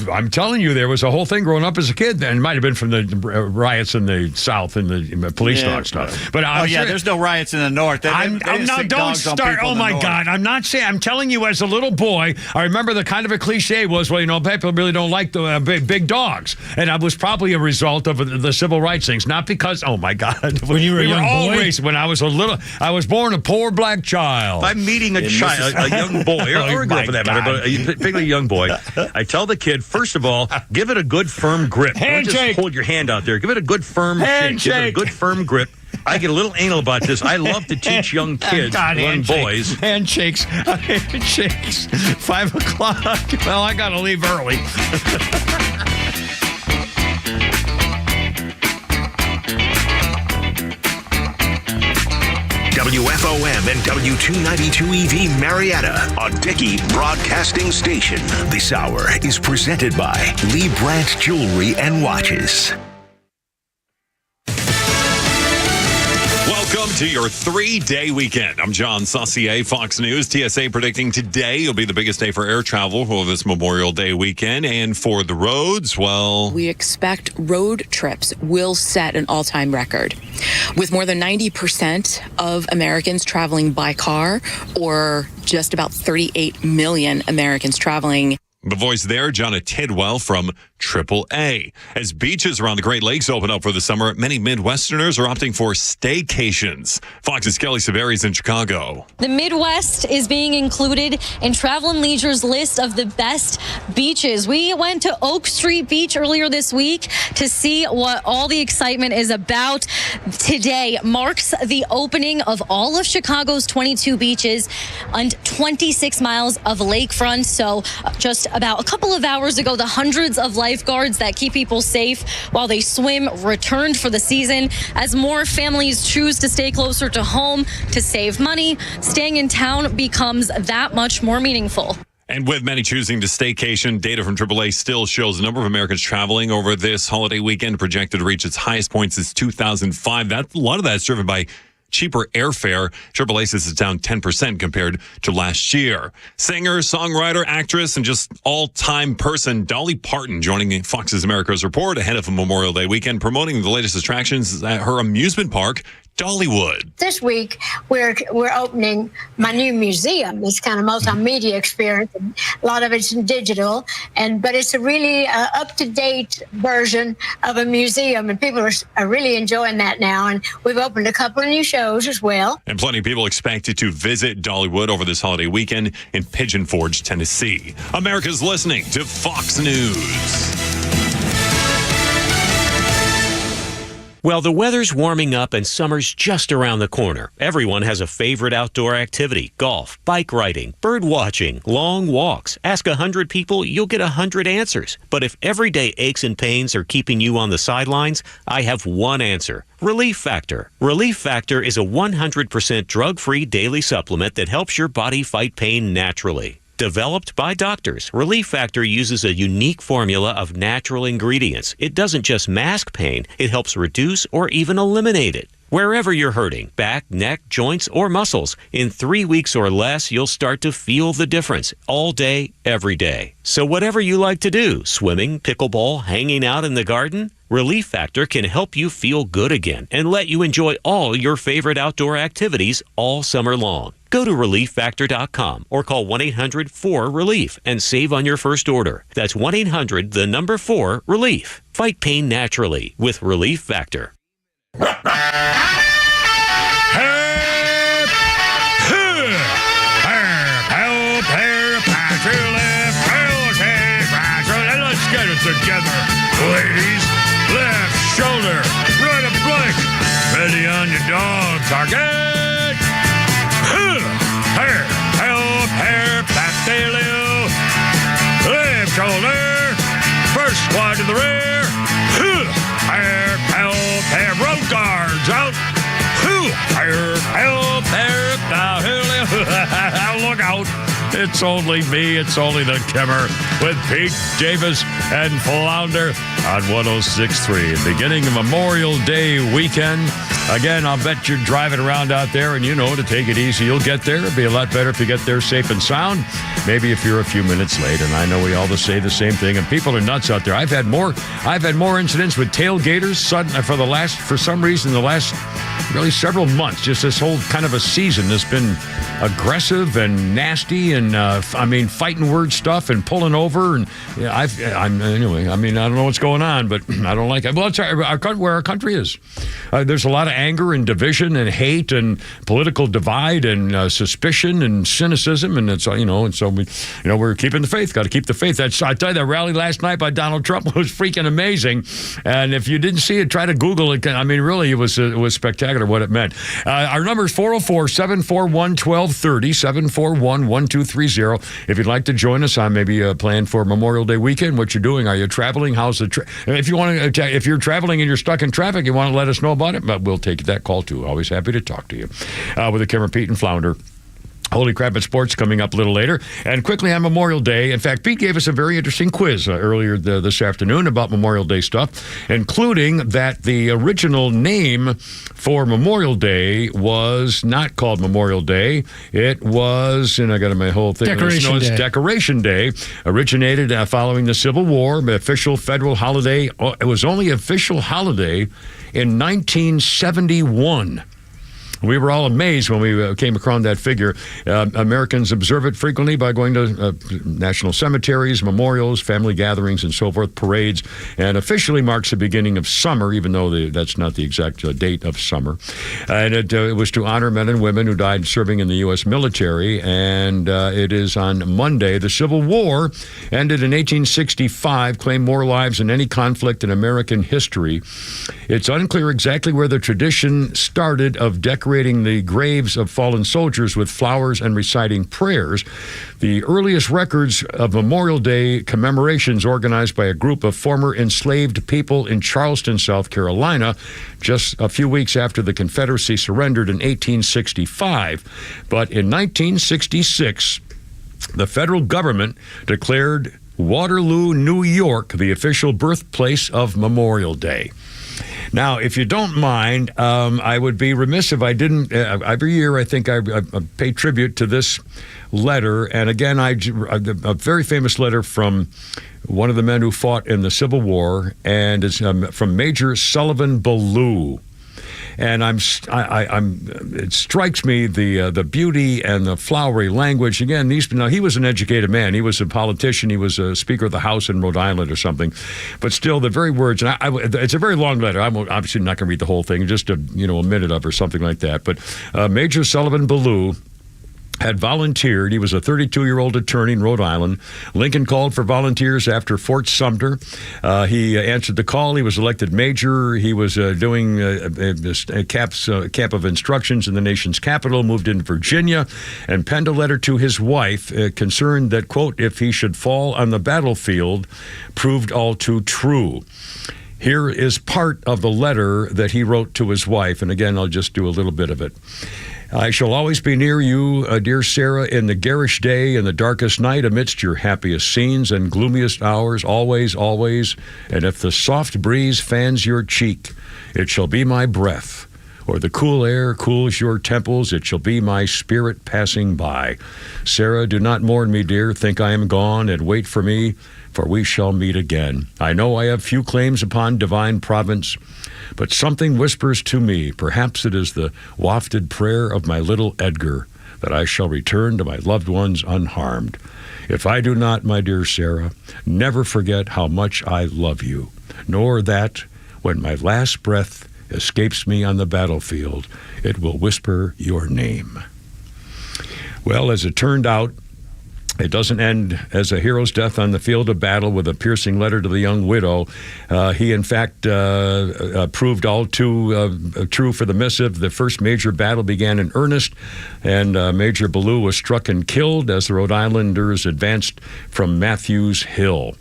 I'm telling you, there was a whole thing growing up as a kid. And it might have been from the riots in the South and the police dog stuff. But there's no riots in the North. Don't start. Oh my God! I'm not saying. I'm telling you, as a little boy, I remember the kind of a cliche was, well, people really don't like the big dogs, and that was probably a result of the civil rights things, not because. Oh my God! When you were a young boy, when I was a little, I was born a poor black child. If I'm meeting a young boy, or a girl for that matter, but particularly a young boy, I tell the kid, first of all, give it a good firm grip. Handshake. Don't just hold your hand out there. Give it a good firm shake. Give it a good firm grip. I get a little anal about this. I love to teach young kids, young boys. Handshakes. 5 o'clock. Well, I got to leave early. WFOM and W292EV Marietta, a Dickey broadcasting station. This hour is presented by Lee Brandt Jewelry and Watches. Welcome to your 3-day weekend. I'm John Saucier, Fox News. TSA predicting today will be the biggest day for air travel for this Memorial Day weekend. And for the roads, well, we expect road trips will set an all-time record, with more than 90% of Americans traveling by car, or just about 38 million Americans traveling. The voice there, Jonna Tidwell from AAA. As beaches around the Great Lakes open up for the summer, many Midwesterners are opting for staycations. Fox's Kelly Severis in Chicago. The Midwest is being included in Travel and Leisure's list of the best beaches. We went to Oak Street Beach earlier this week to see what all the excitement is about. Today marks the opening of all of Chicago's 22 beaches and 26 miles of lakefront. So just about a couple of hours ago, the hundreds of lifeguards that keep people safe while they swim returned for the season. As more families choose to stay closer to home to save money, staying in town becomes that much more meaningful. And with many choosing to staycation, data from AAA still shows the number of Americans traveling over this holiday weekend projected to reach its highest point since 2005. A lot of that is driven by cheaper airfare. AAA says it's down 10% compared to last year. Singer, songwriter, actress, and just all-time person Dolly Parton joining Fox's America's Report ahead of a Memorial Day weekend, promoting the latest attractions at her amusement park, Dollywood. This week, we're opening my new museum. It's kind of multimedia experience. And a lot of it's in digital, but it's a really up-to-date version of a museum, and people are really enjoying that now. And we've opened a couple of new shows as well. And plenty of people expected to visit Dollywood over this holiday weekend in Pigeon Forge, Tennessee. America's listening to Fox News. Well, the weather's warming up and summer's just around the corner. Everyone has a favorite outdoor activity: golf, bike riding, bird watching, long walks. Ask 100 people, you'll get 100 answers. But if everyday aches and pains are keeping you on the sidelines, I have one answer: Relief Factor. Relief Factor is a 100% drug-free daily supplement that helps your body fight pain naturally. Developed by doctors, Relief Factor uses a unique formula of natural ingredients. It doesn't just mask pain, it helps reduce or even eliminate it. Wherever you're hurting, back, neck, joints, or muscles, in 3 weeks or less, you'll start to feel the difference all day, every day. So whatever you like to do, swimming, pickleball, hanging out in the garden, Relief Factor can help you feel good again and let you enjoy all your favorite outdoor activities all summer long. Go to ReliefFactor.com or call 1-800-4-RELIEF and save on your first order. That's 1-800-4-RELIEF. Fight pain naturally with Relief Factor. Let's get it together, ladies. Left shoulder, right a blank. Ready on your dog, target. Hair, help, hair, back, tail, left shoulder. First squad to the rear. Hair, help, hair, road guards out. Hair, help, hair, now, look out. It's only me, it's only the Kimmer with Pete Davis and Flounder on 106.3. Beginning of Memorial Day weekend. Again, I'll bet you're driving around out there and you know to take it easy. You'll get there. It'll be a lot better if you get there safe and sound. Maybe if you're a few minutes late, and I know we all say the same thing, and people are nuts out there. I've had more incidents with tailgaters for some reason the last really several months. Just this whole kind of a season has been aggressive and nasty and fighting word stuff and pulling over and anyway. I mean, I don't know what's going on, but I don't like it. Well, it's where our country is. There's a lot of anger and division and hate and political divide and suspicion and cynicism, and it's and so we're keeping the faith. Got to keep the faith. I tell you, that rally last night by Donald Trump was freaking amazing. And if you didn't see it, try to Google it. I mean, really, it was spectacular what it meant. Our number is 404-741-1230, 741-1230. If you'd like to join us on maybe a plan for Memorial Day weekend, what you're doing, are you traveling? How's the if you're traveling and you're stuck in traffic, you want to let us know about it, but we'll take that call too. Always happy to talk to you with the Kimmer, Pete, and Flounder. Holy Crap at Sports coming up a little later. And quickly on Memorial Day, in fact, Pete gave us a very interesting quiz earlier this afternoon about Memorial Day stuff, including that the original name for Memorial Day was not called Memorial Day. It was, and I got my whole thing. Decoration Day. Decoration Day. Originated following the Civil War, official federal holiday. It was only official holiday in 1971. We were all amazed when we came across that figure. Americans observe it frequently by going to national cemeteries, memorials, family gatherings, and so forth, parades, and officially marks the beginning of summer, even though that's not the exact date of summer. And it was to honor men and women who died serving in the U.S. military, and it is on Monday. The Civil War ended in 1865, claimed more lives than any conflict in American history. It's unclear exactly where the tradition started of decorating the graves of fallen soldiers with flowers and reciting prayers. The earliest records of Memorial Day commemorations organized by a group of former enslaved people in Charleston, South Carolina, just a few weeks after the Confederacy surrendered in 1865. But in 1966, the federal government declared Waterloo, New York, the official birthplace of Memorial Day. Now, if you don't mind, I would be remiss if I didn't. Every year, I think I pay tribute to this letter. And again, a very famous letter from one of the men who fought in the Civil War, and it's from Major Sullivan Ballou. And it strikes me the beauty and the flowery language. Again, he was an educated man. He was a politician. He was a Speaker of the House in Rhode Island or something. But still, the very words. And it's a very long letter. I'm obviously not going to read the whole thing. Just a minute of or something like that. But Major Sullivan Ballou had volunteered. He was a 32-year-old attorney in Rhode Island. Lincoln called for volunteers after Fort Sumter. He answered the call. He was elected major. He was doing a camp of instructions in the nation's capital, moved into Virginia, and penned a letter to his wife concerned that, quote, if he should fall on the battlefield, proved all too true. Here is part of the letter that he wrote to his wife, and again, I'll just do a little bit of it. I shall always be near you, dear Sarah, in the garish day and the darkest night, amidst your happiest scenes and gloomiest hours, always, always. And if the soft breeze fans your cheek, it shall be my breath. Or the cool air cools your temples, it shall be my spirit passing by. Sarah, do not mourn me, dear. Think I am gone, and wait for me, for we shall meet again. I know I have few claims upon divine providence, but something whispers to me, perhaps it is the wafted prayer of my little Edgar, that I shall return to my loved ones unharmed. If I do not, my dear Sarah, never forget how much I love you, nor that, when my last breath escapes me on the battlefield, it will whisper your name. Well, as it turned out, it doesn't end as a hero's death on the field of battle with a piercing letter to the young widow. He, in fact, proved all too true for the missive. The first major battle began in earnest, and Major Ballou was struck and killed as the Rhode Islanders advanced from Matthews Hill.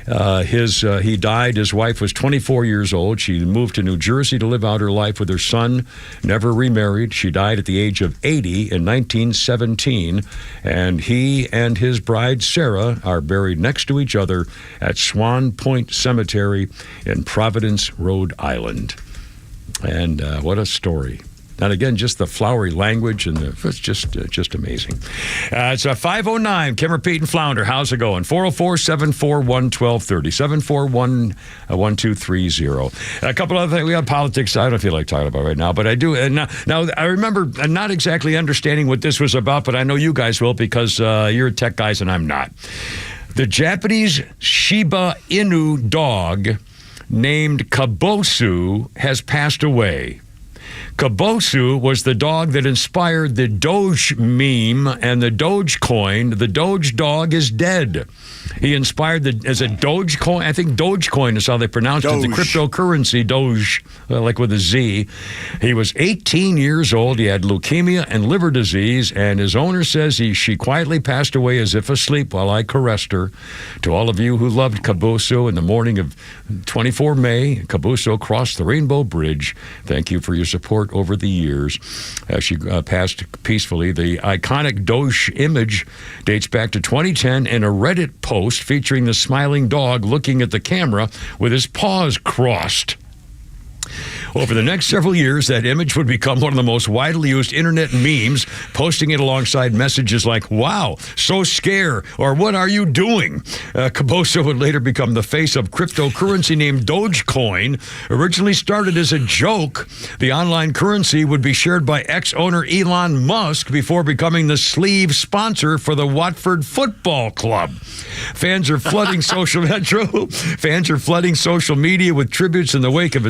He died. His wife was 24 years old. She moved to New Jersey to live out her life with her son, never remarried. She died at the age of 80 in 1917, and he and his bride, Sarah, are buried next to each other at Swan Point Cemetery in Providence, Rhode Island. And what a story. And again, just the flowery language, and it's just amazing. It's 509, Kimmer, Pete, and Flounder. How's it going? 404-741-1230, 741-1230. A couple other things. We have politics I don't feel like talking about right now, but I do. And now I remember not exactly understanding what this was about, but I know you guys will because you're tech guys and I'm not. The Japanese Shiba Inu dog named Kabosu has passed away. Kabosu was the dog that inspired the Doge meme and the Dogecoin. The Doge dog is dead. He inspired as a Dogecoin. I think Dogecoin is how they pronounced it. The cryptocurrency, Doge, like with a Z. He was 18 years old. He had leukemia and liver disease, and his owner says she quietly passed away as if asleep while I caressed her. To all of you who loved Kabosu, in the morning of 24 May, Kabosu crossed the Rainbow Bridge. Thank you for your support over the years. She passed peacefully. The iconic Doge image dates back to 2010 in a Reddit post featuring the smiling dog looking at the camera with his paws crossed. Over the next several years, that image would become one of the most widely used internet memes, posting it alongside messages like, wow, so scare, or what are you doing? Kabosu would later become the face of cryptocurrency named Dogecoin. Originally started as a joke, the online currency would be shared by ex-owner Elon Musk before becoming the sleeve sponsor for the Watford Football Club. Fans are flooding social media with tributes in the wake of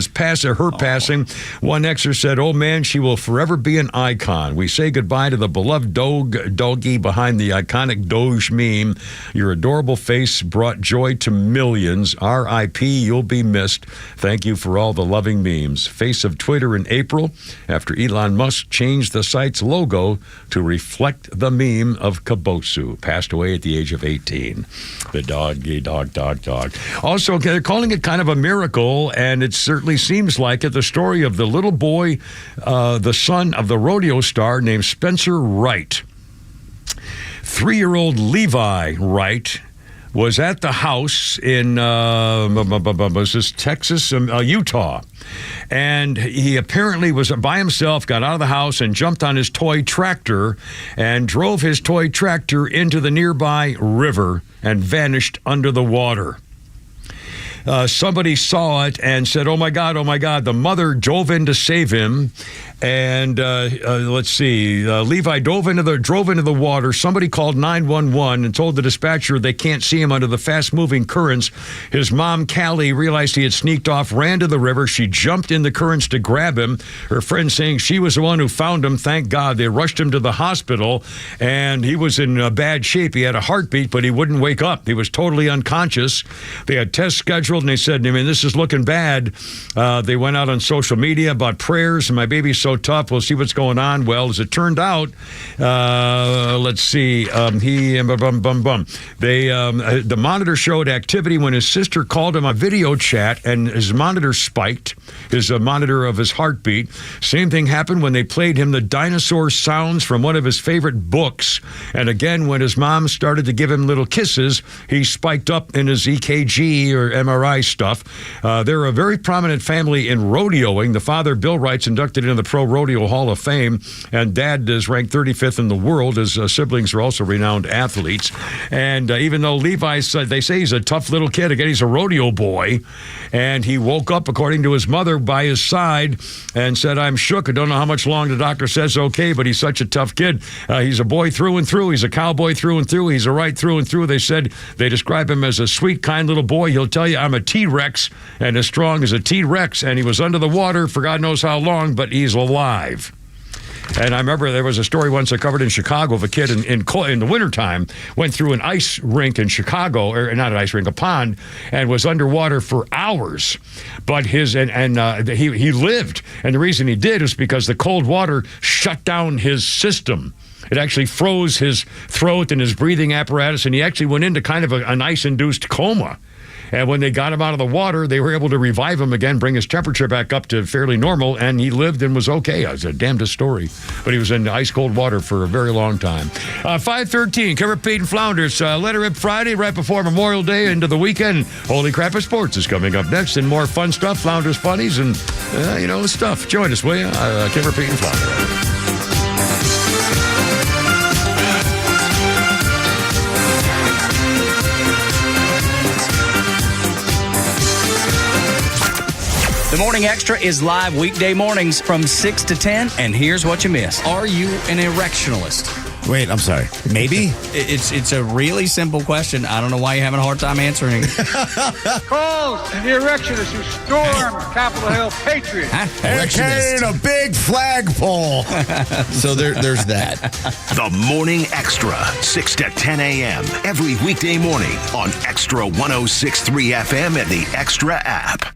her passing. One exer said, oh man, she will forever be an icon. We say goodbye to the beloved doggy behind the iconic Doge meme. Your adorable face brought joy to millions. R.I.P. You'll be missed. Thank you for all the loving memes. Face of Twitter in April after Elon Musk changed the site's logo to reflect the meme of Kabosu. Passed away at the age of 18. The doggy dog. Also, they're calling it kind of a miracle, and it certainly seems like it. The story of the little boy, the son of the rodeo star named Spencer Wright. 3-year-old Levi Wright was at the house in Texas, Utah. And he apparently was by himself, got out of the house and jumped on his toy tractor and drove his toy tractor into the nearby river and vanished under the water. Somebody saw it and said, oh my God. The mother dove in to save him. And let's see. Levi drove into the water. Somebody called 911 and told the dispatcher they can't see him under the fast-moving currents. His mom, Callie, realized he had sneaked off, ran to the river. She jumped in the currents to grab him. Her friend saying she was the one who found him. Thank God. They rushed him to the hospital, and he was in bad shape. He had a heartbeat, but he wouldn't wake up. He was totally unconscious. They had tests scheduled, and they said, this is looking bad. They went out on social media about prayers, and my baby's so tough. We'll see what's going on. Well, as it turned out, let's see. The monitor showed activity when his sister called him a video chat, and his monitor spiked. His monitor of his heartbeat. Same thing happened when they played him the dinosaur sounds from one of his favorite books. And again, when his mom started to give him little kisses, he spiked up in his EKG or MRI stuff. They're a very prominent family in rodeoing. The father, Bill Wright's inducted into the Pro Rodeo Hall of Fame, and Dad is ranked 35th in the world. His siblings are also renowned athletes. And even though Levi, they say he's a tough little kid, again, he's a rodeo boy, and he woke up, according to his mother, by his side and said, I'm shook. I don't know how much longer. The doctor says okay, but he's such a tough kid. He's a boy through and through. He's a cowboy through and through. He's a right through and through. They said they describe him as a sweet, kind little boy. He'll tell you, I'm a T-Rex and as strong as a T-Rex, and he was under the water for God knows how long, but he's alive. And I remember there was a story once I covered in Chicago of a kid in the wintertime went through an ice rink in Chicago, or not an ice rink, a pond, and was underwater for hours. But he lived. And the reason he did is because the cold water shut down his system. It actually froze his throat and his breathing apparatus, and he actually went into kind of an ice-induced coma. And when they got him out of the water, they were able to revive him again, bring his temperature back up to fairly normal, and he lived and was okay. It was the damnedest story. But he was in ice-cold water for a very long time. 5:13, Kimmer, Pete, and Flounders. Letter Rip Friday, right before Memorial Day into the weekend. Holy Crap of Sports is coming up next, and more fun stuff, Flounders funnies, and, stuff. Join us, will you? Kimmer, Pete, and Flounders. The Morning Extra is live weekday mornings from 6 to 10, and here's what you missed. Are you an erectionalist? Wait, I'm sorry. Maybe? It's a really simple question. I don't know why you're having a hard time answering it. Calls the erectionists who stormed Capitol Hill Patriot. They're carrying a big flagpole. So there's that. The Morning Extra, 6 to 10 a.m. every weekday morning on Extra 106.3 FM and the Extra app.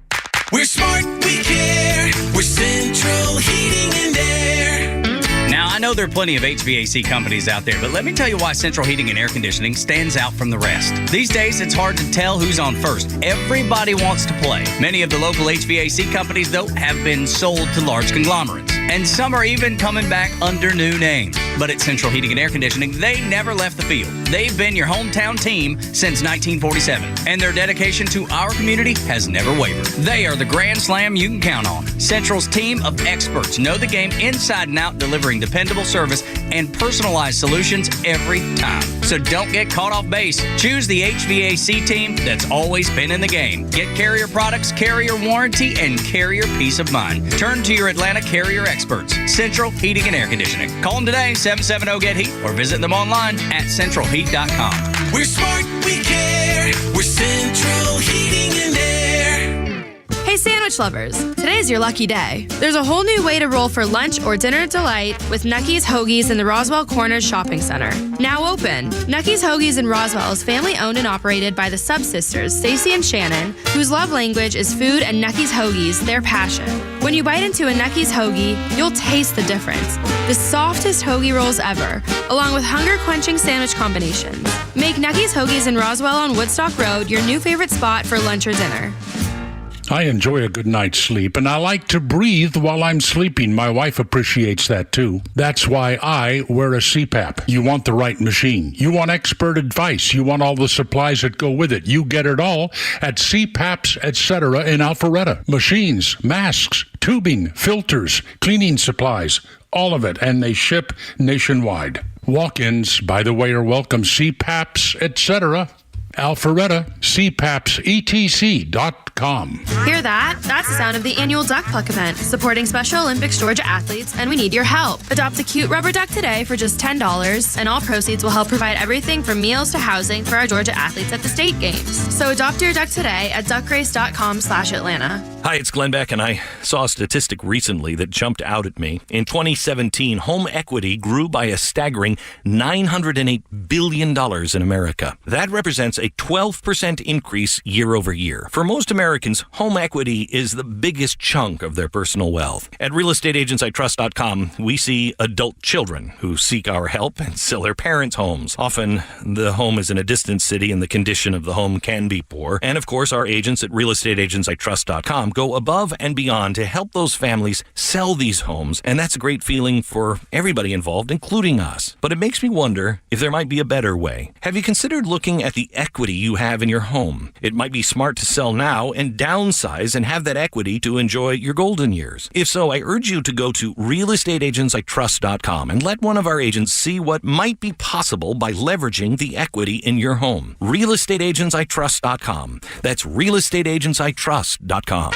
We're smart, we care. We're Central Heating and Air. Now, I know there are plenty of HVAC companies out there, but let me tell you why Central Heating and Air Conditioning stands out from the rest. These days, it's hard to tell who's on first. Everybody wants to play. Many of the local HVAC companies, though, have been sold to large conglomerates. And some are even coming back under new names. But at Central Heating and Air Conditioning, they never left the field. They've been your hometown team since 1947. And their dedication to our community has never wavered. They are the grand slam you can count on. Central's team of experts know the game inside and out, delivering dependable service and personalized solutions every time. So don't get caught off base. Choose the HVAC team that's always been in the game. Get Carrier products, Carrier warranty, and Carrier peace of mind. Turn to your Atlanta Carrier experts. Central Heating and Air Conditioning. Call them today, 770-GET-HEAT, or visit them online at centralheat.com. We're smart, we care. We're Central Heating and Air. Hey, sandwich lovers. Today's your lucky day. There's a whole new way to roll for lunch or dinner delight with Nucky's Hoagies in the Roswell Corners Shopping Center. Now open. Nucky's Hoagies in Roswell is family owned and operated by the Sub-Sisters, Stacy and Shannon, whose love language is food, and Nucky's Hoagies, their passion. When you bite into a Nucky's Hoagie, you'll taste the difference. The softest hoagie rolls ever, along with hunger-quenching sandwich combinations. Make Nucky's Hoagies in Roswell on Woodstock Road your new favorite spot for lunch or dinner. I enjoy a good night's sleep, and I like to breathe while I'm sleeping. My wife appreciates that, too. That's why I wear a CPAP. You want the right machine. You want expert advice. You want all the supplies that go with it. You get it all at CPAPs, etc. in Alpharetta. Machines, masks, tubing, filters, cleaning supplies, all of it, and they ship nationwide. Walk-ins, by the way, are welcome. CPAPs, etc. Alpharetta, cpapsetc.com. Hear that? That's the sound of the annual Duck Pluck event, supporting Special Olympics Georgia athletes, and we need your help. Adopt a cute rubber duck today for just $10, and all proceeds will help provide everything from meals to housing for our Georgia athletes at the state games. So adopt your duck today at duckrace.com/Atlanta. Hi, it's Glenn Beck, and I saw a statistic recently that jumped out at me. In 2017, home equity grew by a staggering $908 billion in America. That represents a 12% increase year over year. For most Americans, home equity is the biggest chunk of their personal wealth. At realestateagentsitrust.com, we see adult children who seek our help and sell their parents' homes. Often, the home is in a distant city and the condition of the home can be poor. And of course, our agents at realestateagentsitrust.com go above and beyond to help those families sell these homes. And that's a great feeling for everybody involved, including us. But it makes me wonder if there might be a better way. Have you considered looking at the equity you have in your home? It might be smart to sell now and downsize and have that equity to enjoy your golden years. If so, I urge you to go to realestateagentsitrust.com and let one of our agents see what might be possible by leveraging the equity in your home. realestateagentsitrust.com. That's realestateagentsitrust.com.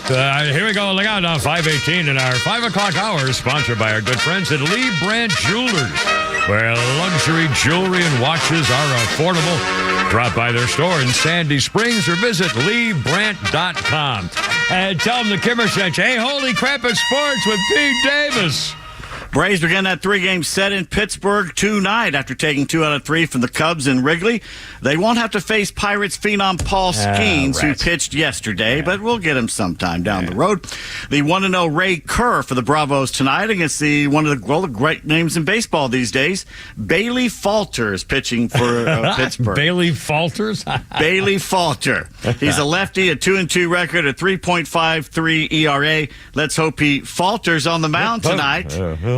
Here we go. Look out now. 5:18 in our 5 o'clock hour, sponsored by our good friends at Lee Brandt Jewelers, where luxury jewelry and watches are affordable. Drop by their store in Sandy Springs or visit LeeBrandt.com. And tell them the Kimmer sent you. Hey, holy crap, it's sports with Pete Davis. Braves began that 3-game set in Pittsburgh tonight after taking 2 out of 3 from the Cubs in Wrigley. They won't have to face Pirates phenom Paul Skeens, who pitched yesterday, but we'll get him sometime down the road. The 1-0 Ray Kerr for the Bravos tonight against one of the great names in baseball these days, Bailey Falter is pitching for Pittsburgh. Bailey Falters? Bailey Falter. He's a lefty, a 2-2 record, a 3.53 ERA. Let's hope he falters on the mound tonight.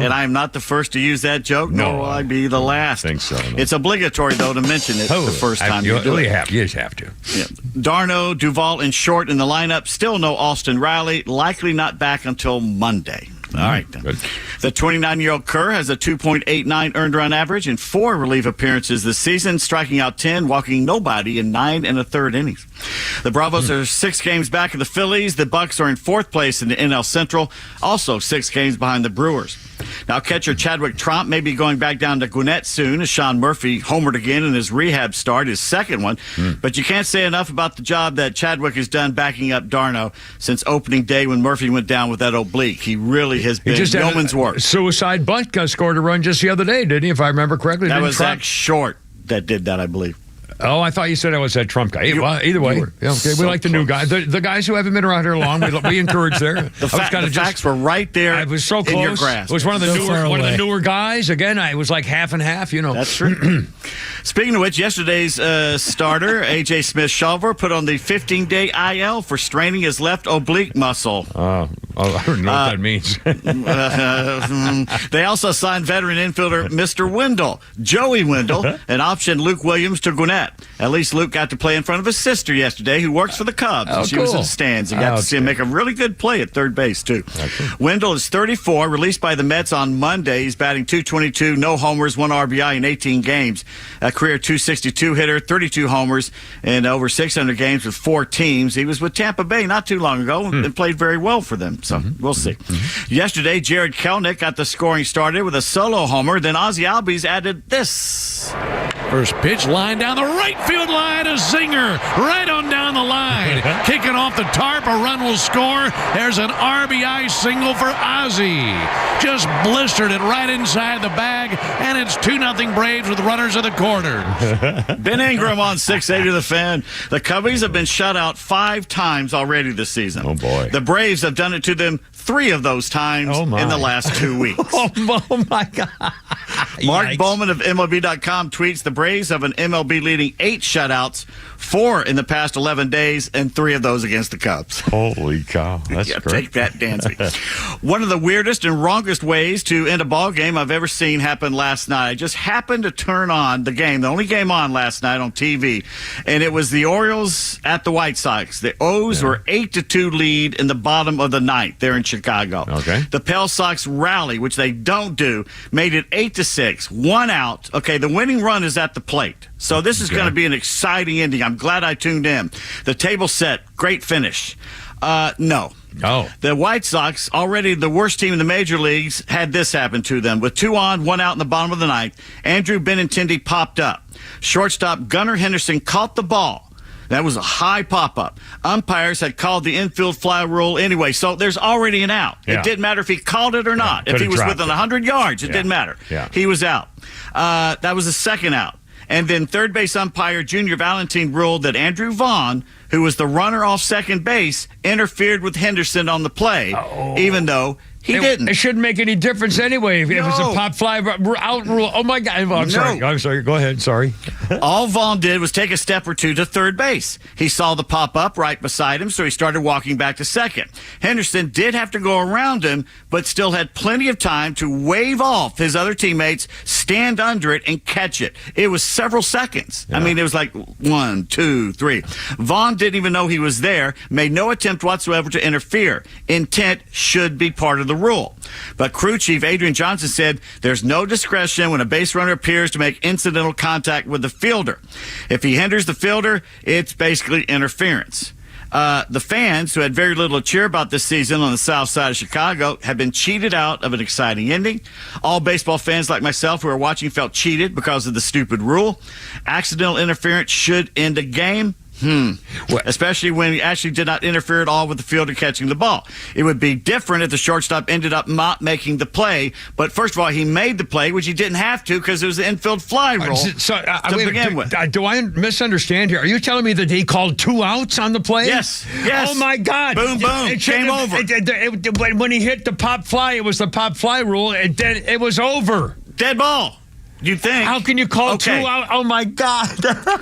And I'm not the first to use that joke, nor will I be the last. I think so. No. It's obligatory, though, to mention it the first time you do it. You just have to. Yeah. Darno, Duvall, and Short in the lineup. Still no Austin Riley. Likely not back until Monday. All right, then. Good. The 29-year-old Kerr has a 2.89 earned run average in 4 relief appearances this season, striking out 10, walking nobody in 9 1/3 innings. The Bravos are 6 games back of the Phillies. The Bucks are in 4th place in the NL Central, also 6 games behind the Brewers. Now, catcher Chadwick Tromp may be going back down to Gwinnett soon as Sean Murphy homered again in his rehab start, his second one. But you can't say enough about the job that Chadwick has done backing up Darno since opening day when Murphy went down with that oblique. He really has been yeoman's work. Suicide bunt scored a run just the other day, didn't he, if I remember correctly? That was Zach Short that did that, I believe. Oh, I thought you said I was that Trump guy. Well, either way, we like the new guys. The guys who haven't been around here long, we encourage there. The facts were right there. I was so close. In your grasp. It was one of the newer guys. Again, I was like half and half. That's true. Speaking of which, yesterday's starter A.J. Smith-Shawver put on the 15-day IL for straining his left oblique muscle. I don't know what that means. They also signed veteran infielder Mr. Wendell, Joey Wendell, and optioned Luke Williams to Gwinnett. At least Luke got to play in front of his sister yesterday, who works for the Cubs. She was in the stands and got to see him make a really good play at third base, too. Wendell is 34, released by the Mets on Monday. He's batting .222, no homers, 1 RBI in 18 games. A career .262 hitter, 32 homers, and over 600 games with 4 teams. He was with Tampa Bay not too long ago and played very well for them. So we'll see. Yesterday, Jared Kelenic got the scoring started with a solo homer. Then Ozzie Albies added this. First pitch, line down the right field line, a zinger, right on down the line. Kicking off the tarp, a run will score. There's an RBI single for Ozzie. Just blistered it right inside the bag, and it's 2-0 Braves with runners in the corner. Ben Ingram on 680 to the Fan. The Cubbies have been shut out 5 times already this season. Oh, boy. The Braves have done it to them 3 of those times in the last 2 weeks. Oh, my God. Mark Bowman of MLB.com tweets the Braves have an MLB leading 8 shutouts, 4 in the past 11 days, and 3 of those against the Cubs. Holy cow. That's great. Take that, Dansby. One of the weirdest and wrongest ways to end a ball game I've ever seen happen last night. I just happened to turn on the game, the only game on last night on TV, and it was the Orioles at the White Sox. The O's were 8-2 lead in the bottom of the 9th there in Chicago. Okay. The Pale Sox rally, which they don't do, made it 8-6. 6, 1 out. Okay, the winning run is at the plate. So this is going to be an exciting ending. I'm glad I tuned in. The table set, great finish. No. Oh. The White Sox, already the worst team in the major leagues, had this happen to them. With 2 on, 1 out in the bottom of the ninth, Andrew Benintendi popped up. Shortstop Gunnar Henderson caught the ball. That was a high pop-up. Umpires had called the infield fly rule anyway, so there's already an out. Yeah. It didn't matter if he called it or not. If he was within 100 yards, it didn't matter. Yeah. He was out. That was the second out. And then third base umpire Junior Valentin ruled that Andrew Vaughn, who was the runner off second base, interfered with Henderson on the play, even though he didn't. It shouldn't make any difference anyway if it's a pop fly out rule. Oh, my God. I'm sorry. Go ahead. Sorry. All Vaughn did was take a step or two to third base. He saw the pop-up right beside him, so he started walking back to second. Henderson did have to go around him, but still had plenty of time to wave off his other teammates, stand under it, and catch it. It was several seconds. Yeah. I mean, it was like 1, 2, 3. Vaughn didn't even know he was there, made no attempt whatsoever to interfere. Intent should be part of the rule. But crew chief Adrian Johnson said there's no discretion when a base runner appears to make incidental contact with the fielder. If he hinders the fielder, it's basically interference. The fans, who had very little to cheer about this season on the south side of Chicago, have been cheated out of an exciting ending. All baseball fans like myself who are watching felt cheated because of the stupid rule. Accidental interference should end a game. Especially when he actually did not interfere at all with the fielder catching the ball. It would be different if the shortstop ended up not making the play. But first of all, he made the play, which he didn't have to because it was the infield fly rule to begin with. Do I misunderstand here? Are you telling me that he called 2 outs on the play? Yes. Oh, my God. Boom, boom. Game over. When he hit the pop fly, it was the pop fly rule. It was over. Dead ball. You think? How can you call 2 out? Oh, my God.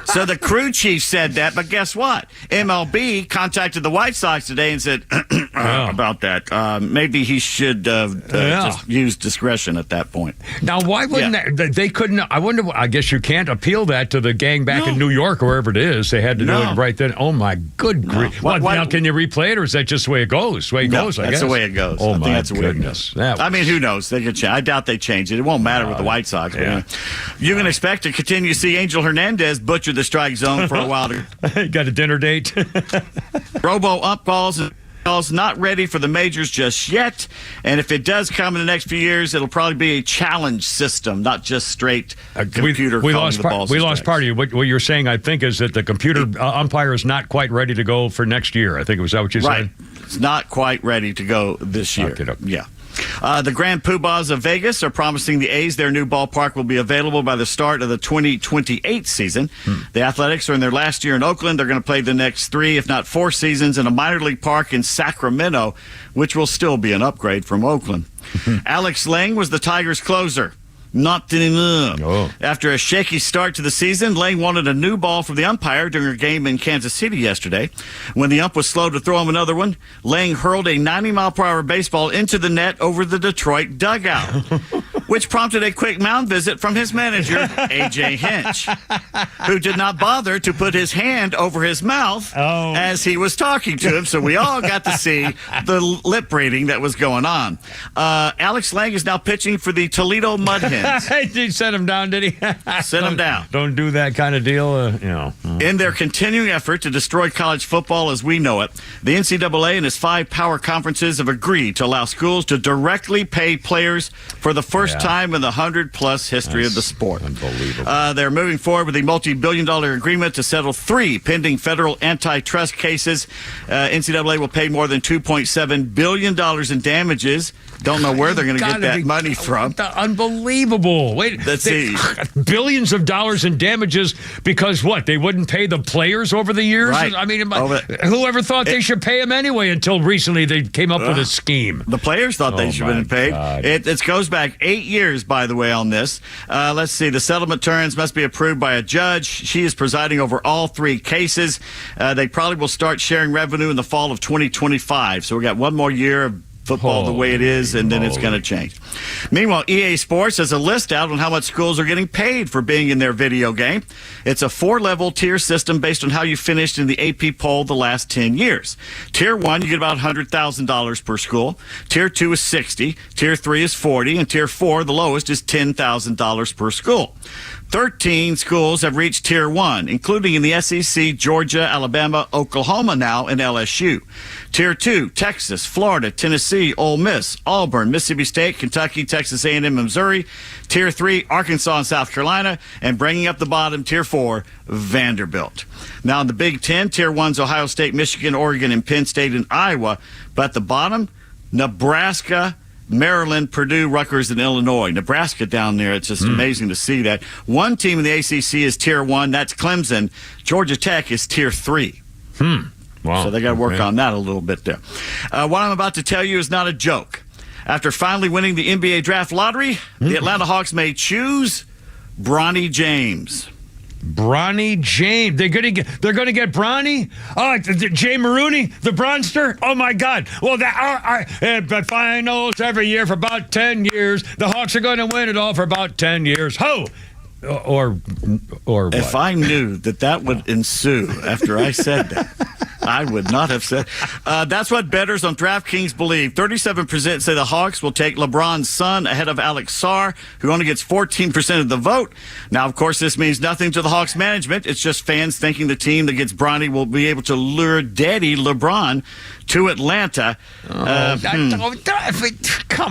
So the crew chief said that, but guess what? MLB contacted the White Sox today and said about that. Maybe he should just use discretion at that point. Now, why wouldn't they couldn't? I wonder. I guess you can't appeal that to the gang back in New York or wherever it is. They had to do it right then. Oh, my good grief. Now, can you replay it, or is that just the way it goes? I guess. That's the way it goes. Oh, I think my that's goodness. I mean, who knows? They could change. I doubt they change it. It won't matter with the White Sox. Yeah. You can expect to continue to see Angel Hernandez butcher the strike zone for a while. Got a dinner date? Robo ump calls not ready for the majors just yet. And if it does come in the next few years, it'll probably be a challenge system, not just straight computer calling the balls. We lost part of you. What you're saying, I think, is that the computer umpire is not quite ready to go for next year. I think was that what you said? Right. It's not quite ready to go this year. Yeah. The Grand Poobahs of Vegas are promising the A's their new ballpark will be available by the start of the 2028 season. The Athletics are in their last year in Oakland. They're going to play the next 3, if not 4 seasons in a minor league park in Sacramento, which will still be an upgrade from Oakland. Alex Lang was the Tigers' closer. Not anymore. After a shaky start to the season, Lane wanted a new ball from the umpire during a game in Kansas City yesterday. When the ump was slow to throw him another one, Lane hurled a 90-mile-per-hour baseball into the net over the Detroit dugout, which prompted a quick mound visit from his manager, A.J. Hinch, who did not bother to put his hand over his mouth as he was talking to him. So we all got to see the lip reading that was going on. Alex Lang is now pitching for the Toledo Mud Hens. He set him down, did he? Set him down. Don't do that kind of deal, In their continuing effort to destroy college football as we know it, the NCAA and its 5 power conferences have agreed to allow schools to directly pay players for the first time in the 100-plus history of the sport. Unbelievable. They're moving forward with a multi-billion-dollar agreement to settle 3 pending federal antitrust cases. NCAA will pay more than $2.7 billion in damages. Don't know where they're going to get that money from. Unbelievable. Wait, let's see. Billions of dollars in damages because what? They wouldn't pay the players over the years? Right. I mean, whoever thought they should pay them anyway until recently they came up with a scheme. The players thought they should have been paid. It goes back 8 years, by the way, on this. Let's see. The settlement terms must be approved by a judge. She is presiding over all 3 cases. They probably will start sharing revenue in the fall of 2025. So we got one more year of football the way it is, and then it's going to change. Meanwhile, EA Sports has a list out on how much schools are getting paid for being in their video game. It's a 4-level tier system based on how you finished in the AP poll the last 10 years. Tier 1, you get about $100,000 per school. Tier 2 is $60,000. Tier 3 is $40,000. And Tier 4, the lowest, is $10,000 per school. 13 schools have reached Tier 1, including in the SEC, Georgia, Alabama, Oklahoma now, and LSU. Tier 2, Texas, Florida, Tennessee, Ole Miss, Auburn, Mississippi State, Kentucky, Texas A&M, and Missouri. Tier 3, Arkansas and South Carolina. And bringing up the bottom, Tier 4, Vanderbilt. Now in the Big Ten, Tier 1's Ohio State, Michigan, Oregon, and Penn State, and Iowa. But at the bottom, Nebraska, Maryland, Purdue, Rutgers, and Illinois. Nebraska down there, it's just amazing to see that. One team in the ACC is Tier 1, that's Clemson. Georgia Tech is Tier 3. Wow. So they got to work on that a little bit there. What I'm about to tell you is not a joke. After finally winning the NBA draft lottery, the Atlanta Hawks may choose Bronny James. Bronny James. They're gonna get Bronny. Oh, Jay Maroney, the Bronster. Oh my God. Well, but finals every year for about 10 years. The Hawks are going to win it all for about 10 years. Ho! Or what? If I knew that would ensue after I said that, I would not have said. That's what bettors on DraftKings believe. 37% say the Hawks will take LeBron's son ahead of Alex Sarr, who only gets 14% of the vote. Now, of course, this means nothing to the Hawks management. It's just fans thinking the team that gets Bronny will be able to lure Daddy LeBron to Atlanta. Come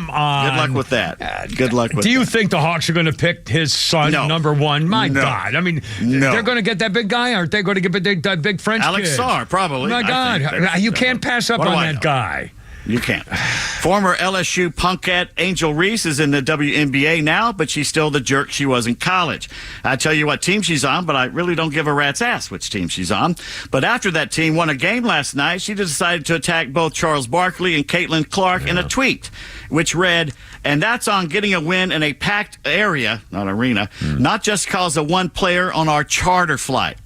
on. Good luck with that. Good luck with that. Do you think the Hawks are going to pick his son number one? My God. I mean, they're going to get that big guy. Aren't they going to get that big French Alex kid? Sarr, probably. My God. You can't pass up on that guy. You can't. Former LSU punkette Angel Reese is in the WNBA now, but she's still the jerk she was in college. I tell you what team she's on, but I really don't give a rat's ass which team she's on. But after that team won a game last night, she decided to attack both Charles Barkley and Caitlin Clark in a tweet, which read, "And that's on getting a win in a packed area, not arena, not just cause of one player on our charter flight."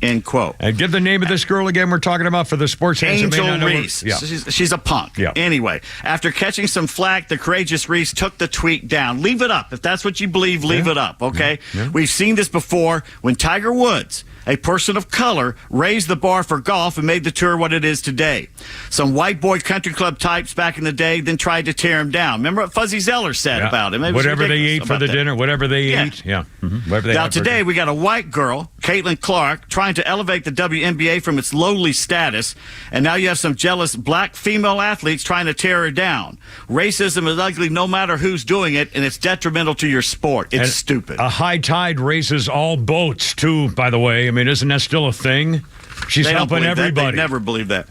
End quote. And give the name of this girl again we're talking about for the sports fans. Angel Reese. Yeah. She's a punk. Yeah. Anyway, after catching some flack, the courageous Reese took the tweet down. Leave it up. If that's what you believe, leave it up, okay? Yeah. We've seen this before when Tiger Woods, a person of color, raised the bar for golf and made the tour what it is today. Some white boy country club types back in the day then tried to tear him down. Remember what Fuzzy Zeller said about him? Whatever they eat for the dinner, whatever they eat. Yeah. Whatever they now, today we got a white girl, Caitlin Clark, trying to elevate the WNBA from its lowly status, and now you have some jealous black female athletes trying to tear her down. Racism is ugly no matter who's doing it, and it's detrimental to your sport. It's stupid. A high tide raises all boats, too, by the way. I mean, isn't that still a thing? She's helping everybody. They never believe that.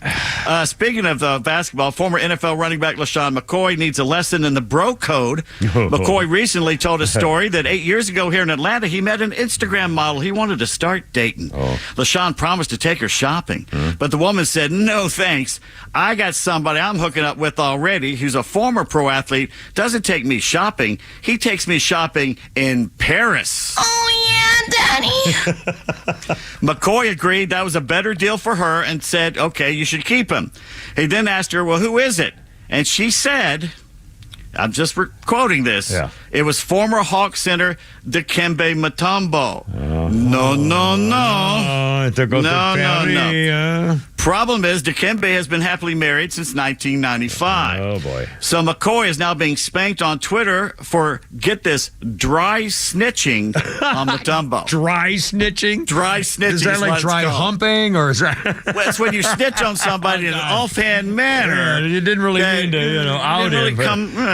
Speaking of basketball, former NFL running back LaShawn McCoy needs a lesson in the bro code. McCoy recently told a story that 8 years ago here in Atlanta, he met an Instagram model he wanted to start dating. LaShawn promised to take her shopping, but the woman said, "No, thanks. I got somebody I'm hooking up with already who's a former pro athlete. Doesn't take me shopping. He takes me shopping in Paris." Oh, yeah, Daddy. McCoy agreed that was a better deal for her and said, "Okay, you should keep him." He then asked her, "Well, who is it?" And she said, I'm just quoting this, it was former Hawk center Dikembe Mutombo. No. Problem is, Dikembe has been happily married since 1995. Oh, boy. So McCoy is now being spanked on Twitter for, get this, dry snitching on Mutombo. Dry snitching? Dry snitching. Is that like dry humping, or is that? Well, it's when you snitch on somebody in an offhand manner. You didn't really mean to, out him.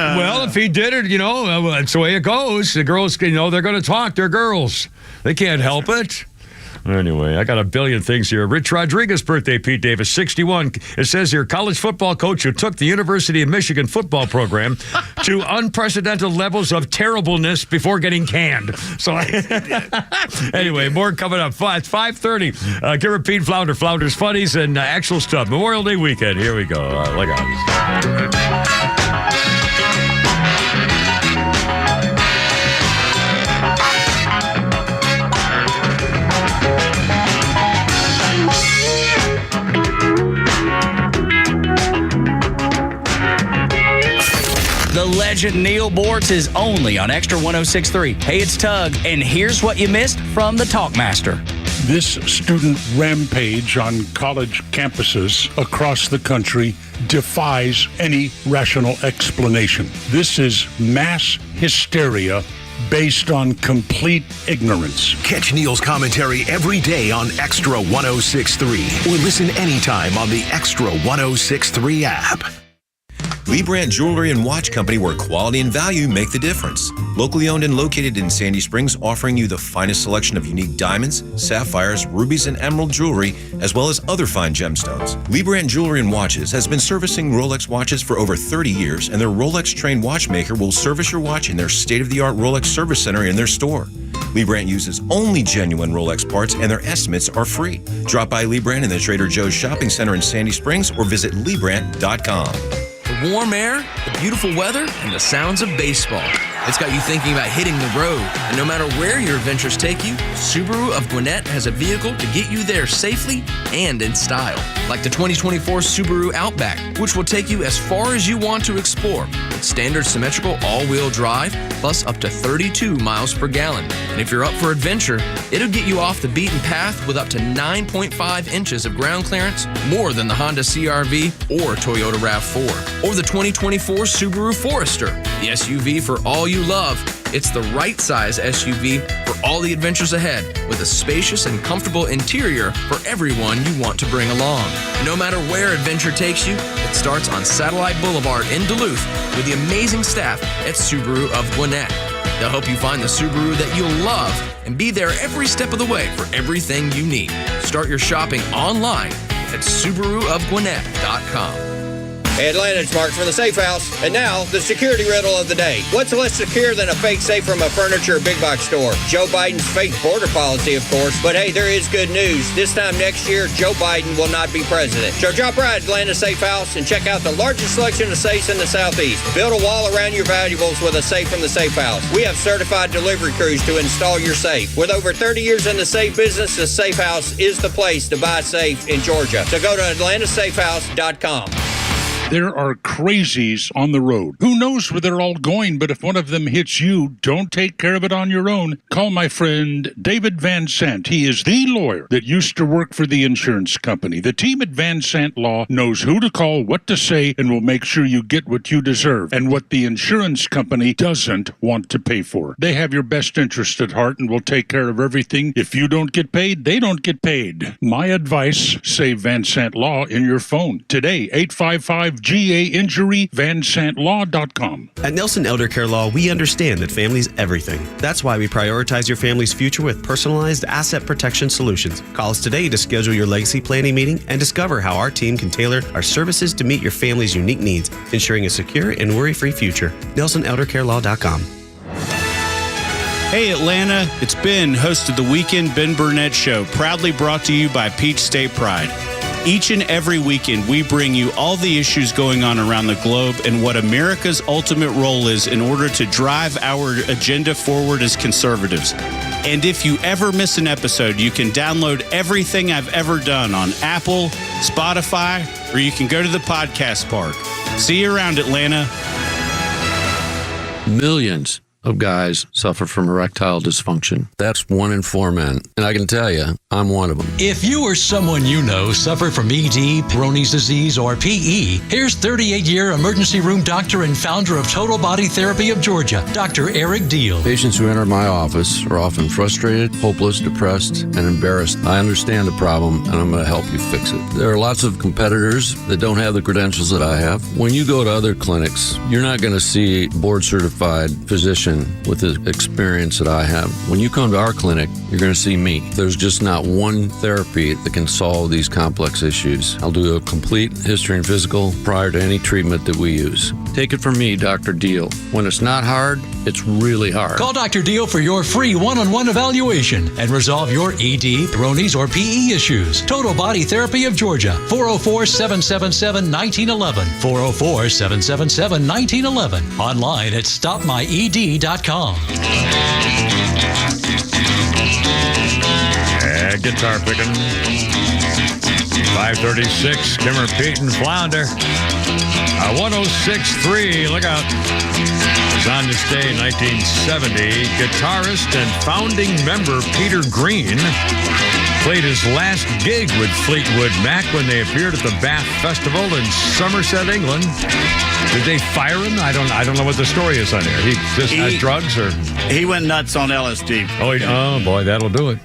Well, if he did it, that's the way it goes. The girls, they're going to talk. They're girls. They can't help it. Anyway, I got a billion things here. Rich Rodriguez' birthday, Pete Davis, 61. It says here, college football coach who took the University of Michigan football program to unprecedented levels of terribleness before getting canned. So, anyway, more coming up. It's 5:30. Give Pete Flounder's funnies and actual stuff. Memorial Day weekend. Here we go. Look at this. legend Neal Boortz is only on Extra 106.3. Hey, it's Tug, and here's what you missed from the Talkmaster. This student rampage on college campuses across the country defies any rational explanation. This is mass hysteria based on complete ignorance. Catch Neal's commentary every day on Extra 106.3 or listen anytime on the Extra 106.3 app. Lee Brandt Jewelry and Watch Company, where quality and value make the difference. Locally owned and located in Sandy Springs, offering you the finest selection of unique diamonds, sapphires, rubies, and emerald jewelry, as well as other fine gemstones. Lee Brandt Jewelry and Watches has been servicing Rolex watches for over 30 years, and their Rolex-trained watchmaker will service your watch in their state-of-the-art Rolex service center in their store. Lee Brandt uses only genuine Rolex parts, and their estimates are free. Drop by Lee Brandt in the Trader Joe's Shopping Center in Sandy Springs or visit LeeBrandt.com. The warm air, the beautiful weather, and the sounds of baseball. It's got you thinking about hitting the road. And no matter where your adventures take you, Subaru of Gwinnett has a vehicle to get you there safely and in style. Like the 2024 Subaru Outback, which will take you as far as you want to explore with standard symmetrical all-wheel drive, plus up to 32 miles per gallon. And if you're up for adventure, it'll get you off the beaten path with up to 9.5 inches of ground clearance, more than the Honda CR-V or Toyota RAV4. Or the 2024 Subaru Forester, the SUV for all you love. It's the right size SUV for all the adventures ahead, with a spacious and comfortable interior for everyone you want to bring along. No matter where adventure takes you, it starts on Satellite Boulevard in Duluth with the amazing staff at Subaru of Gwinnett. They'll help you find the Subaru that you'll love and be there every step of the way for everything you need. Start your shopping online at SubaruofGwinnett.com. Hey Atlanta, it's Mark from the Safe House. And now, the security riddle of the day. What's less secure than a fake safe from a furniture or big box store? Joe Biden's fake border policy, of course. But hey, there is good news. This time next year, Joe Biden will not be president. So drop by Atlanta Safe House and check out the largest selection of safes in the Southeast. Build a wall around your valuables with a safe from the Safe House. We have certified delivery crews to install your safe. With over 30 years in the safe business, the Safe House is the place to buy safe in Georgia. So go to AtlantaSafeHouse.com. There are crazies on the road. Who knows where they're all going, but if one of them hits you, don't take care of it on your own. Call my friend David Van Sant. He is the lawyer that used to work for the insurance company. The team at Van Sant Law knows who to call, what to say, and will make sure you get what you deserve and what the insurance company doesn't want to pay for. They have your best interest at heart and will take care of everything. If you don't get paid, they don't get paid. My advice, save Van Sant Law in your phone. Today, 855-GA-INJURY, VanSantLaw.com. At Nelson Elder Care Law, we understand that family's everything. That's why we prioritize your family's future with personalized asset protection solutions. Call us today to schedule your legacy planning meeting and discover how our team can tailor our services to meet your family's unique needs, ensuring a secure and worry-free future. NelsonElderCareLaw.com. Hey Atlanta, it's Ben, host of the Weekend Ben Burnett Show, proudly brought to you by Peach State Pride. Each and every weekend, we bring you all the issues going on around the globe and what America's ultimate role is in order to drive our agenda forward as conservatives. And if you ever miss an episode, you can download everything I've ever done on Apple, Spotify, or you can go to the podcast park. See you around, Atlanta. Millions of guys suffer from erectile dysfunction. That's 1 in 4 men. And I can tell you, I'm one of them. If you or someone you know suffer from ED, Peyronie's disease, or PE, here's 38-year emergency room doctor and founder of Total Body Therapy of Georgia, Dr. Eric Deal. Patients who enter my office are often frustrated, hopeless, depressed, and embarrassed. I understand the problem, and I'm going to help you fix it. There are lots of competitors that don't have the credentials that I have. When you go to other clinics, you're not going to see a board-certified physician with the experience that I have. When you come to our clinic, you're going to see me. There's just not one therapy that can solve these complex issues. I'll do a complete history and physical prior to any treatment that we use. Take it from me, Dr. Deal. When it's not hard, it's really hard. Call Dr. Deal for your free one-on-one evaluation and resolve your ED, Peyronie's, or PE issues. Total Body Therapy of Georgia, 404-777-1911, 404-777-1911, online at stopmyed.com. guitar picking. 5:36, Kimmer, Pete, and Flounder. 106.3, look out. It was on this day, 1970. Guitarist and founding member Peter Green played his last gig with Fleetwood Mac when they appeared at the Bath Festival in Somerset, England. Did they fire him? I don't know what the story is on there. He just had drugs, or he went nuts on LSD. Oh boy, that'll do it.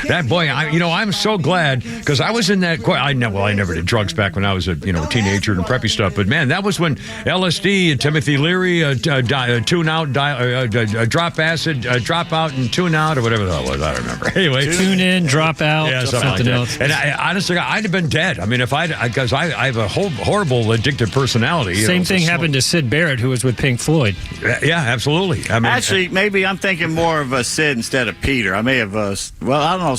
That boy, I'm so glad because I was in that. I never did drugs back when I was a teenager and preppy stuff. But man, that was when LSD and Timothy Leary, tune out, drop acid, drop out and tune out, or whatever the hell it was. I don't remember. Anyway, tune in, drop out, yeah, something else. And honestly, I'd have been dead. I mean, because I have a horrible addictive personality. Same thing happened to Sid Barrett, who was with Pink Floyd. Yeah, absolutely. I mean, actually, maybe I'm thinking more of a Sid instead of Peter. I may have. I don't know.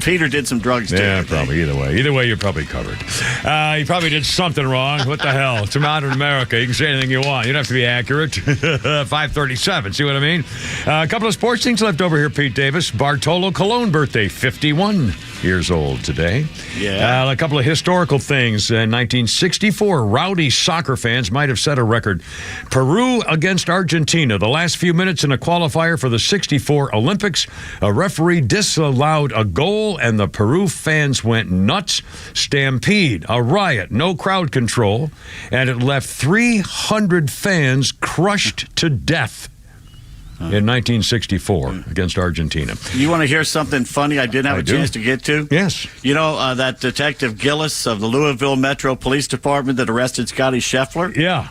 Peter did some drugs too. Yeah, probably. Either way, you're probably covered. He probably did something wrong. What the hell? It's modern America. You can say anything you want. You don't have to be accurate. 5:37. See what I mean? A couple of sports things left over here. Pete Davis, Bartolo Colon birthday, 51 years old today. Yeah. A couple of historical things. In 1964, rowdy soccer fans might have set a record. Peru against Argentina. The last few minutes in a qualifier for the 64 Olympics. A referee disallowed a goal, and the Peru fans went nuts. Stampede, a riot, no crowd control, and it left 300 fans crushed to death. In 1964 against Argentina. You want to hear something funny I didn't have a chance to get to? Yes. You know that Detective Gillis of the Louisville Metro Police Department that arrested Scotty Scheffler? Yeah.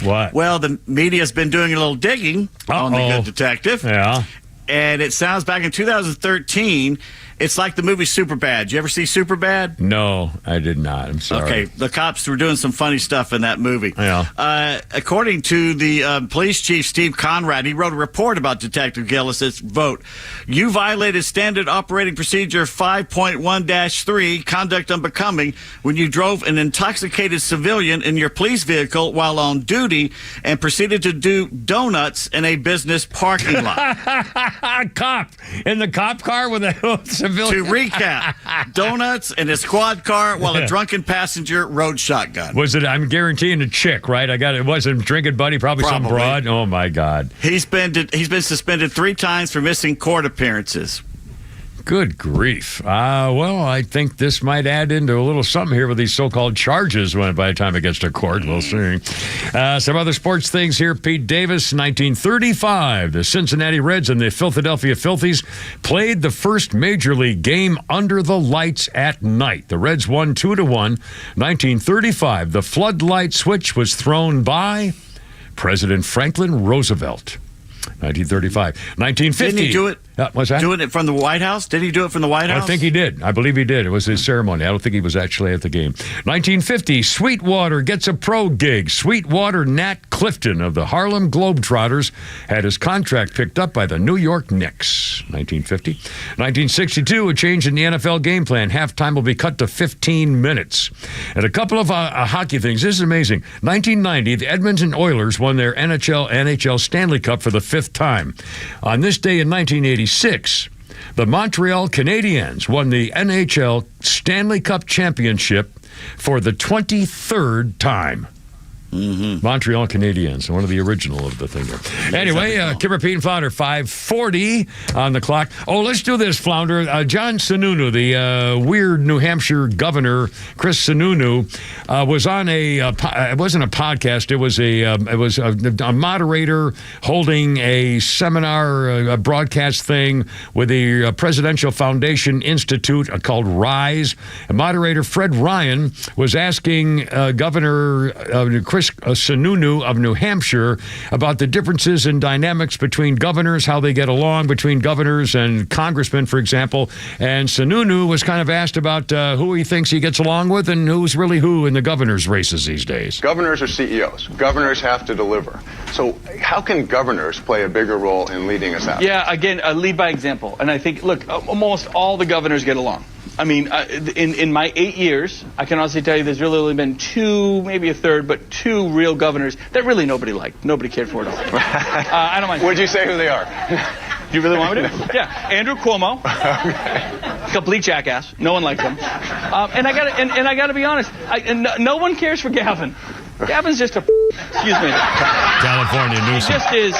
What? Well, the media's been doing a little digging on the good detective. Yeah. And it sounds back in 2013, it's like the movie Superbad. Did you ever see Superbad? No, I did not. I'm sorry. Okay, the cops were doing some funny stuff in that movie. Yeah. According to the police chief, Steve Conrad, he wrote a report about Detective Gillis' vote. You violated Standard Operating Procedure 5.1-3, conduct unbecoming, when you drove an intoxicated civilian in your police vehicle while on duty and proceeded to do donuts in a business parking lot. Cop in the cop car with a civilian. To recap, donuts in a squad car while a drunken passenger rode shotgun. Was it? I'm guaranteeing a chick, right? It wasn't a drinking buddy, probably some broad. Oh my God. He's been suspended 3 times for missing court appearances. Good grief. Well, I think this might add into a little something here with these so-called charges by the time it gets to court. We'll see. Some other sports things here. Pete Davis, 1935. The Cincinnati Reds and the Philadelphia Phillies played the first Major League game under the lights at night. The Reds won 2-1. 1935. The floodlight switch was thrown by President Franklin Roosevelt. 1935. 1950. Didn't he do it? What's that? Doing it from the White House? Did he do it from the White House? I think he did. I believe he did. It was his ceremony. I don't think he was actually at the game. 1950. Sweetwater gets a pro gig. Sweetwater Nat Clifton of the Harlem Globetrotters had his contract picked up by the New York Knicks. 1950. 1962. A change in the NFL game plan. Halftime will be cut to 15 minutes. And a couple of hockey things. This is amazing. 1990. The Edmonton Oilers won their NHL Stanley Cup for the 5th time. On this day in 1986, the Montreal Canadiens won the NHL Stanley Cup Championship for the 23rd time. Mm-hmm. Montreal Canadiens, one of the original of the thing there. Anyway, Kimmer, Pete, and Flounder, 5:40 on the clock. Oh, let's do this, Flounder. John Sununu, the weird New Hampshire governor, Chris Sununu, was on it wasn't a podcast. It was a moderator holding a seminar, a broadcast thing with the Presidential Foundation Institute called RISE. Moderator Fred Ryan was asking Governor Chris Sununu of New Hampshire about the differences in dynamics between governors, how they get along between governors and congressmen, for example. And Sununu was kind of asked about who he thinks he gets along with and who's really who in the governor's races these days. Governors are CEOs. Governors have to deliver. So how can governors play a bigger role in leading us out? Yeah, again, lead by example. And I think, look, almost all the governors get along. I mean, in my 8 years, I can honestly tell you there's really only been 2, maybe a third, but 2 real governors that really nobody liked. Nobody cared for at all. I don't mind. Would you say who they are? Do you really want me to? Yeah, Andrew Cuomo, complete jackass. No one likes him. And I got to be honest. No one cares for Gavin. Gavin's just a. Excuse me. California nuisance. He just is.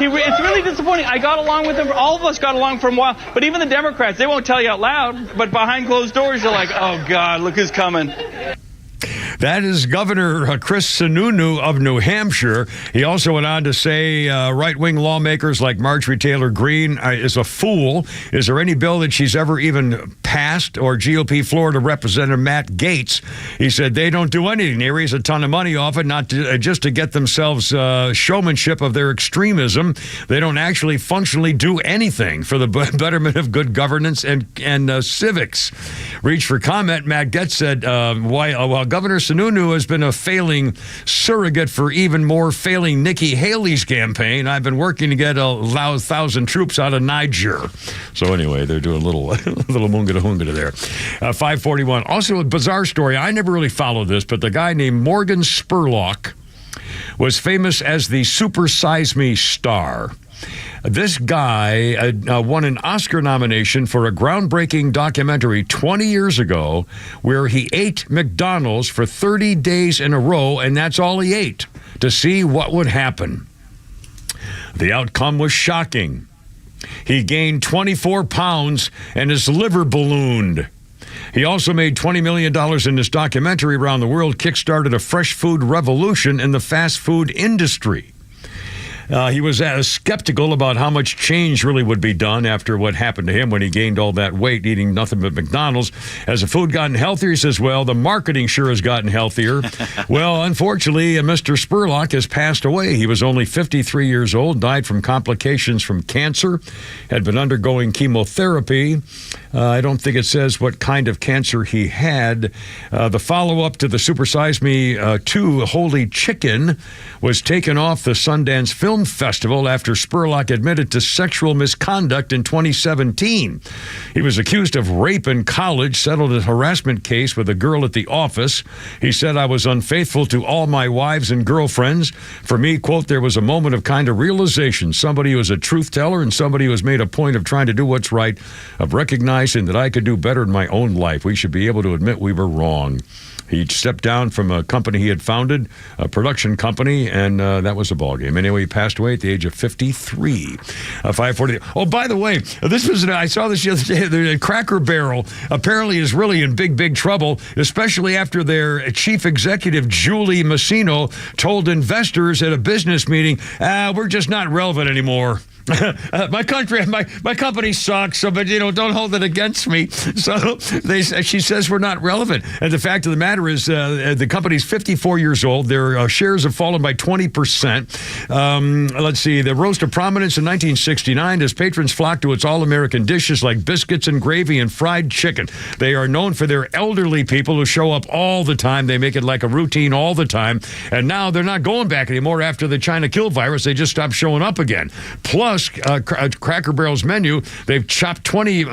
It's really disappointing. I got along with him. All of us got along for a while. But even the Democrats, they won't tell you out loud. But behind closed doors, you're like, oh God, look who's coming. That is Governor Chris Sununu of New Hampshire. He also went on to say right-wing lawmakers like Marjorie Taylor Greene is a fool. Is there any bill that she's ever even passed? Or GOP Florida Representative Matt Gaetz. He said they don't do anything. They raise a ton of money off it, just to get themselves showmanship of their extremism. They don't actually functionally do anything for the betterment of good governance and civics. Reach for comment. Matt Gaetz said, while Governor Sununu has been a failing surrogate for even more failing Nikki Haley's campaign, I've been working to get 1,000 troops out of Niger. So anyway, they're doing a little munga-da-hunga there. 541. Also a bizarre story. I never really followed this, but the guy named Morgan Spurlock was famous as the Super Size Me star. This guy won an Oscar nomination for a groundbreaking documentary 20 years ago where he ate McDonald's for 30 days in a row, and that's all he ate, to see what would happen. The outcome was shocking. He gained 24 pounds and his liver ballooned. He also made $20 million in this documentary around the world, kickstarted a fresh food revolution in the fast food industry. He was skeptical about how much change really would be done after what happened to him when he gained all that weight eating nothing but McDonald's. Has the food gotten healthier? He says, well, the marketing sure has gotten healthier. Well, unfortunately, Mr. Spurlock has passed away. He was only 53 years old, died from complications from cancer, had been undergoing chemotherapy. I don't think it says what kind of cancer he had. The follow-up to the Super Size Me 2, Holy Chicken, was taken off the Sundance Film Festival after Spurlock admitted to sexual misconduct in 2017. He was accused of rape in college, settled a harassment case with a girl at the office. He said, I was unfaithful to all my wives and girlfriends. For me, quote, there was a moment of kind of realization. Somebody who was a truth teller and somebody who has made a point of trying to do what's right, of recognizing that I could do better in my own life. We should be able to admit we were wrong. He stepped down from a company he had founded, a production company, and that was the ballgame. Anyway, he passed away at the age of 53. 540. Oh, by the way, I saw this the other day. The Cracker Barrel apparently is really in big trouble, especially after their chief executive, Julie Masino, told investors at a business meeting, we're just not relevant anymore. My company sucks, so but don't hold it against me. So she says we're not relevant, and the fact of the matter is the company's 54 years old. Their shares have fallen by 20%. Let's see, they rose to prominence in 1969 as patrons flocked to its all-American dishes like biscuits and gravy and fried chicken. They are known for their elderly people who show up all the time. They make it like a routine all the time, and now they're not going back anymore after the China kill virus. They just stopped showing up again. Plus, Cracker Barrel's menu, they've chopped 20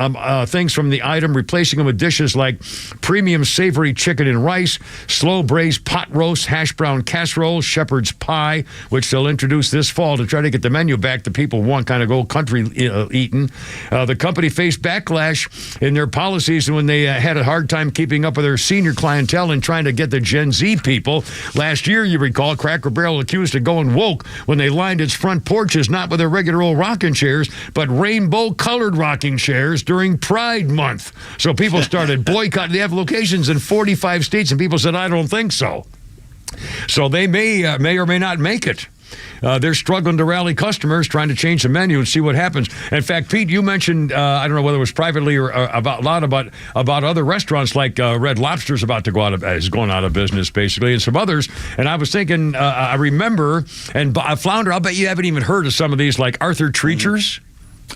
things from the item, replacing them with dishes like premium savory chicken and rice, slow braised pot roast, hash brown casserole, shepherd's pie, which they'll introduce this fall to try to get the menu back that people want, kind of go country eating. The company faced backlash in their policies when they had a hard time keeping up with their senior clientele and trying to get the Gen Z people. Last year, you recall, Cracker Barrel accused of going woke when they lined its front porches not with their regular old rocking chairs, but rainbow-colored rocking chairs during Pride Month. So people started boycotting. They have locations in 45 states, and people said, I don't think so. So they may or may not make it. They're struggling to rally customers, trying to change the menu and see what happens. In fact, Pete, you mentioned, I don't know whether it was privately or about other restaurants like Red Lobster's is going out of business, basically, and some others. And I was thinking, I remember, and Flounder, I'll bet you haven't even heard of some of these, like Arthur Treacher's.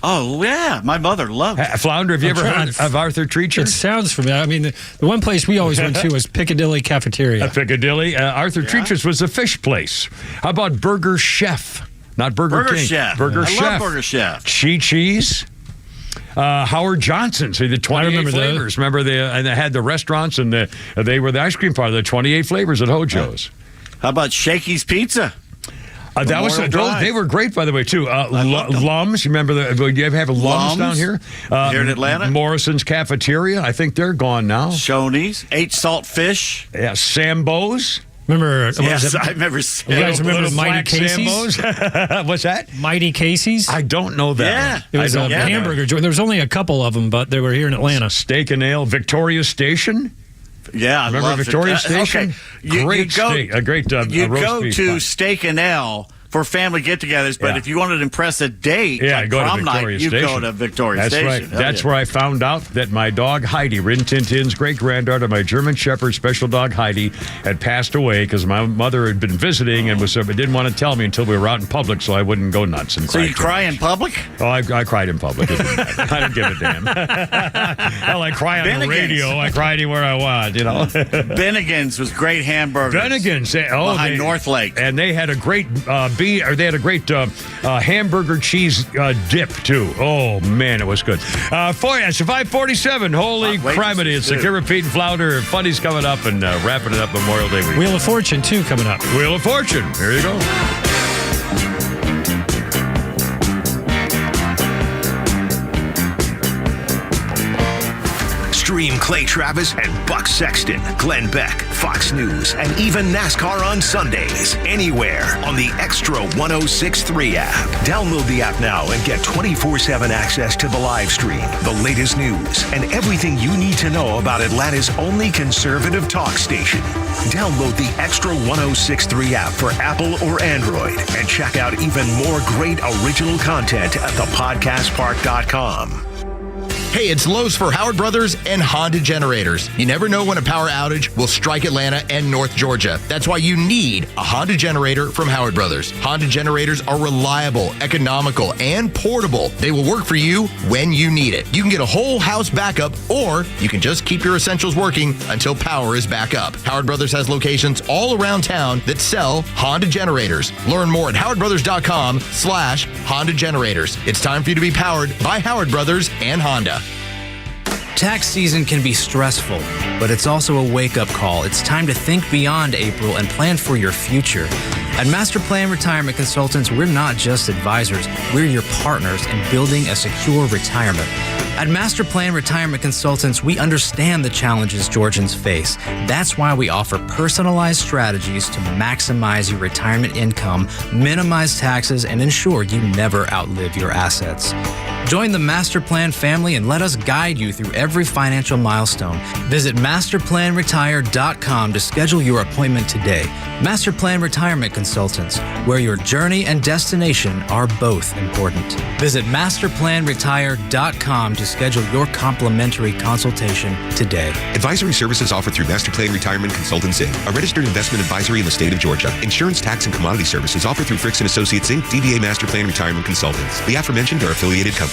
Oh, yeah. My mother loved it. Flounder, have you ever heard of Arthur Treacher? It sounds familiar. I mean, the one place we always went to was Piccadilly Cafeteria. Piccadilly. Arthur Treacher's was a fish place. How about Burger Chef? Not Burger King. Chef. Burger Chef. I love Burger Chef. Cheese. Howard Johnson's, the 28 flavors. Remember, they had the restaurants, and they were the ice cream part of the 28 flavors at Hojo's. How about Shakey's Pizza? They were great, by the way, too. Lums, you remember? Do you ever have a Lums down here? Here in Atlanta? Morrison's Cafeteria. I think they're gone now. Shoney's, H Salt Fish. Yeah, Sambo's. Remember? Yes, I remember. You guys remember Mighty Casey's? What's that? Mighty Casey's? I don't know that. Yeah. It was a hamburger joint. There was only a couple of them, but they were here in Atlanta. Steak and Ale. Victoria Station. Yeah, I remember love Victoria Station? Okay. Great steak. A great You roast go beef to pie. Steak and Ale for family get-togethers, but if you wanted to impress a date, like go to prom night, Victoria you Station. go to Victoria That's Station. right. That's where I found out that my dog Heidi, Rin Tin Tin's great-granddaughter, my German Shepherd special dog Heidi, had passed away because my mother had been visiting and didn't want to tell me until we were out in public, so I wouldn't go nuts. And So you cry in public? Oh, I cried in public. I didn't give a damn. Hell, I cry on the radio. I cry anywhere I want, you know. Bennigan's was great hamburgers. Bennigan's, behind North Lake, and they had a great hamburger cheese dip too. Oh man, it was good. It's 5:47. Holy criminy! It's the Kira Pete and Flounder. Funny's coming up and wrapping it up Memorial Day week. Wheel of Fortune too coming up. Wheel of Fortune. Here you go. Stream Clay Travis and Buck Sexton, Glenn Beck, Fox News, and even NASCAR on Sundays. Anywhere on the Extra 106.3 app. Download the app now and get 24/7 access to the live stream, the latest news, and everything you need to know about Atlanta's only conservative talk station. Download the Extra 106.3 app for Apple or Android and check out even more great original content at thepodcastpark.com. Hey, it's Lowe's for Howard Brothers and Honda Generators. You never know when a power outage will strike Atlanta and North Georgia. That's why you need a Honda generator from Howard Brothers. Honda generators are reliable, economical, and portable. They will work for you when you need it. You can get a whole house backup, or you can just keep your essentials working until power is back up. Howard Brothers has locations all around town that sell Honda generators. Learn more at howardbrothers.com/Honda generators. It's time for you to be powered by Howard Brothers and Honda. Tax season can be stressful, but it's also a wake-up call. It's time to think beyond April and plan for your future. At Master Plan Retirement Consultants, we're not just advisors, we're your partners in building a secure retirement. At Master Plan Retirement Consultants, we understand the challenges Georgians face. That's why we offer personalized strategies to maximize your retirement income, minimize taxes, and ensure you never outlive your assets. Join the Master Plan family and let us guide you through every financial milestone. Visit masterplanretire.com to schedule your appointment today. Master Plan Retirement Consultants, where your journey and destination are both important. Visit masterplanretire.com to schedule your complimentary consultation today. Advisory services offered through Master Plan Retirement Consultants Inc., a registered investment advisory in the state of Georgia. Insurance, tax, and commodity services offered through Fricks & Associates Inc., DBA Master Plan Retirement Consultants. The aforementioned are affiliated companies.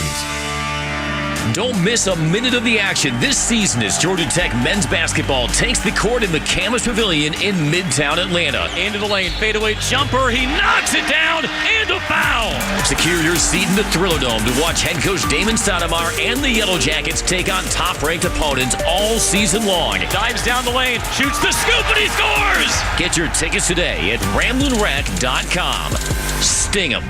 Don't miss a minute of the action this season as Georgia Tech men's basketball takes the court in the Camas Pavilion in Midtown Atlanta. Into the lane, fadeaway jumper, he knocks it down, and a foul! Secure your seat in the Thriller Dome to watch head coach Damon Stoudemire and the Yellow Jackets take on top-ranked opponents all season long. Dives down the lane, shoots the scoop, and he scores! Get your tickets today at RamblinRack.com. Sting 'em.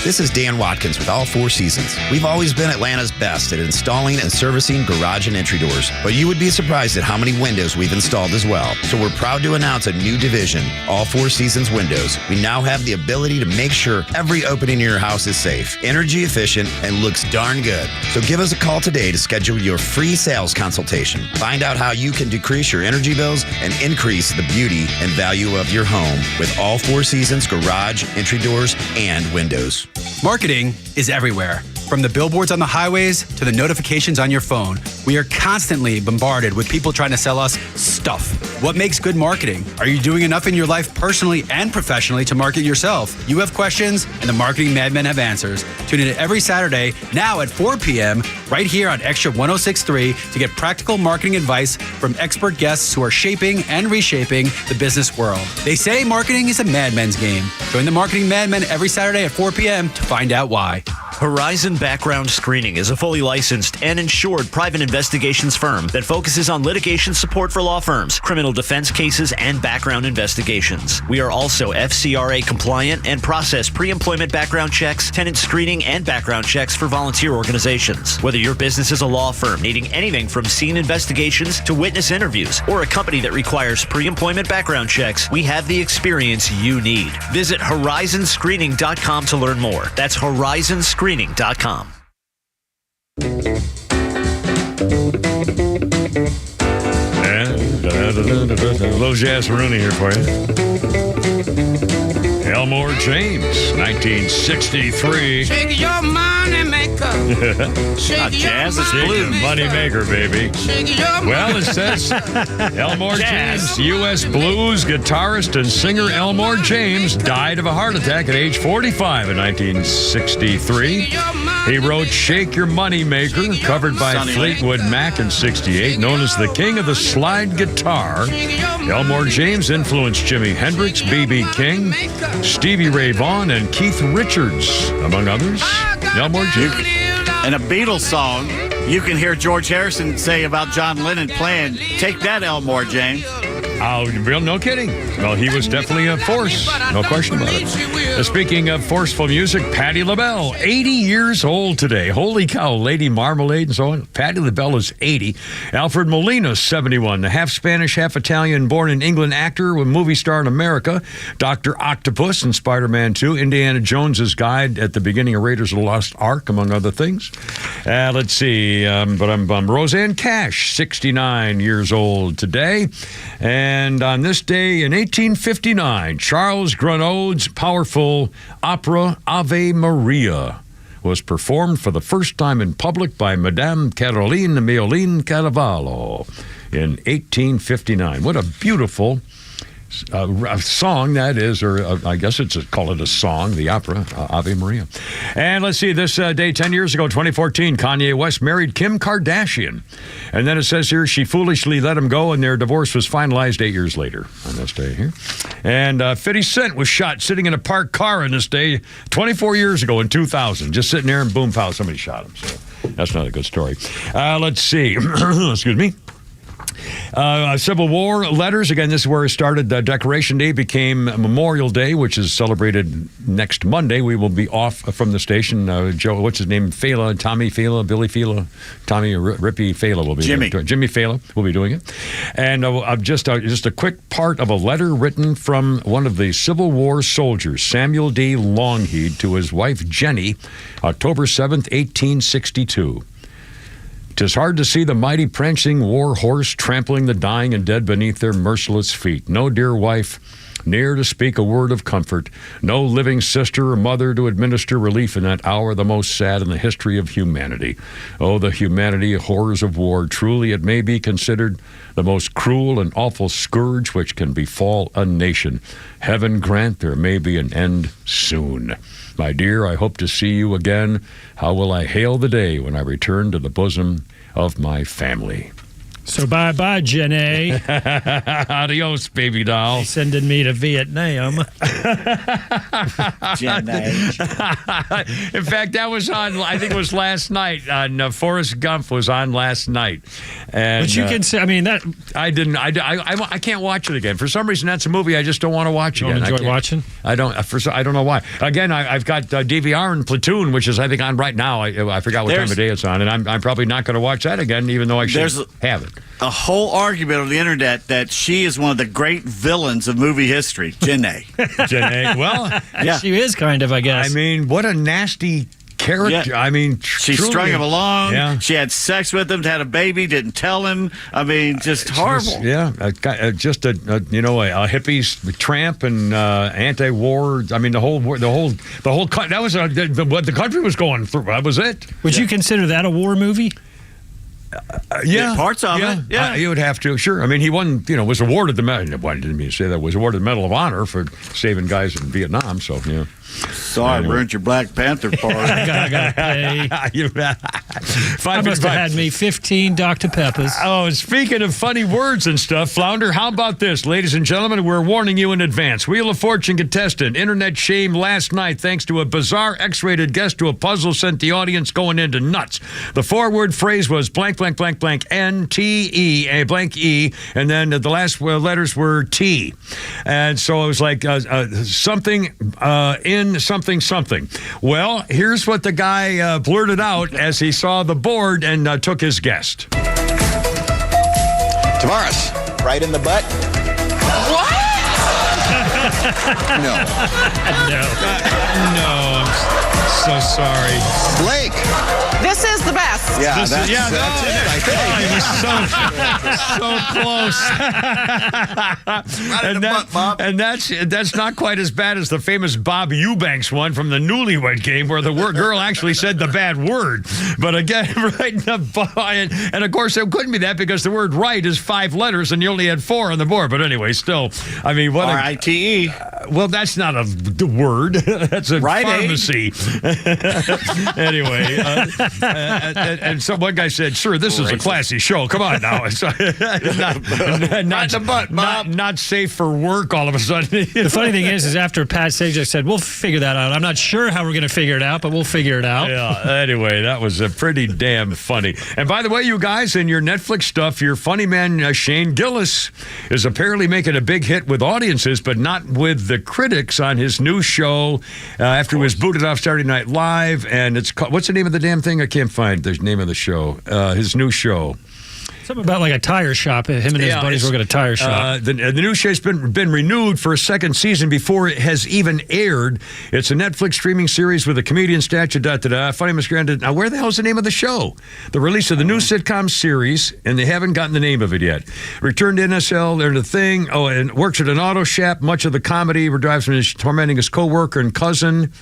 This is Dan Watkins with All Four Seasons. We've always been Atlanta's best at installing and servicing garage and entry doors, but you would be surprised at how many windows we've installed as well. So we're proud to announce a new division, All Four Seasons Windows. We now have the ability to make sure every opening in your house is safe, energy efficient, and looks darn good. So give us a call today to schedule your free sales consultation. Find out how you can decrease your energy bills and increase the beauty and value of your home with All Four Seasons garage, entry doors, and windows. Marketing is everywhere. From the billboards on the highways to the notifications on your phone, we are constantly bombarded with people trying to sell us stuff. What makes good marketing? Are you doing enough in your life personally and professionally to market yourself? You have questions, and the Marketing Madmen have answers. Tune in every Saturday, now at 4 p.m., right here on Extra 106.3 to get practical marketing advice from expert guests who are shaping and reshaping the business world. They say marketing is a madman's game. Join the Marketing Madmen every Saturday at 4 p.m. to find out why. Horizon Background Screening is a fully licensed and insured private investigations firm that focuses on litigation support for law firms, criminal defense cases, and background investigations. We are also FCRA compliant and process pre-employment background checks, tenant screening, and background checks for volunteer organizations. Whether your business is a law firm needing anything from scene investigations to witness interviews, or a company that requires pre-employment background checks, we have the experience you need. Visit horizonscreening.com to learn more. That's horizonscreening.com. A little jazz Rooney here for you. Elmore James, 1963. Shake your money maker. Not jazz, it's blues. Money maker, baby. Well, it says Elmore James, U.S. blues guitarist and singer Elmore James, died of a heart attack at age 45 in 1963. He wrote Shake Your Money Maker, covered by Fleetwood Mac in 68, known as the king of the slide guitar. Elmore James influenced Jimi Hendrix, B.B. King, Stevie Ray Vaughan, and Keith Richards, among others. Elmore James. And a Beatles song, you can hear George Harrison say about John Lennon playing, "Take that, Elmore James." Oh, no kidding. Well, he was definitely a force. No question about it. Speaking of forceful music, Patti LaBelle, 80 years old today. Holy cow, Lady Marmalade and so on. Patti LaBelle is 80. Alfred Molina, 71. The half Spanish, half Italian, born in England actor with movie star in America. Dr. Octopus in Spider-Man 2. Indiana Jones's guide at the beginning of Raiders of the Lost Ark, among other things. Let's see. Roseanne Cash, 69 years old today. And on this day in 1859, Charles Gounod's powerful opera Ave Maria was performed for the first time in public by Madame Caroline Mioline Carvalho in 1859. What a beautiful song that is, or I guess call it a song, the opera, Ave Maria. And let's see, this day 10 years ago, 2014, Kanye West married Kim Kardashian. And then it says here, she foolishly let him go, and their divorce was finalized 8 years later on this day here. And 50 Cent was shot sitting in a parked car on this day 24 years ago in 2000. Just sitting there and boom, pow, somebody shot him. So that's not a good story. Let's see. Excuse me. Civil War letters. Again, this is where it started. Decoration Day became Memorial Day, which is celebrated next Monday. We will be off from the station. Joe, what's his name? Fela, Tommy Fela, Billy Fela, Tommy Rippy Fela will be Jimmy Fela will be doing it. And just a quick part of a letter written from one of the Civil War soldiers, Samuel D. Longhead, to his wife Jenny, October 7th, 1862. 'Tis hard to see the mighty prancing war horse trampling the dying and dead beneath their merciless feet. No dear wife near to speak a word of comfort. No living sister or mother to administer relief in that hour the most sad in the history of humanity. Oh, the humanity horrors of war. Truly it may be considered the most cruel and awful scourge which can befall a nation. Heaven grant there may be an end soon. My dear, I hope to see you again. How will I hail the day when I return to the bosom of my family? So bye-bye, Jenny. Adios, baby doll. Sending me to Vietnam. Jenny. In fact, that was on, I think it was last night. Forrest Gump was on last night. And, but you can say, I mean, that... I can't watch it again. For some reason, that's a movie I just don't want to watch again. You don't enjoy watching? I don't know why. Again, I've got DVR and Platoon, which is, I think, on right now. I forgot what time of day it's on. And I'm probably not going to watch that again, even though I should have it. A whole argument on the internet that she is one of the great villains of movie history, Jenny. Jenny. Well, yeah. She is kind of, I guess. I mean, what a nasty character. Yeah. I mean, she strung him along. Yeah. She had sex with him, had a baby, didn't tell him. I mean, just horrible. Just a hippie tramp and anti-war. I mean, the whole that was what the country was going through. That was it. Would you consider that a war movie? Yeah, parts of it. Yeah, you would have to. Sure. I mean, he won. Was awarded the medal. Well, I didn't mean to say that. Was awarded the Medal of Honor for saving guys in Vietnam. So yeah. Sorry, I ruined your Black Panther part. I gotta pay. I must have had me 15 Dr. Peppers. Oh, speaking of funny words and stuff, Flounder, how about this? Ladies and gentlemen, we're warning you in advance. Wheel of Fortune contestant, internet shame last night thanks to a bizarre X-rated guess to a puzzle sent the audience going into nuts. The 4-word phrase was blank, blank, blank, blank, N-T-E, a blank E, and then the last letters were T. And so it was like something in something, something. Well, here's what the guy blurted out as he saw the board and took his guess. Tavares, right in the butt. What? No. No, I'm so sorry. Blake. This is the best. Yeah, That's it, I think. Oh, He was so close. And that's not quite as bad as the famous Bob Eubanks one from the Newlywed Game, where the girl actually said the bad word. But again, right in the butt. And of course, it couldn't be that because the word right is 5 letters, and you only had 4 on the board. But anyway, still, I mean, what R-I-T-E. Well, that's not a word. That's a pharmacy. Anyway, and so one guy said, "Sir, this is a classy show. Come on now." It's not safe for work all of a sudden. The funny thing is after Pat Sajak said, "We'll figure that out." I'm not sure how we're going to figure it out, but we'll figure it out. Yeah. Anyway, that was pretty damn funny. And by the way, you guys, in your Netflix stuff, your funny man Shane Gillis is apparently making a big hit with audiences, but not with the critics on his new show after he was booted off Saturday Night Live. And it's called, what's the name of the damn thing? I can't find the name of the show. His new show. Something about like a tire shop. Him and his buddies work at a tire shop. The new show's been renewed for a second season before it has even aired. It's a Netflix streaming series with a comedian statue, Funny Miss Grandad. Now, where the hell's the name of the show? The release of the new sitcom series, and they haven't gotten the name of it yet. Returned to NSL, they're the thing. Oh, and works at an auto shop. Much of the comedy drives from his tormenting his coworker and cousin.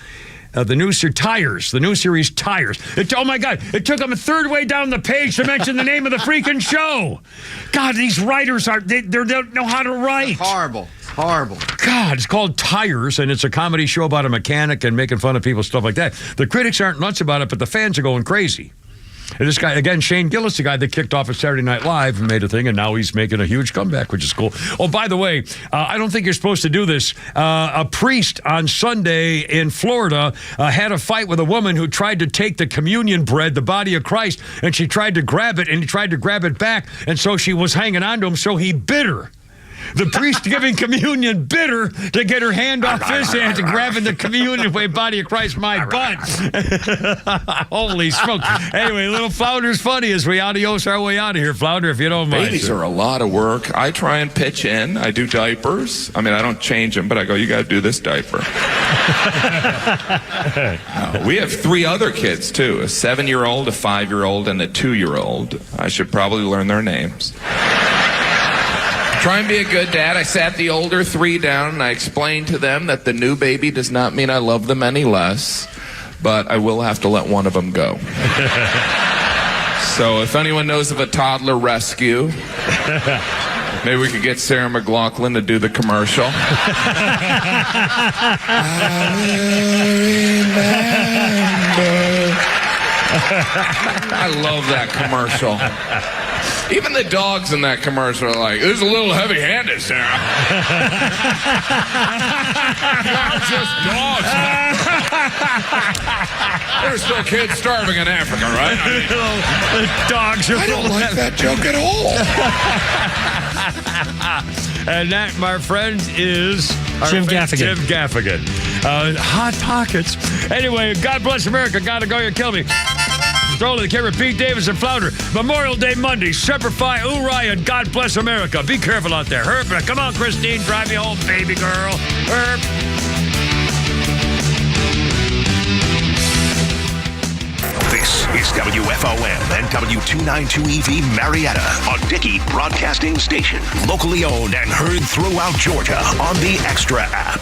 The new series Tires. Oh, my God. It took them a third way down the page to mention the name of the freaking show. God, these writers, they don't know how to write. Horrible. God, it's called Tires, and it's a comedy show about a mechanic and making fun of people, stuff like that. The critics aren't nuts about it, but the fans are going crazy. And this guy, again, Shane Gillis, the guy that kicked off at Saturday Night Live and made a thing, and now he's making a huge comeback, which is cool. Oh, by the way, I don't think you're supposed to do this. A priest on Sunday in Florida had a fight with a woman who tried to take the communion bread, the body of Christ, and she tried to grab it, and he tried to grab it back, and so she was hanging on to him, so he bit her. The priest giving communion bit her to get her hand off his hand and grabbing the communion body of Christ, my butt. Holy smoke. Anyway, little Flounder's funny as we adios our way out of here, Flounder, if you don't mind. Babies are a lot of work. I try and pitch in. I do diapers. I mean, I don't change them, but I go, you got to do this diaper. We have 3 other kids, too, a 7-year-old, a 5-year-old, and a 2-year-old. I should probably learn their names. Try and be a good dad. I sat the older 3 down and I explained to them that the new baby does not mean I love them any less, but I will have to let one of them go. So if anyone knows of a toddler rescue, maybe we could get Sarah McLachlan to do the commercial. I love that commercial. Even the dogs in that commercial are like, "This is a little heavy-handed, Sarah." Not just dogs. There's still kids starving in Africa, right? I mean, the dogs are. I don't like that joke at all. And that, my friend, is Jim Gaffigan. Jim Gaffigan. Hot Pockets. Anyway, God bless America. Gotta go, you kill me. Control of the camera, Pete Davis and Flounder. Memorial Day Monday, Semper Fi, Ooh-Rye, and God bless America. Be careful out there. Herb, come on, Christine, drive me home, baby girl. Herb. This is WFOM and W292EV Marietta, a Dickey Broadcasting Station. Locally owned and heard throughout Georgia on the Extra app.